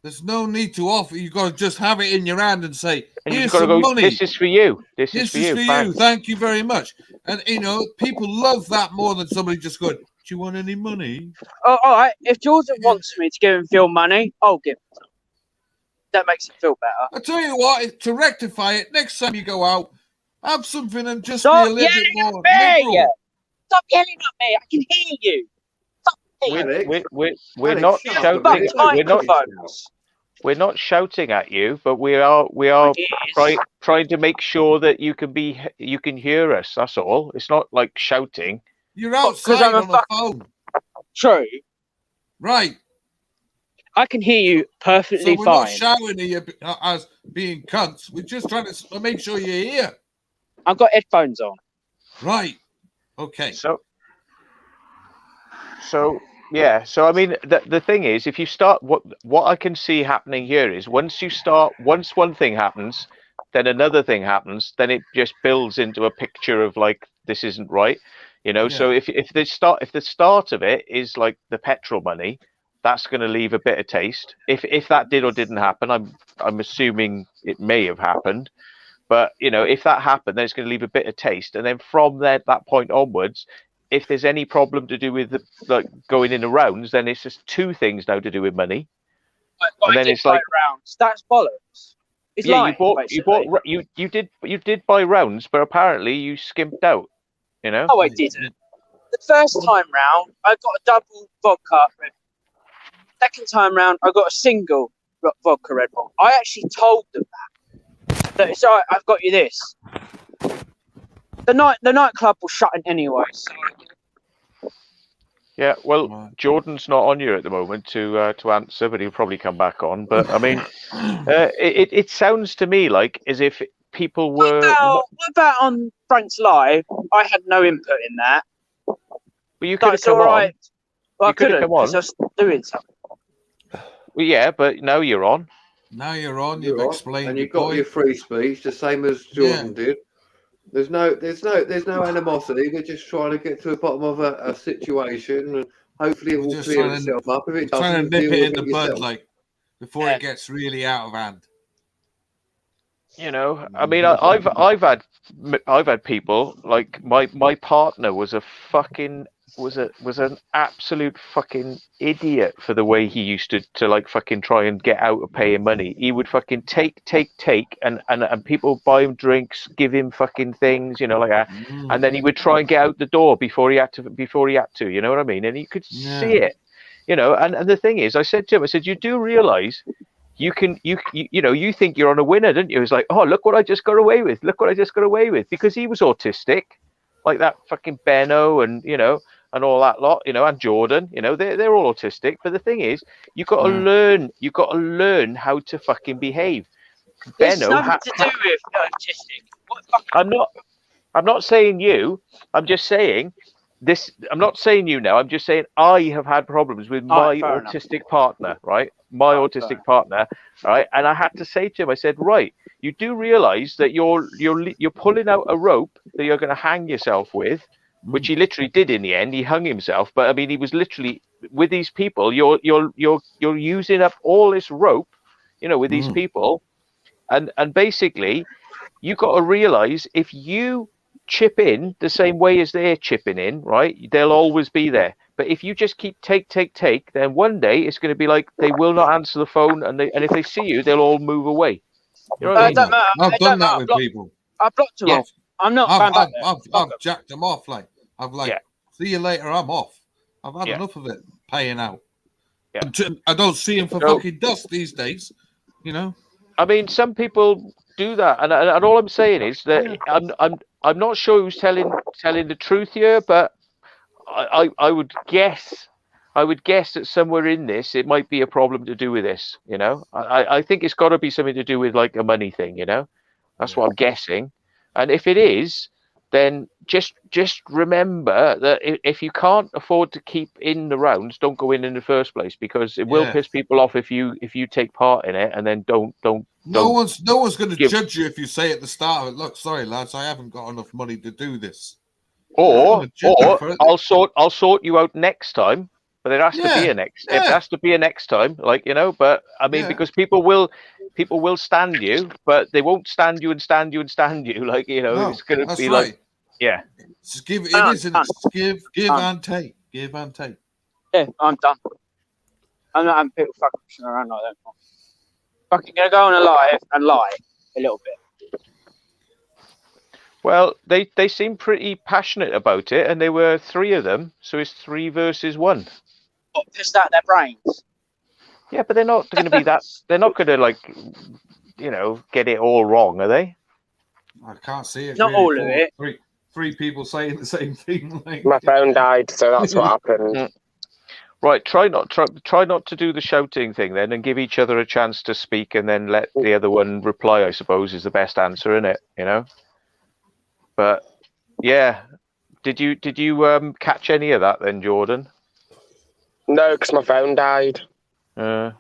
There's no need to offer. You've got to just have it in your hand and say, and "Here's some money. This is for you. This is for you. Thank you very much." And people love that more than somebody just going, "Do you want any money?" Oh, all right. If Jordan wants me to give him Phil money, I'll give him some. That makes him feel better. I'll tell you what, to rectify it, next time you go out, Have something and just Stop be a little bit yelling more at me! liberal. Stop yelling at me! I can hear you. Stop it. We're Alex, not shut up, shouting. mate. We're not shouting at you, but we are trying to make sure that you can hear us. That's all. It's not like shouting. You're outside on a phone. True. Right. I can hear you perfectly So we're fine. not shouting at you as being cunts. We're just trying to make sure you're here. I've got headphones on. Right. Okay. So yeah. So I mean, the thing is, if you start, what I can see happening here is once one thing happens, then another thing happens, then it just builds into a picture of like this isn't right, you know. Yeah. So if the start of it is like the petrol money, that's going to leave a bitter taste. If that did or didn't happen, I'm assuming it may have happened. But you know, if that happened, then it's going to leave a bitter taste, and then from that point onwards, if there's any problem to do with like going in the rounds, then it's just two things now to do with money. But and then it's like rounds. That's bollocks. It's yeah, lying, you did buy rounds, but apparently you skimped out. You know? No, I didn't. The first time round, I got a double vodka Red Bull. Second time round, I got a single vodka Red Bull. I actually told them that it's all right. I've got you this. The nightclub was shutting anyway. So. Yeah, well, Jordan's not on here at the moment to answer, but he'll probably come back on. But I mean, it sounds to me like as if people were. What about on Frank's Live? I had no input in that. But you could have come on. Well, I couldn't because I was doing something. Well, yeah, but now you're on. Now you're on. You've explained. And you've got your free speech, the same as Jordan did. There's no animosity. They're just trying to get to the bottom of a situation, and hopefully it will clear itself up. If it doesn't, trying to nip it in the bud, yourself. like before it gets really out of hand. You know, I mean, I've had people like my partner was an absolute fucking idiot for the way he used to like fucking try and get out of paying money. He would fucking take and people buy him drinks, give him fucking things, you know, like that. And then he would try and get out the door before he had to, you know what I mean? And you could see it, you know. And the thing is, I said to him, you do realize you think you're on a winner, don't you? It's like, oh, look what I just got away with. Look what I just got away with, because he was autistic, like that fucking Benno and, you know, and all that lot, you know, and Jordan, you know, they're all autistic. But the thing is, you got to learn how to fucking behave. There's nothing to do with autistic. I'm not saying you. I'm just saying this. I'm not saying you now. I'm just saying I have had problems with my autistic partner, right? My autistic partner, right? And I had to say to him, I said, right, you do realize that you're pulling out a rope that you're going to hang yourself with. Which he literally did in the end. He hung himself, but I mean, he was literally with these people. You're using up all this rope, you know, with these people, and basically, you got to realize if you chip in the same way as they're chipping in, right? They'll always be there. But if you just keep take, then one day it's going to be like they will not answer the phone, and if they see you, they'll all move away. You know what I mean? I've done that with people. I blocked them off. I'm not going back there. I've jacked them off. Like I've see you later. I'm off. I've had enough of it paying out. Yeah. I don't see him for fucking dust these days. You know. I mean, some people do that, and all I'm saying is that I'm not sure who's telling the truth here, but I would guess that somewhere in this it might be a problem to do with this. You know, I think it's got to be something to do with like a money thing. You know, that's what I'm guessing. And if it is, then just remember that if you can't afford to keep in the rounds, don't go in the first place, because it will piss people off if you take part in it and then don't. No one's going to judge you if you say at the start of it, look, sorry lads, I haven't got enough money to do this. Or I'll sort you out next time. But there has to be a next. It has to be a next time, like, you know. But I mean, because people will stand you, but they won't stand you. Like, you know, it's going to be like, Just give and take. Give and take. Yeah, I'm done. I'm not having people fucking around like that. Fucking gonna go on a live and lie a little bit. Well, they seem pretty passionate about it, and there were 3 of them, so it's 3 versus 1. What, pissed out their brains? Yeah, but they're not going to be that. They're not going to like, get it all wrong, are they? I can't see it. Not really. all of it. Three people saying the same thing. Like... My phone died, so that's what happened. Right, try not to do the shouting thing then, and give each other a chance to speak, and then let the other one reply. I suppose is the best answer, isn't it? But yeah, did you catch any of that then, Jordan? No, because my phone died. I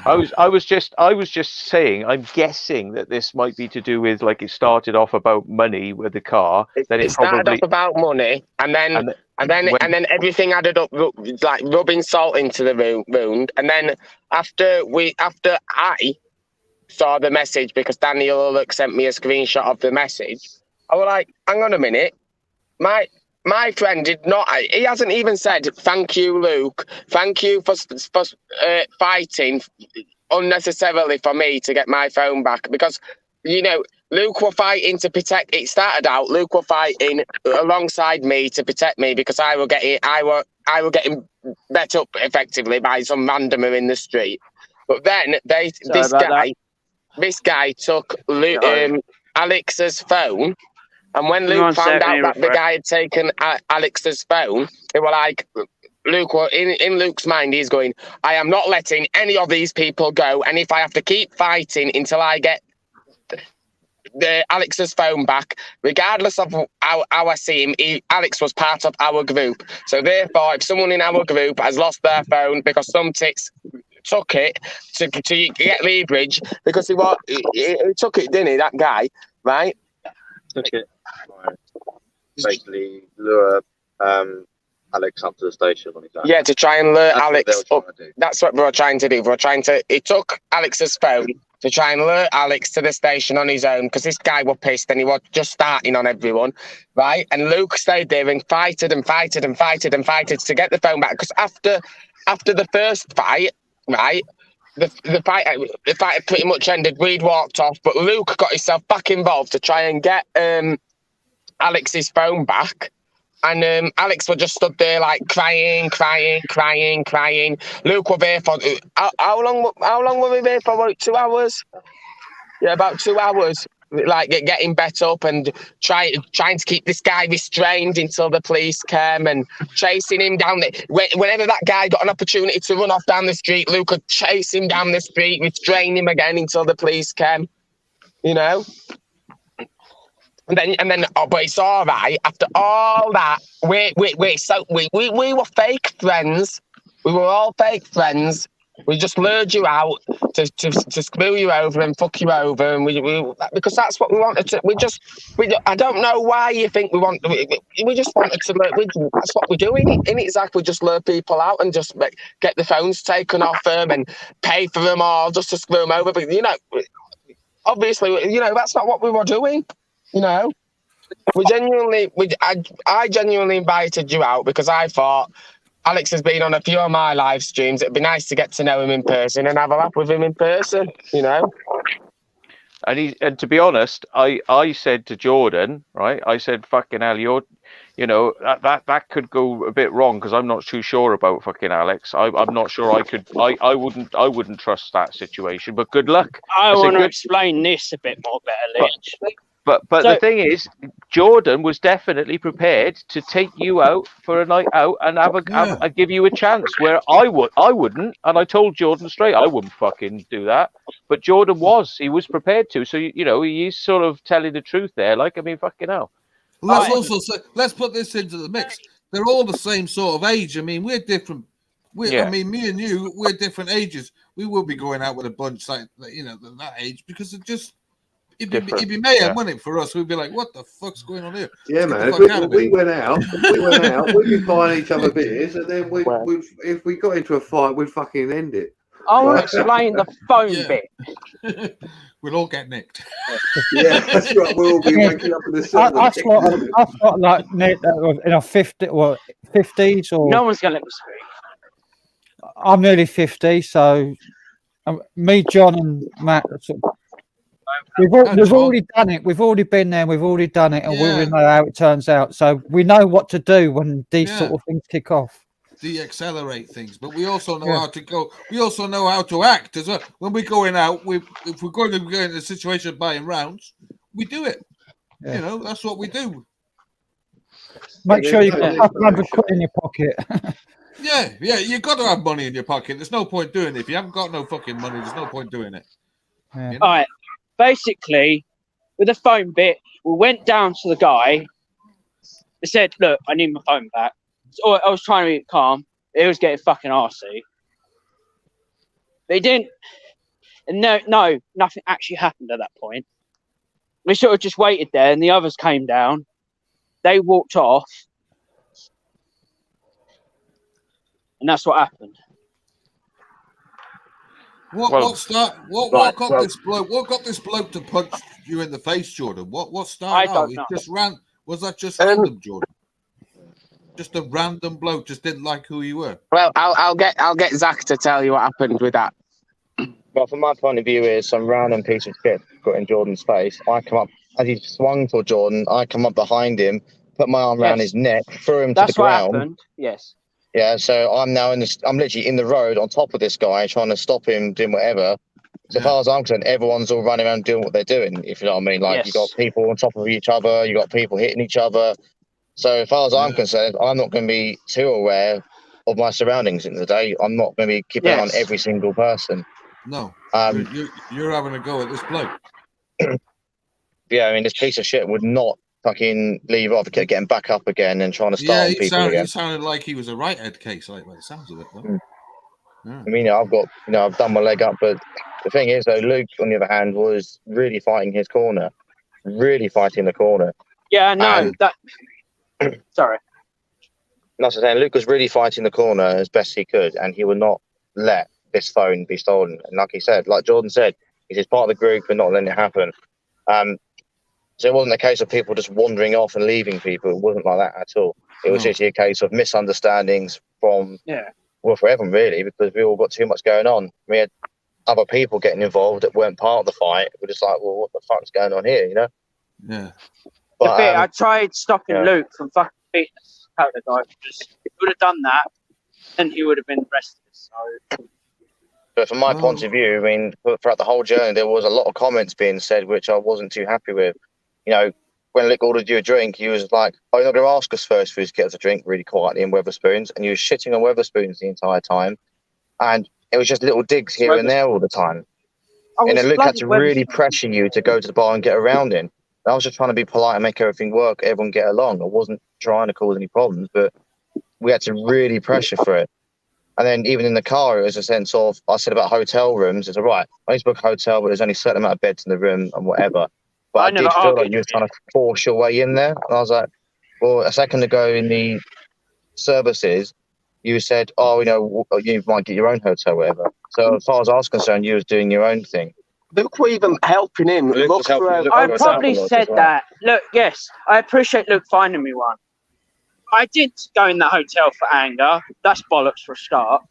was just saying. I'm guessing that this might be to do with like it started off about money with the car. Then it started off about money, and then everything added up, like rubbing salt into the wound. And then after I saw the message, because Daniel sent me a screenshot of the message, I was like, hang on a minute, my friend did not. He hasn't even said thank you, Luke. Thank you for fighting unnecessarily for me to get my phone back, because Luke were fighting to protect. It started out Luke were fighting alongside me to protect me because I were getting bet up effectively by some randomer in the street. But then this guy took Alex's phone. And when Luke found out that the guy had taken Alex's phone, they were like, Luke, in Luke's mind, he's going, I am not letting any of these people go. And if I have to keep fighting until I get Alex's phone back, regardless of how I see him, Alex was part of our group. So therefore, if someone in our group has lost their phone because some ticks took it to get leverage, because he took it, didn't he, that guy, right? Took it. Basically lure Alex up to the station on his own. Yeah, to try and lure Alex up. That's what we were trying to do. He took Alex's phone to try and lure Alex to the station on his own, because this guy was pissed and he was just starting on everyone, right? And Luke stayed there and fighted to get the phone back, because after the first fight, right, the fight pretty much ended. We'd walked off, but Luke got himself back involved to try and get Alex's phone back, and Alex was just stood there like crying. Luke was there for how long were we there for? Like 2 hours? Yeah, about 2 hours. Like getting bet up and trying to keep this guy restrained until the police came, and chasing him down there. Whenever that guy got an opportunity to run off down the street, Luke would chase him down the street, restrain him again until the police came. And then, but it's all right. After all that, we were fake friends. We were all fake friends. We just lured you out to screw you over and fuck you over, and we because that's what we wanted to. I don't know why you think we just wanted to learn. That's what we're doing. In it, Zach, we just lure people out and just get the phones taken off them and pay for them all just to screw them over. But obviously, that's not what we were doing. I genuinely invited you out because I thought Alex has been on a few of my live streams. It'd be nice to get to know him in person and have a laugh with him in person, And to be honest, I said to Jordan, right? I said, "Fucking hell, that could go a bit wrong because I'm not too sure about fucking Alex. I'm not sure I could. I wouldn't trust that situation. But good luck." I want to explain this a bit more better, Lynch. But the thing is, Jordan was definitely prepared to take you out for a night out and have give you a chance. Where I wouldn't, and I told Jordan straight, I wouldn't fucking do that. But Jordan he was prepared to. So he's sort of telling the truth there. Like, I mean, fucking hell. Let's also say, let's put this into the mix. They're all the same sort of age. I mean, we're different. I mean, me and you, we're different ages. We will be going out with a bunch that age because it just. It'd be mayhem, wouldn't it, for us? We'd be like, what the fuck's going on here? Yeah, man. If we went out, we'd be buying each other beers, and then if we got into a fight, we'd fucking end it. I want to explain the phone bit. We'll all get nicked. Yeah, that's right. We'll all be waking up in the sun. I thought like in our 50s or... No one's going to let me speak. I'm nearly 50, so me, John and Matt We've already done it. We've already been there. We've already done it, and we already know how it turns out. So we know what to do when these sort of things kick off. De-accelerate things, but we also know how to go. We also know how to act as well. When we're going out, if we're going to go in a situation of buying rounds, we do it. Yeah. You know, that's what we do. Make sure you got a couple £100 in your pocket. Yeah, you got to have money in your pocket. There's no point doing it if you haven't got no fucking money. There's no point doing it. Yeah. You know? All right. Basically, with the phone bit, we went down to the guy. They said, "Look, I need my phone back." So I was trying to be calm. It was getting fucking arsey. They didn't. And no, nothing actually happened at that point. We sort of just waited there, and the others came down. They walked off, and that's what happened. What got this bloke? What got this bloke to punch you in the face, Jordan? What started out? Was that just random, Jordan? Just a random bloke just didn't like who you were. Well, I'll get Zach to tell you what happened with that. Well, from my point of view, is some random piece of shit got in Jordan's face. I come up as he swung for Jordan. I come up behind him, put my arm around his neck, threw him to the ground. That's what happened. Yes. Yeah. So I'm now I'm literally in the road on top of this guy, trying to stop him doing whatever. So far as I'm concerned, everyone's all running around doing what they're doing. If you know what I mean, like you got people on top of each other, you got people hitting each other. So as far as I'm concerned, I'm not going to be too aware of my surroundings in the day. I'm not going to be keeping an eye on every single person. No, you're having a go at this bloke. Yeah, I mean, this piece of shit would not fucking leave off, getting back up again and trying to start on people again. He sounded like he was a right head case, like by the sounds of it. Though. I mean, I've done my leg up, but the thing is, though, Luke, on the other hand, was really fighting his corner, really fighting the corner. Yeah, no, that. Sorry. That's what I'm saying. Luke was really fighting the corner as best he could, and he would not let this phone be stolen. And like he said, like Jordan said, he's part of the group and not letting it happen. So it wasn't a case of people just wandering off and leaving people. It wasn't like that at all. It was actually a case of misunderstandings from, for everyone really, because we all got too much going on. We had other people getting involved that weren't part of the fight. We're just like, well, what the fuck's going on here, you know? Yeah. But, I tried stopping Luke from fucking beating the guy, because if he would have done that, then he would have been arrested. So. But from my point of view, I mean, throughout the whole journey, there was a lot of comments being said which I wasn't too happy with. You know, when Luke ordered you a drink, he was like, "Oh, you're not going to ask us first for us to get us a drink," really quietly in Wetherspoons, and he was shitting on Wetherspoons the entire time, and it was just little digs here and there all the time. And then Luke had to really pressure you to go to the bar and get around him. I was just trying to be polite and make everything work, everyone get along. I wasn't trying to cause any problems, but we had to really pressure for it. And then even in the car, it was a sense of, I said about hotel rooms, it's all right, I need to book a hotel, but there's only a certain amount of beds in the room and whatever. But I did feel like you were trying to force your way in there. And I was like, well, a second ago in the services, you said, oh, you know, you might get your own hotel, whatever. So as far as I was concerned, you was doing your own thing. Luke were even helping him. I probably said that. Look, yes, I appreciate Luke finding me one. I did go in that hotel for anger. That's bollocks for a start.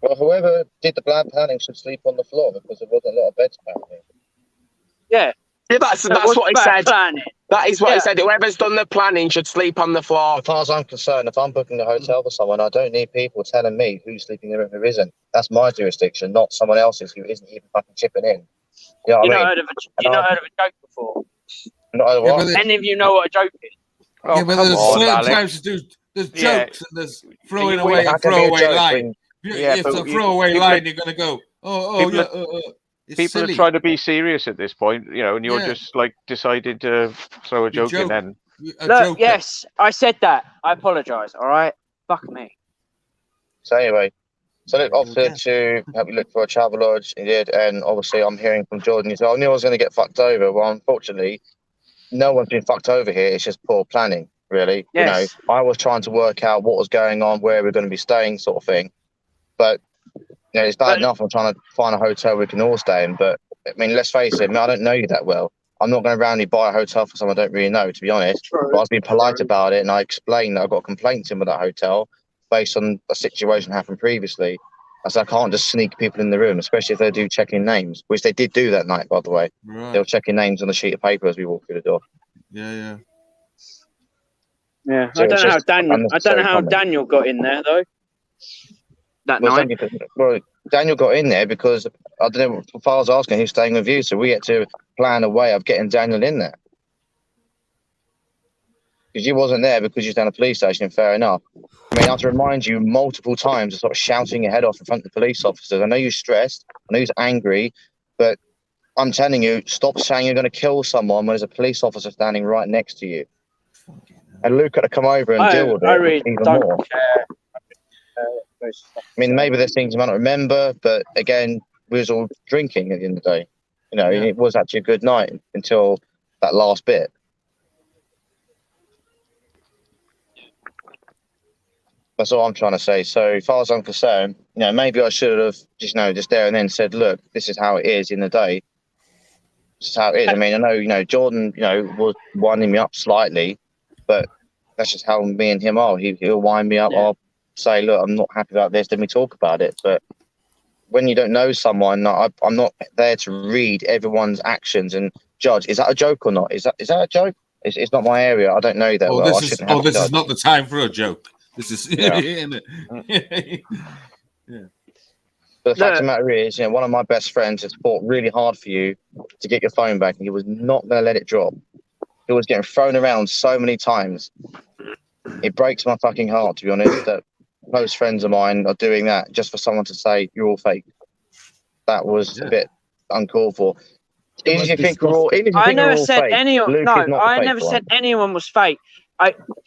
Well, whoever did the bad planning should sleep on the floor because there wasn't a lot of beds apparently. Yeah. Yeah, that's what he said. Planning. That is what he said. Whoever's done the planning should sleep on the floor. As far as I'm concerned, if I'm booking a hotel for someone, I don't need people telling me who's sleeping in the room and who isn't. That's my jurisdiction, not someone else's who isn't even fucking chipping in. You know what I mean? You've not heard of a joke before? Not heard of what? Any of you know what a joke is? Yeah, but there's certain times there's jokes and there's throwing away a throwaway line. If it's a throwaway line, you're going to go, people silly. are trying to be serious at this point, you know, and you're just like decided to throw a joke in then. Look, yes, I said that. I apologise, all right? Fuck me. So anyway, so Luke offered to help you look for a travel lodge. He did, and obviously I'm hearing from Jordan, he said, I knew I was going to get fucked over. Well, unfortunately, no one's been fucked over here. It's just poor planning, really. Yes. You know, I was trying to work out what was going on, where we're going to be staying, sort of thing. But you know, it's bad enough I'm trying to find a hotel we can all stay in. But I mean, let's face it, I don't know you that well. I'm not going to randomly buy a hotel for someone I don't really know, to be honest. True. But I was being polite about it, and I explained that I got complaints in with that hotel based on a situation that happened previously. I said, I can't just sneak people in the room, especially if they do checking names, which they did do that night, by the way. Right. They were checking names on a sheet of paper as we walked through the door. Yeah. Yeah, So I don't it's know how just Daniel. I don't know unnecessary how comment. Daniel got in there though. That Well, night. Daniel got in there because I don't know. If I was asking, who's staying with you, so we had to plan a way of getting Daniel in there. Because you wasn't there because you was down at the police station. Fair enough. I mean, I have to remind you multiple times of sort of shouting your head off in front of the police officers. I know you're stressed. I know you're angry, but I'm telling you, stop saying you're going to kill someone when there's a police officer standing right next to you. And Luke had to come over and deal with it really even don't more. care. I mean, maybe there's things you might not remember, but again, we was all drinking at the end of the day. You know, It was actually a good night until that last bit. That's all I'm trying to say. So as far as I'm concerned, maybe I should have just there and then said, look, this is how it is in the day. This is how it is. I mean, I know, Jordan, was winding me up slightly, but that's just how me and him are. He'll wind me up. Yeah. I'll say, look, I'm not happy about this. Then we talk about it. But when you don't know someone, I'm not there to read everyone's actions and judge. Is that a joke or not? Is that a joke? It's not my area. I don't know that well. This is not the time for a joke. This is But the fact of the matter is, one of my best friends has fought really hard for you to get your phone back, and he was not going to let it drop. It was getting thrown around so many times. It breaks my fucking heart, to be honest, that close friends of mine are doing that just for someone to say you're all fake. That was a bit uncalled for. Even if you think we're all, I never said fake, anyone. Luke No, is not the I fake never one. said anyone was fake.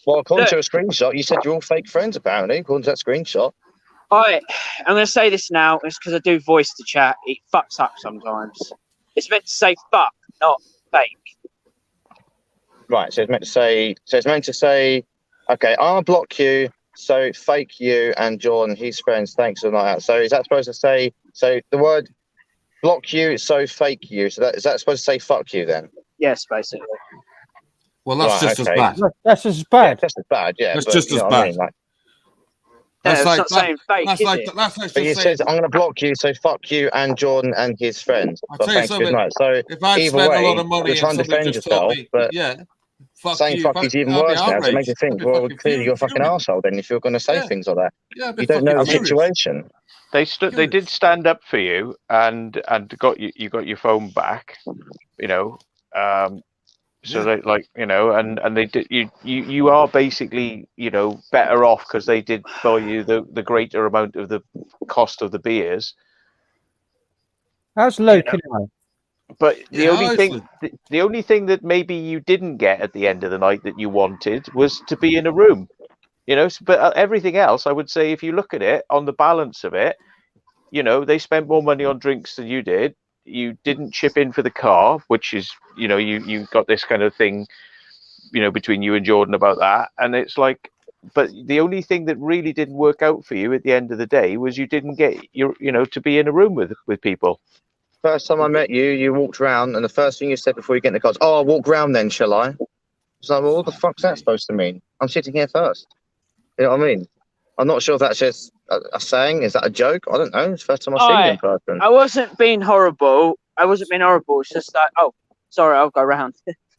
Well, according to a screenshot, you said you're all fake friends. Apparently, according to that screenshot. I'm going to say this now. It's because I do voice to chat. It fucks up sometimes. It's meant to say fuck, not fake. Right. So it's meant to say, okay, I'll block you. So fake you and Jordan, he's friends. Thanks for that. So is that supposed to say? So the word block you, so fake you. So is that supposed to say fuck you then? Yes, basically. Well, that's just as bad. That's as bad. That's as bad. Yeah, that's but, just as bad. I mean? That's like, not saying fake, that's is like, it? That's like but he says, I'm going to block you, so fuck you and Jordan and his friends. I'll So tell you thanks, something. good night. So if I either spent way, a lot of money you're trying to defend yourself, but saying fuck you is even worse now. So it makes you think, well, clearly you're a fucking arsehole then if you're going to say things like that. You don't know the situation. They did stand up for you and you got your phone back, so they and they did you are basically better off because they did buy you the greater amount of the cost of the beers. How's Luke anyway? But the only thing that maybe you didn't get at the end of the night that you wanted was to be in a room, but everything else, I would say, if you look at it on the balance of it, they spent more money on drinks than you did. You didn't chip in for the car, which is, you got this kind of thing, between you and Jordan about that. And it's like, but the only thing that really didn't work out for you at the end of the day was you didn't get to be in a room with people. First time I met you, you walked around, and the first thing you said before you get in the car was, "Oh, I'll walk round then, shall I?" It's like, well, what the fuck's that supposed to mean? I'm sitting here first. You know what I mean? I'm not sure if that's just a saying. Is that a joke? I don't know. It's the first time I've seen you in person. I wasn't being horrible. It's just like, oh, sorry, I'll go round.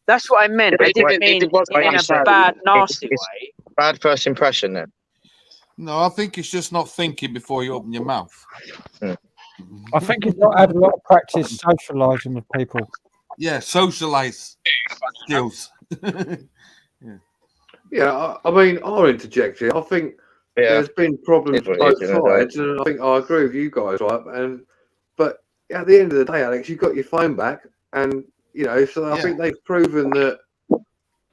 That's what I meant. I didn't mean in a bad, nasty way. Bad first impression then. No, I think it's just not thinking before you open your mouth. I think you've not had a lot of practice socialising with people. Yeah, socialise skills. Yeah, I mean, I'll interject here. I think there's been problems both sides, and I think I agree with you guys, right? But at the end of the day, Alex, you got your phone back, and so I think they've proven that. No,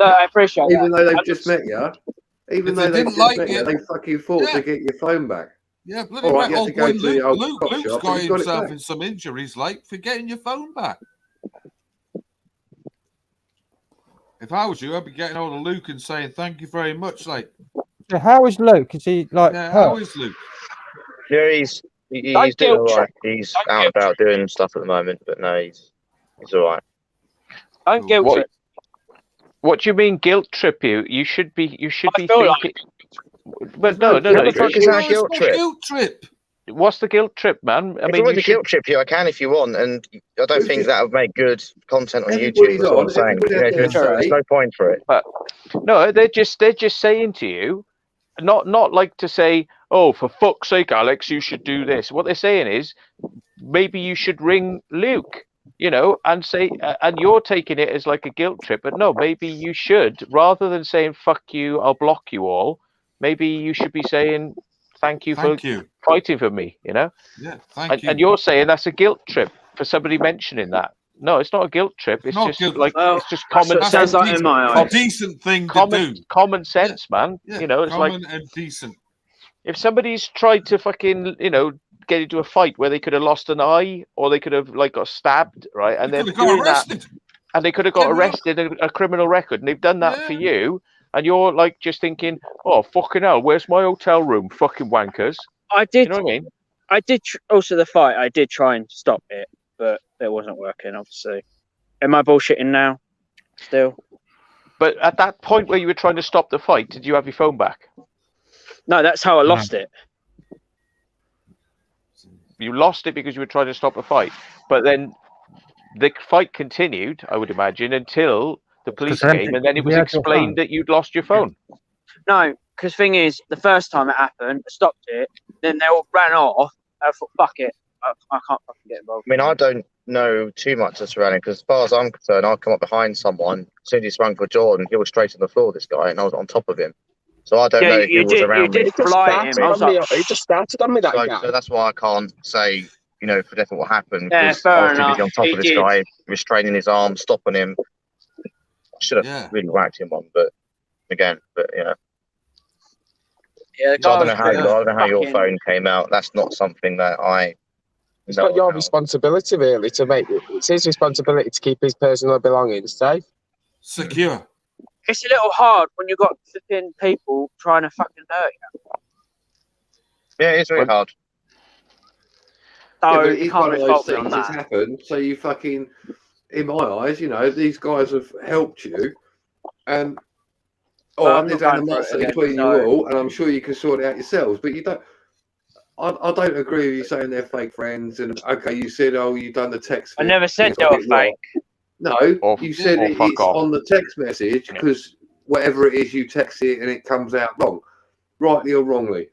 I appreciate that. Even though they've just met you, they fucking fought to get your phone back. Yeah, bloody right. Luke's got himself in some injuries, for getting your phone back. If I was you, I'd be getting hold of Luke and saying thank you very much. So how is Luke? Is he hurt? How is Luke? Yeah, he's doing all right. He's out and about doing stuff at the moment, but no, he's all right. Don't guilt trip. What do you mean guilt trip you? You should be thinking. Like... But no. What the fuck is that guilt trip? Guilt trip. what's the guilt trip, man? If you want to guilt trip you, I can if you want, and I don't think that would make good content on YouTube. That's what I'm saying. There's no point for it. But no, they're just saying to you, not like to say, oh, for fuck's sake, Alex, you should do this. What they're saying is, maybe you should ring Luke, you know, and say, and you're taking it as like a guilt trip, but no, maybe you should, rather than saying fuck you, I'll block you all. Maybe you should be saying thank you for fighting for me, you know. Yeah, thank you. And you're saying that's a guilt trip for somebody mentioning that. No, it's not a guilt trip. It's just like it's just common sense. Sounds like in my eyes. A decent thing to do. Common sense, man. Yeah, you know, it's common like and decent. If somebody's tried to fucking, you know, get into a fight where they could have lost an eye or they could have like got stabbed, right? And they're doing that, and they could have got arrested, a criminal record, and they've done that for you, and you're like just thinking, oh fucking hell, where's my hotel room, fucking wankers? I did. You know what I mean? I did also the fight. I did try and stop it, but it wasn't working. Obviously, am I bullshitting now? Still. But at that point where you were trying to stop the fight, did you have your phone back? No, that's how I lost it. You lost it because you were trying to stop a fight, but then the fight continued, I would imagine, until the police came, and then it was explained that you'd lost your phone. No, because thing is, the first time it happened, I stopped it, then they all ran off. I thought, fuck it, I can't fucking get involved. I mean, I don't know too much of surrounding, because as far as I'm concerned, I'll come up behind someone, as soon as he swung for Jordan, he was straight on the floor, this guy, and I was on top of him. So I don't know if he was around me. He just started on me that guy. So that's why I can't say, you know, for definite what happened. Yeah, because I was too busy enough. on top of this guy, restraining his arm, stopping him. I should have really whacked him on, but again, you know. Yeah, so I don't know how your phone came out. That's not something that I. It's not your responsibility, really, to make it. It's his responsibility to keep his personal belongings safe. Secure. It's a little hard when you've got flipping people trying to fucking hurt you. Yeah, it's really hard. So it's you one can't of fault those me on things that's that. happened. So you fucking, in my eyes, you know, these guys have helped you, and and there's animosity between you all, and I'm sure you can sort it out yourselves. But you don't. I don't agree with you saying they're fake friends. And okay, you said, oh, you've done the text. I never said they were fake. No, you said it's on the text message because whatever it is, you text it and it comes out wrong, rightly or wrongly.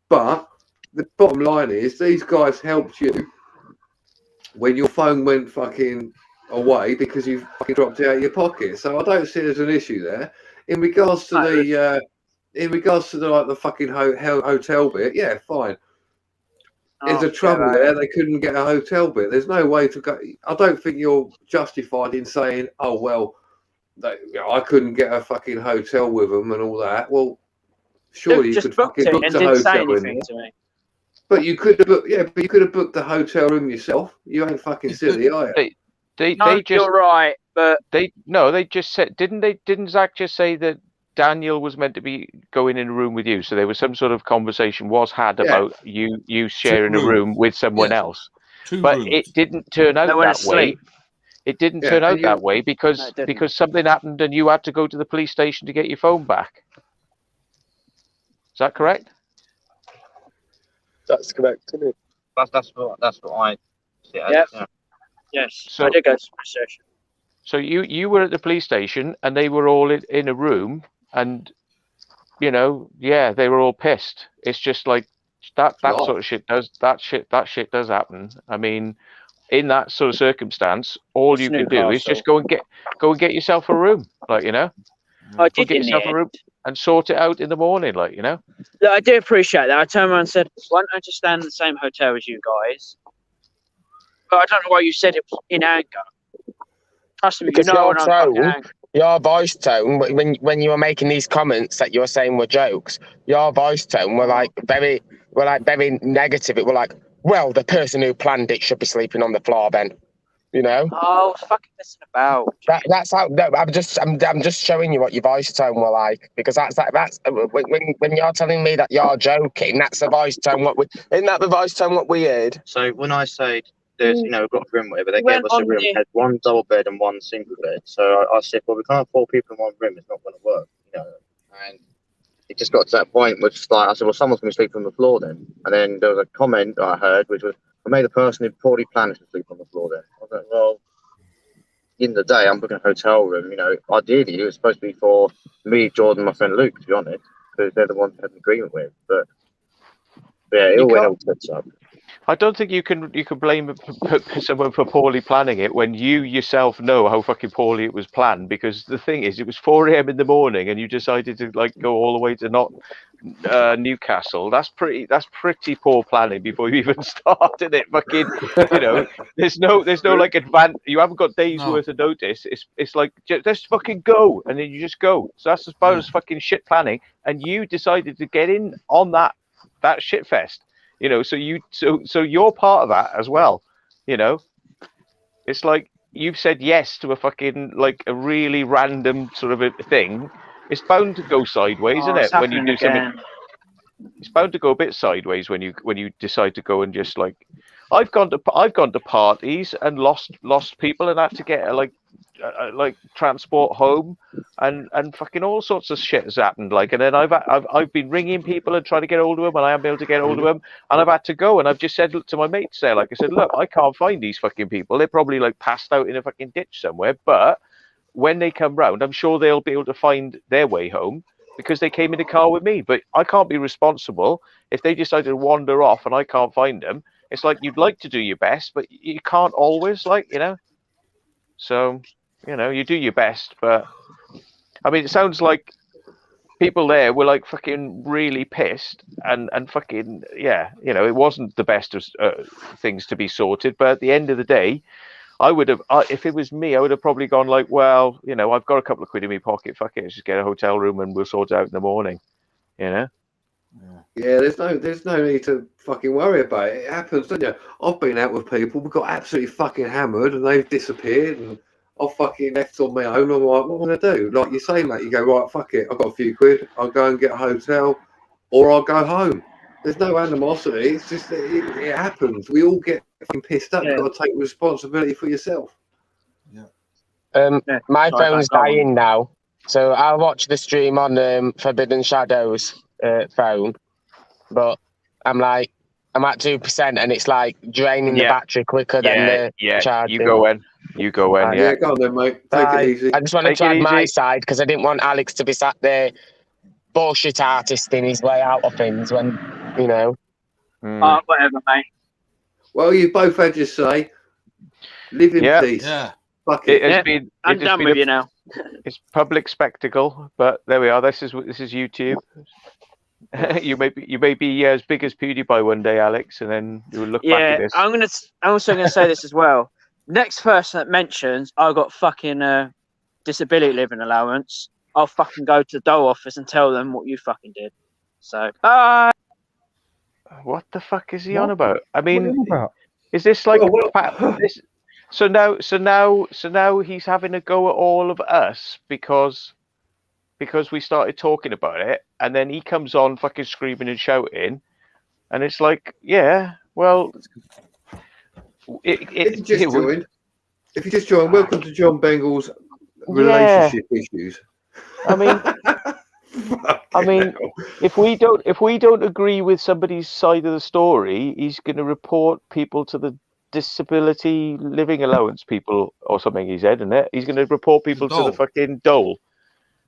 But the bottom line is these guys helped you when your phone went fucking away because you fucking dropped it out of your pocket. So I don't see there's an issue there. In regards to the fucking hotel bit, yeah, fine. There's a trouble there. They couldn't get a hotel bit. There's no way to go. I don't think you're justified in saying, "Oh well, I couldn't get a fucking hotel with them and all that." Well, surely you could fucking book the hotel in there. But you could have booked, but you could have booked the hotel room yourself. You ain't fucking silly, are you? They just, you're right, but they just said, didn't Zach just say that Daniel was meant to be going in a room with you, so there was some sort of conversation was had about you sharing a room with someone else, but it didn't turn out that way. It didn't turn out that way because something happened and you had to go to the police station to get your phone back. Is that correct? That's correct, isn't it? That's what I. Yeah. Yes. So I did go to the police station. So you were at the police station and they were all in a room. And, you know, they were all pissed. It's just like that sort of shit does does happen. I mean, in that sort of circumstance, all you can do is just go and get yourself a room, like, you know. I did get yourself a room and sort it out in the morning, like, you know. Look, I do appreciate that. I turned around and said, "Why don't I just stand in the same hotel as you guys?" But I don't know why you said it was in anger. Trust me, because you know when I'm fucking angry. Your voice tone, when you were making these comments that you were saying were jokes, your voice tone were very negative. It were like, well, the person who planned it should be sleeping on the floor then, you know. Oh, I was fucking messing about. That's how. I'm just showing you what your voice tone were like, because that's when you're telling me that you're joking, that's the voice tone. Isn't that the voice tone what we heard? So when I say there's, you know, we've got a room, whatever, they gave us a room, had one double bed and one single bed. So I said, well, we can't have 4 people in one room, it's not going to work, you know. And it just got to that point where it's like, I said, well, someone's going to sleep on the floor then. And then there was a comment I heard, which was, I made a person who poorly planned to sleep on the floor then. I was like, well, at the end of the day, I'm booking a hotel room. You know, ideally, it was supposed to be for me, Jordan, my friend Luke, to be honest, because they're the ones I had an agreement with. But yeah, it all went all tits up. I don't think you can blame someone for poorly planning it when you yourself know how fucking poorly it was planned. Because the thing is, it was 4 a.m. in the morning, and you decided to like go all the way to not Newcastle. That's pretty poor planning before you even started it. Fucking, you know, there's no like advance. You haven't got days worth of notice. It's like just fucking go, and then you just go. So that's about as fucking shit planning. And you decided to get in on that shit fest. You know, so you're part of that as well. You know, it's like you've said yes to a fucking like a really random sort of a thing. It's bound to go sideways, isn't it? When you do something, it's bound to go a bit sideways when you decide to go and just like. I've gone to parties and lost people and had to get like transport home and fucking all sorts of shit has happened. Like, and then I've been ringing people and trying to get hold of them, and I haven't been able to get hold of them, and I've had to go, and I've just said to my mates there, like I said, look, I can't find these fucking people. They're probably like passed out in a fucking ditch somewhere, but when they come round, I'm sure they'll be able to find their way home because they came in the car with me. But I can't be responsible if they decide to wander off and I can't find them. It's like you'd like to do your best, but you can't always, like, you know. So, you know, you do your best, but I mean, it sounds like people there were like fucking really pissed and fucking, yeah, you know, it wasn't the best of things to be sorted. But at the end of the day, I would have, if it was me, I would have probably gone like, well, you know, I've got a couple of quid in my pocket. Fuck it, let's just get a hotel room and we'll sort it out in the morning, you know. Yeah, there's no need to fucking worry about it. It happens, doesn't it? I've been out with people, we got absolutely fucking hammered and they've disappeared and I've fucking left on my own. I'm like, what am I going to do? Like you say, mate, you go, right, fuck it, I've got a few quid, I'll go and get a hotel or I'll go home. There's no animosity, it's just that it happens. We all get fucking pissed up. You've got to take responsibility for yourself. My phone's dying now, so I'll watch the stream on Forbidden Shadows phone. But I'm at 2%, and it's like draining the battery quicker than the charging. You go in. You go in. Yeah, go on then, mate. Take it easy. I just want to try my side because I didn't want Alex to be sat there bullshit artisting his way out of things when, you know. Whatever, mate. Well, you both had your say. Live in peace. Yeah. Fuck it. I'm done with you now. It's public spectacle, but there we are. This is YouTube. you may be as big as PewDiePie one day, Alex, and then you'll look back at this. I'm also gonna say this as well. Next person that mentions I got fucking disability living allowance, I'll fucking go to the dole office and tell them what you fucking did. So bye. What the fuck is he on about? I mean, is this like this? So now he's having a go at all of us because we started talking about it, and then he comes on fucking screaming and shouting, and it's like, yeah, well, if you just joined, welcome to John Bengal's relationship issues. I mean, if we don't agree with somebody's side of the story, he's going to report people to the disability living allowance people or something. He said, isn't it? He's going to report people to the fucking dole.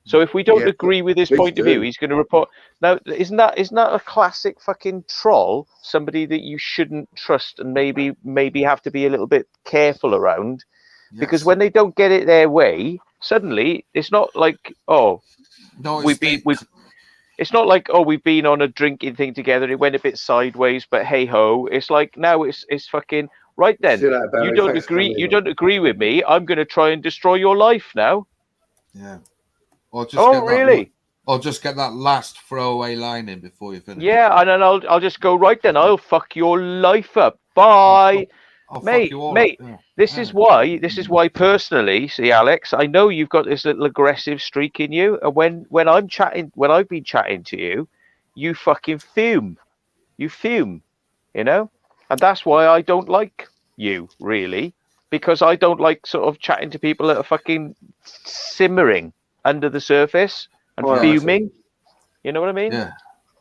So if we don't agree with his point of view, he's going to report. Now, isn't that a classic fucking troll? Somebody that you shouldn't trust and maybe have to be a little bit careful around, because when they don't get it their way, suddenly it's not like it's not like we've been on a drinking thing together. It went a bit sideways, but hey ho, it's like now it's fucking right then. You don't agree with me. I'm going to try and destroy your life now. Yeah. Or just really? Get that last throwaway line in before you finish. Yeah, and then I'll just go right then. I'll fuck your life up. Bye, mate. Yeah. This is why personally, see, Alex, I know you've got this little aggressive streak in you, and when I've been chatting to you, you fucking fume. You fume, you know, and that's why I don't like you really, because I don't like sort of chatting to people that are fucking simmering under the surface and fuming, You know what I mean? Yeah.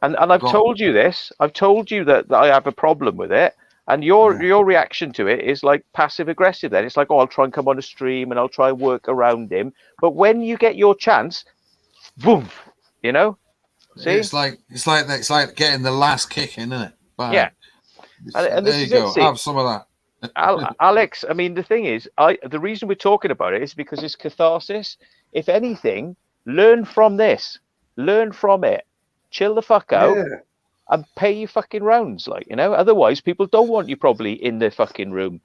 And I've told you this. I've told you that I have a problem with it. And your reaction to it is like passive aggressive. Then it's like, oh, I'll try and come on a stream and I'll try and work around him. But when you get your chance, boom, you know. See, it's like getting the last kick in, isn't it? Bang. Yeah. And there you go. Have some of that. Alex, I mean, the thing is, the reason we're talking about it is because it's catharsis. If anything, learn from this. Learn from it. Chill the fuck out. Yeah. And pay your fucking rounds, like, you know. Otherwise, people don't want you probably in the fucking room.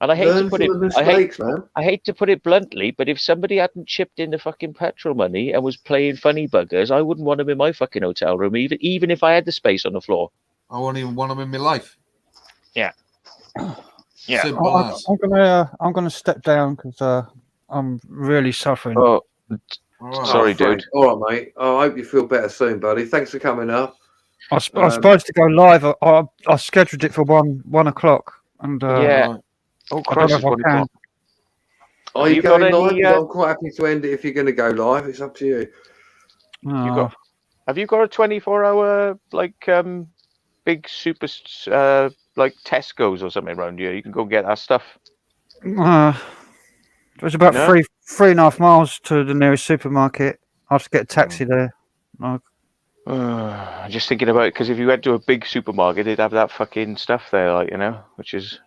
And I hate to put it, I hate to put it bluntly, but if somebody hadn't chipped in the fucking petrol money and was playing funny buggers, I wouldn't want them in my fucking hotel room, even if I had the space on the floor. I won't even want them in my life. Yeah. Yeah. I'm gonna step down because I'm really suffering. Oh, right. Sorry, dude. All right, mate. I hope you feel better soon, buddy. Thanks for coming up. I was supposed to go live. I scheduled it for 1 o'clock, and yeah. Oh, Christ, I don't know if I can. Are you going live? I'm quite happy to end it if you're going to go live. It's up to you. Have you got a 24-hour like big super like Tesco's or something around here? You can go get that stuff. It's about 3.5 miles to the nearest supermarket. I have to get a taxi there. Just thinking about it, because if you went to a big supermarket, they'd have that fucking stuff there, like, you know, which is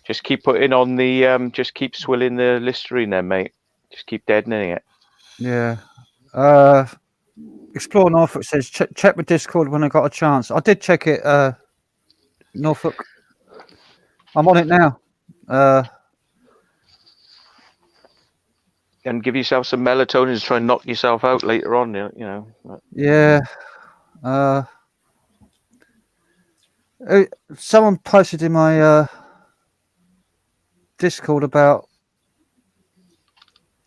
just keep putting on the just keep swilling the Listerine then, mate. Just keep deadening it. Yeah. Explore Norfolk says check with Discord when I got a chance. I did check it, Norfolk. I'm on it now. And give yourself some melatonin to try and knock yourself out later on, you know. Yeah. Someone posted in my Discord about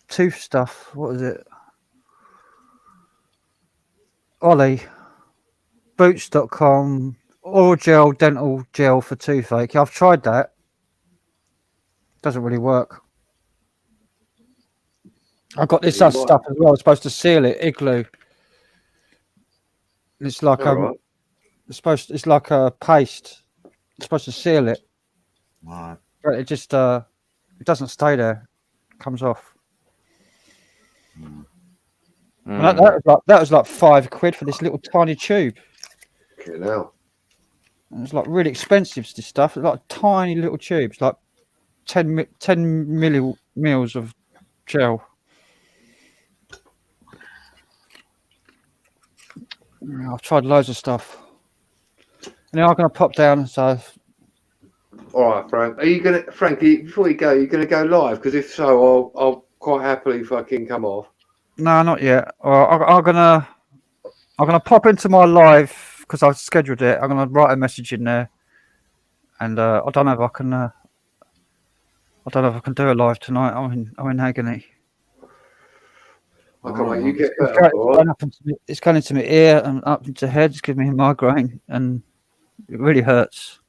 tooth stuff. What was it? Ollie. Boots.com. Oral gel, dental gel for toothache. I've tried that. Doesn't really work. I've got this other stuff as well. It's supposed to seal it. Igloo. It's like it's like a paste. It's supposed to seal it. Right. But it just it doesn't stay there. It comes off. And that was like £5 for this little tiny tube. Okay, now. And it's like really expensive, this stuff. It's like tiny little tubes, like 10 mils of gel. I've tried loads of stuff. Now I'm going to pop down. So, all right, Frank. Are you going to, Frankie? Before you go, you're going to go live? Because if so, I'll quite happily fucking come off. No, not yet. I'm gonna pop into my live because I've scheduled it. I'm gonna write a message in there, and I don't know if I can. I don't know if I can do a live tonight. I'm in agony. Okay, you get better. It's going into my ear and up into the head. It's giving me a migraine, and it really hurts.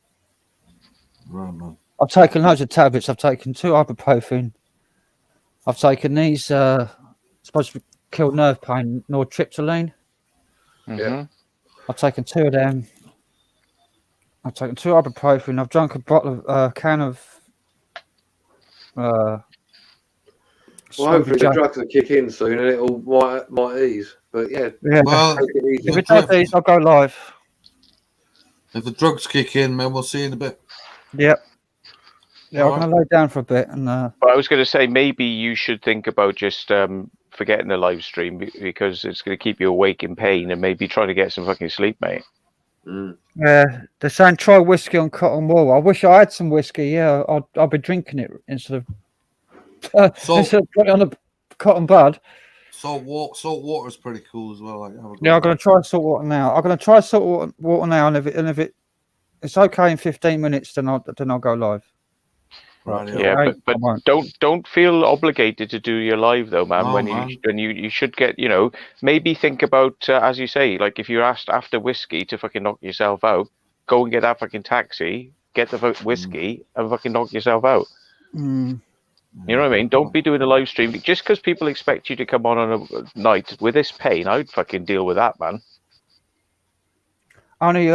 Right, man. I've taken loads of tablets. I've taken 2 ibuprofen. I've taken these supposed to kill nerve pain, nortriptyline. Yeah. I've taken 2 of them. I've taken 2 ibuprofen. I've drunk a can of. Well, hopefully the drugs will kick in soon and it'll might ease. But yeah. Well, if it does ease, I'll go live. If the drugs kick in, man, we'll see you in a bit. Yep. Yeah, I'm going to lay down for a bit. And But I was going to say, maybe you should think about just forgetting the live stream because it's going to keep you awake in pain and maybe trying to get some fucking sleep, mate. Yeah, they're saying try whiskey on cotton wool. I wish I had some whiskey. Yeah, I'll be drinking it instead of putting it on a cotton bud. Salt water is pretty cool as well. I'm going to try salt water now. I'm going to try salt water now, and if it's okay in 15 minutes, then I'll go live. Right, yeah, but don't feel obligated to do your live though, man. When you should get, maybe think about as you say, like if you're asked after whiskey to fucking knock yourself out, go and get that fucking taxi, get the whiskey, and fucking knock yourself out. You know what I mean? Don't be doing a live stream just because people expect you to come on a night with this pain. I'd fucking deal with that, man. Only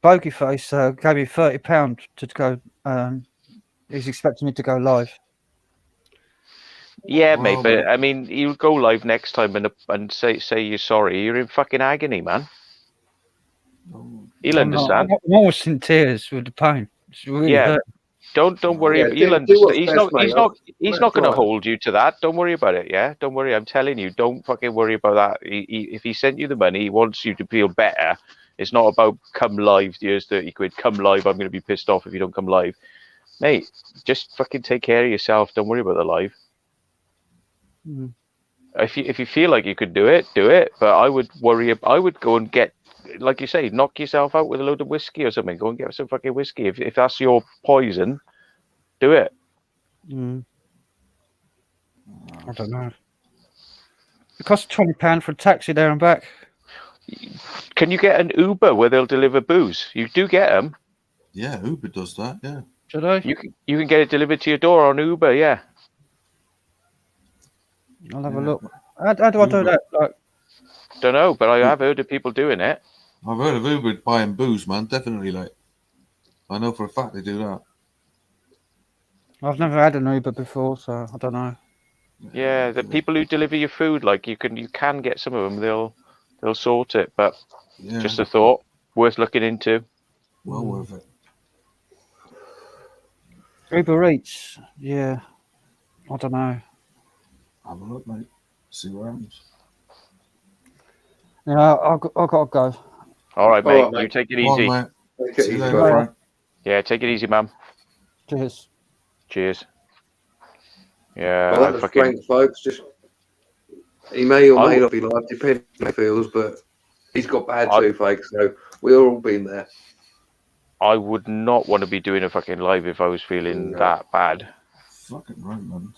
Bogeyface gave me £30 to go. He's expecting me to go live. Yeah, mate, but I mean, you go live next time and say you're sorry. You're in fucking agony, man. He'll understand. I'm almost in tears with the pain. It's really hurt. Don't worry. He'll understand. He's not going to hold you to that. Don't worry about it. Yeah, don't worry. I'm telling you, don't fucking worry about that. If he sent you the money, he wants you to feel better. It's not about come live. Here's 30 quid. Come live. I'm going to be pissed off if you don't come live, mate. Just fucking take care of yourself. Don't worry about the live. If you feel like you could do it, do it. But I would worry. I would go and get, like you say, knock yourself out with a load of whiskey or something. Go and get some fucking whiskey. If that's your poison, do it. I don't know. It costs £20 for a taxi there and back. Can you get an Uber where they'll deliver booze? You do get them. Yeah, Uber does that. Yeah. Should I? You can get it delivered to your door on Uber. Yeah. I'll have a look. How do I do that? Like, don't know, but I have heard of people doing it. I've heard of Uber buying booze, man. Definitely, like, I know for a fact they do that. I've never had an Uber before, so I don't know. Yeah, the people who deliver your food, like you can get some of them. They'll sort it, but just a thought, worth looking into. Well worth it. Uber Eats, yeah. I don't know. Have a look, mate. See what happens. Yeah, I've got to go. All right, mate. You take it easy. Right, mate. See you later, Frank. Yeah, take it easy, man. Cheers. Cheers. Yeah, well, that was Frank, folks. Just he may or may not be live, depending how he feels, but he's got bad toothache, so we've all been there. I would not want to be doing a fucking live if I was feeling that bad. Fucking right, man.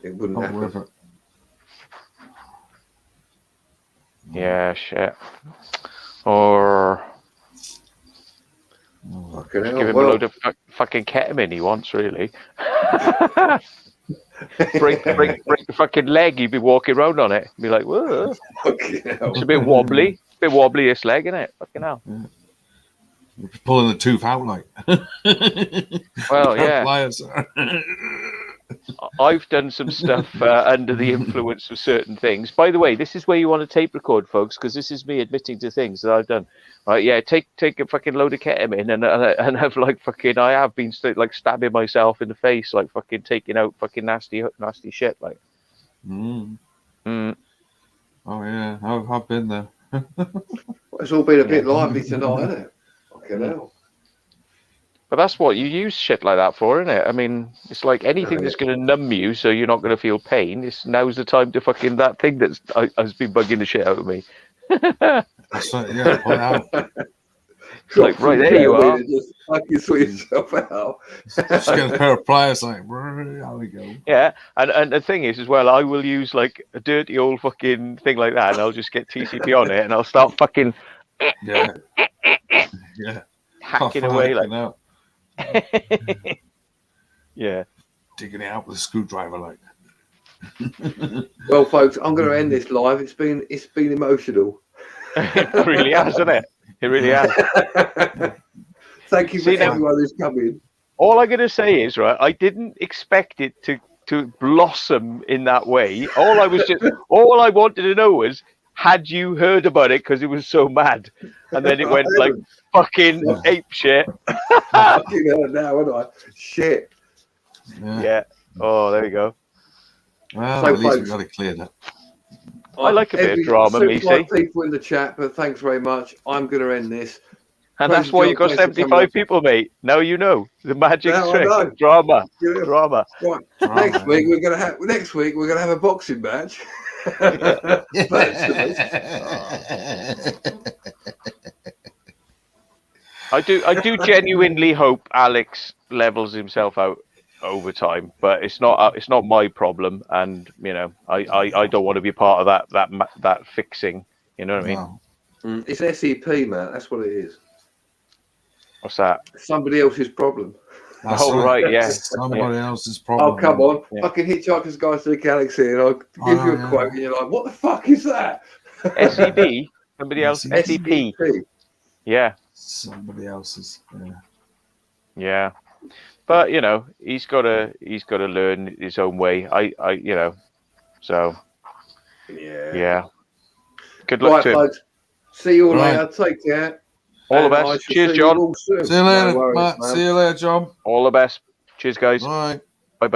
It wouldn't not happen. Worth it. Yeah, shit. Or just give him a load of fucking ketamine he wants, really. break the fucking leg, you'd be walking around on it. Be like, whoa. It's a bit wobbly. This leg, isn't it? Fucking hell. Yeah. Pulling the tooth out, like. Well, yeah. I've done some stuff under the influence of certain things. By the way, this is where you want to tape record, folks, because this is me admitting to things that I've done. Right? Yeah, take a fucking load of ketamine and have like fucking. I have been like stabbing myself in the face, like fucking taking out fucking nasty shit, like. Oh yeah, I've been there. It's all been a bit lively tonight, isn't it? Fucking hell. But that's what you use shit like that for, isn't it? I mean, it's like anything that's going to numb you so you're not going to feel pain. Now's the time to fucking that thing that's has been bugging the shit out of me. That's right, yeah, pull it out. It's like, right, there you are. Just fucking sort yourself out. Just get a pair of pliers, like, there we go. Yeah, and the thing is, as well, I will use like a dirty old fucking thing like that, and I'll just get TCP on it, and I'll start fucking hacking away like. Out. Yeah, digging it out with a screwdriver, like. Well, folks, I'm going to end this live. It's been emotional. It really has, hasn't it? It really has. Thank you for everyone who's coming. All I'm going to say is, right, I didn't expect it to blossom in that way. All I wanted to know was, had you heard about it because it was so mad? And then it went like fucking ape shit. Fucking hell now, haven't I? Shit. Yeah. Oh, there you go. Well, at least we got it cleared up. I like a bit of drama, Missy. People in the chat, but thanks very much. I'm going to end this. And that's why you got 75 people, mate. Now you know the magic trick. Drama. Yeah. Drama. Right. Next week we're going to have a boxing match. I do genuinely hope Alex levels himself out over time, but it's not my problem, and you know I don't want to be part of that fixing. You know what I mean? It's SEP, man. That's what it is. What's that? Somebody else's problem. That's Oh, right, yeah. Somebody else's problem. Oh, come on. Yeah. Fucking Hitchhiker's Guide to the Galaxy, and I'll give you a quote, and you're like, what the fuck is that? SED? Somebody else? SEP. SEP? Yeah. Somebody else's. Yeah. Yeah. But, you know, he's got to learn his own way. I you know, so. Yeah. Good luck to him. Folks. See you all Right. later. Take care. All the And I best. shall Cheers, see John. you all soon. See you later, No worries, Matt. man. See you later, John. All the best. Cheers, guys. Bye. Bye-bye.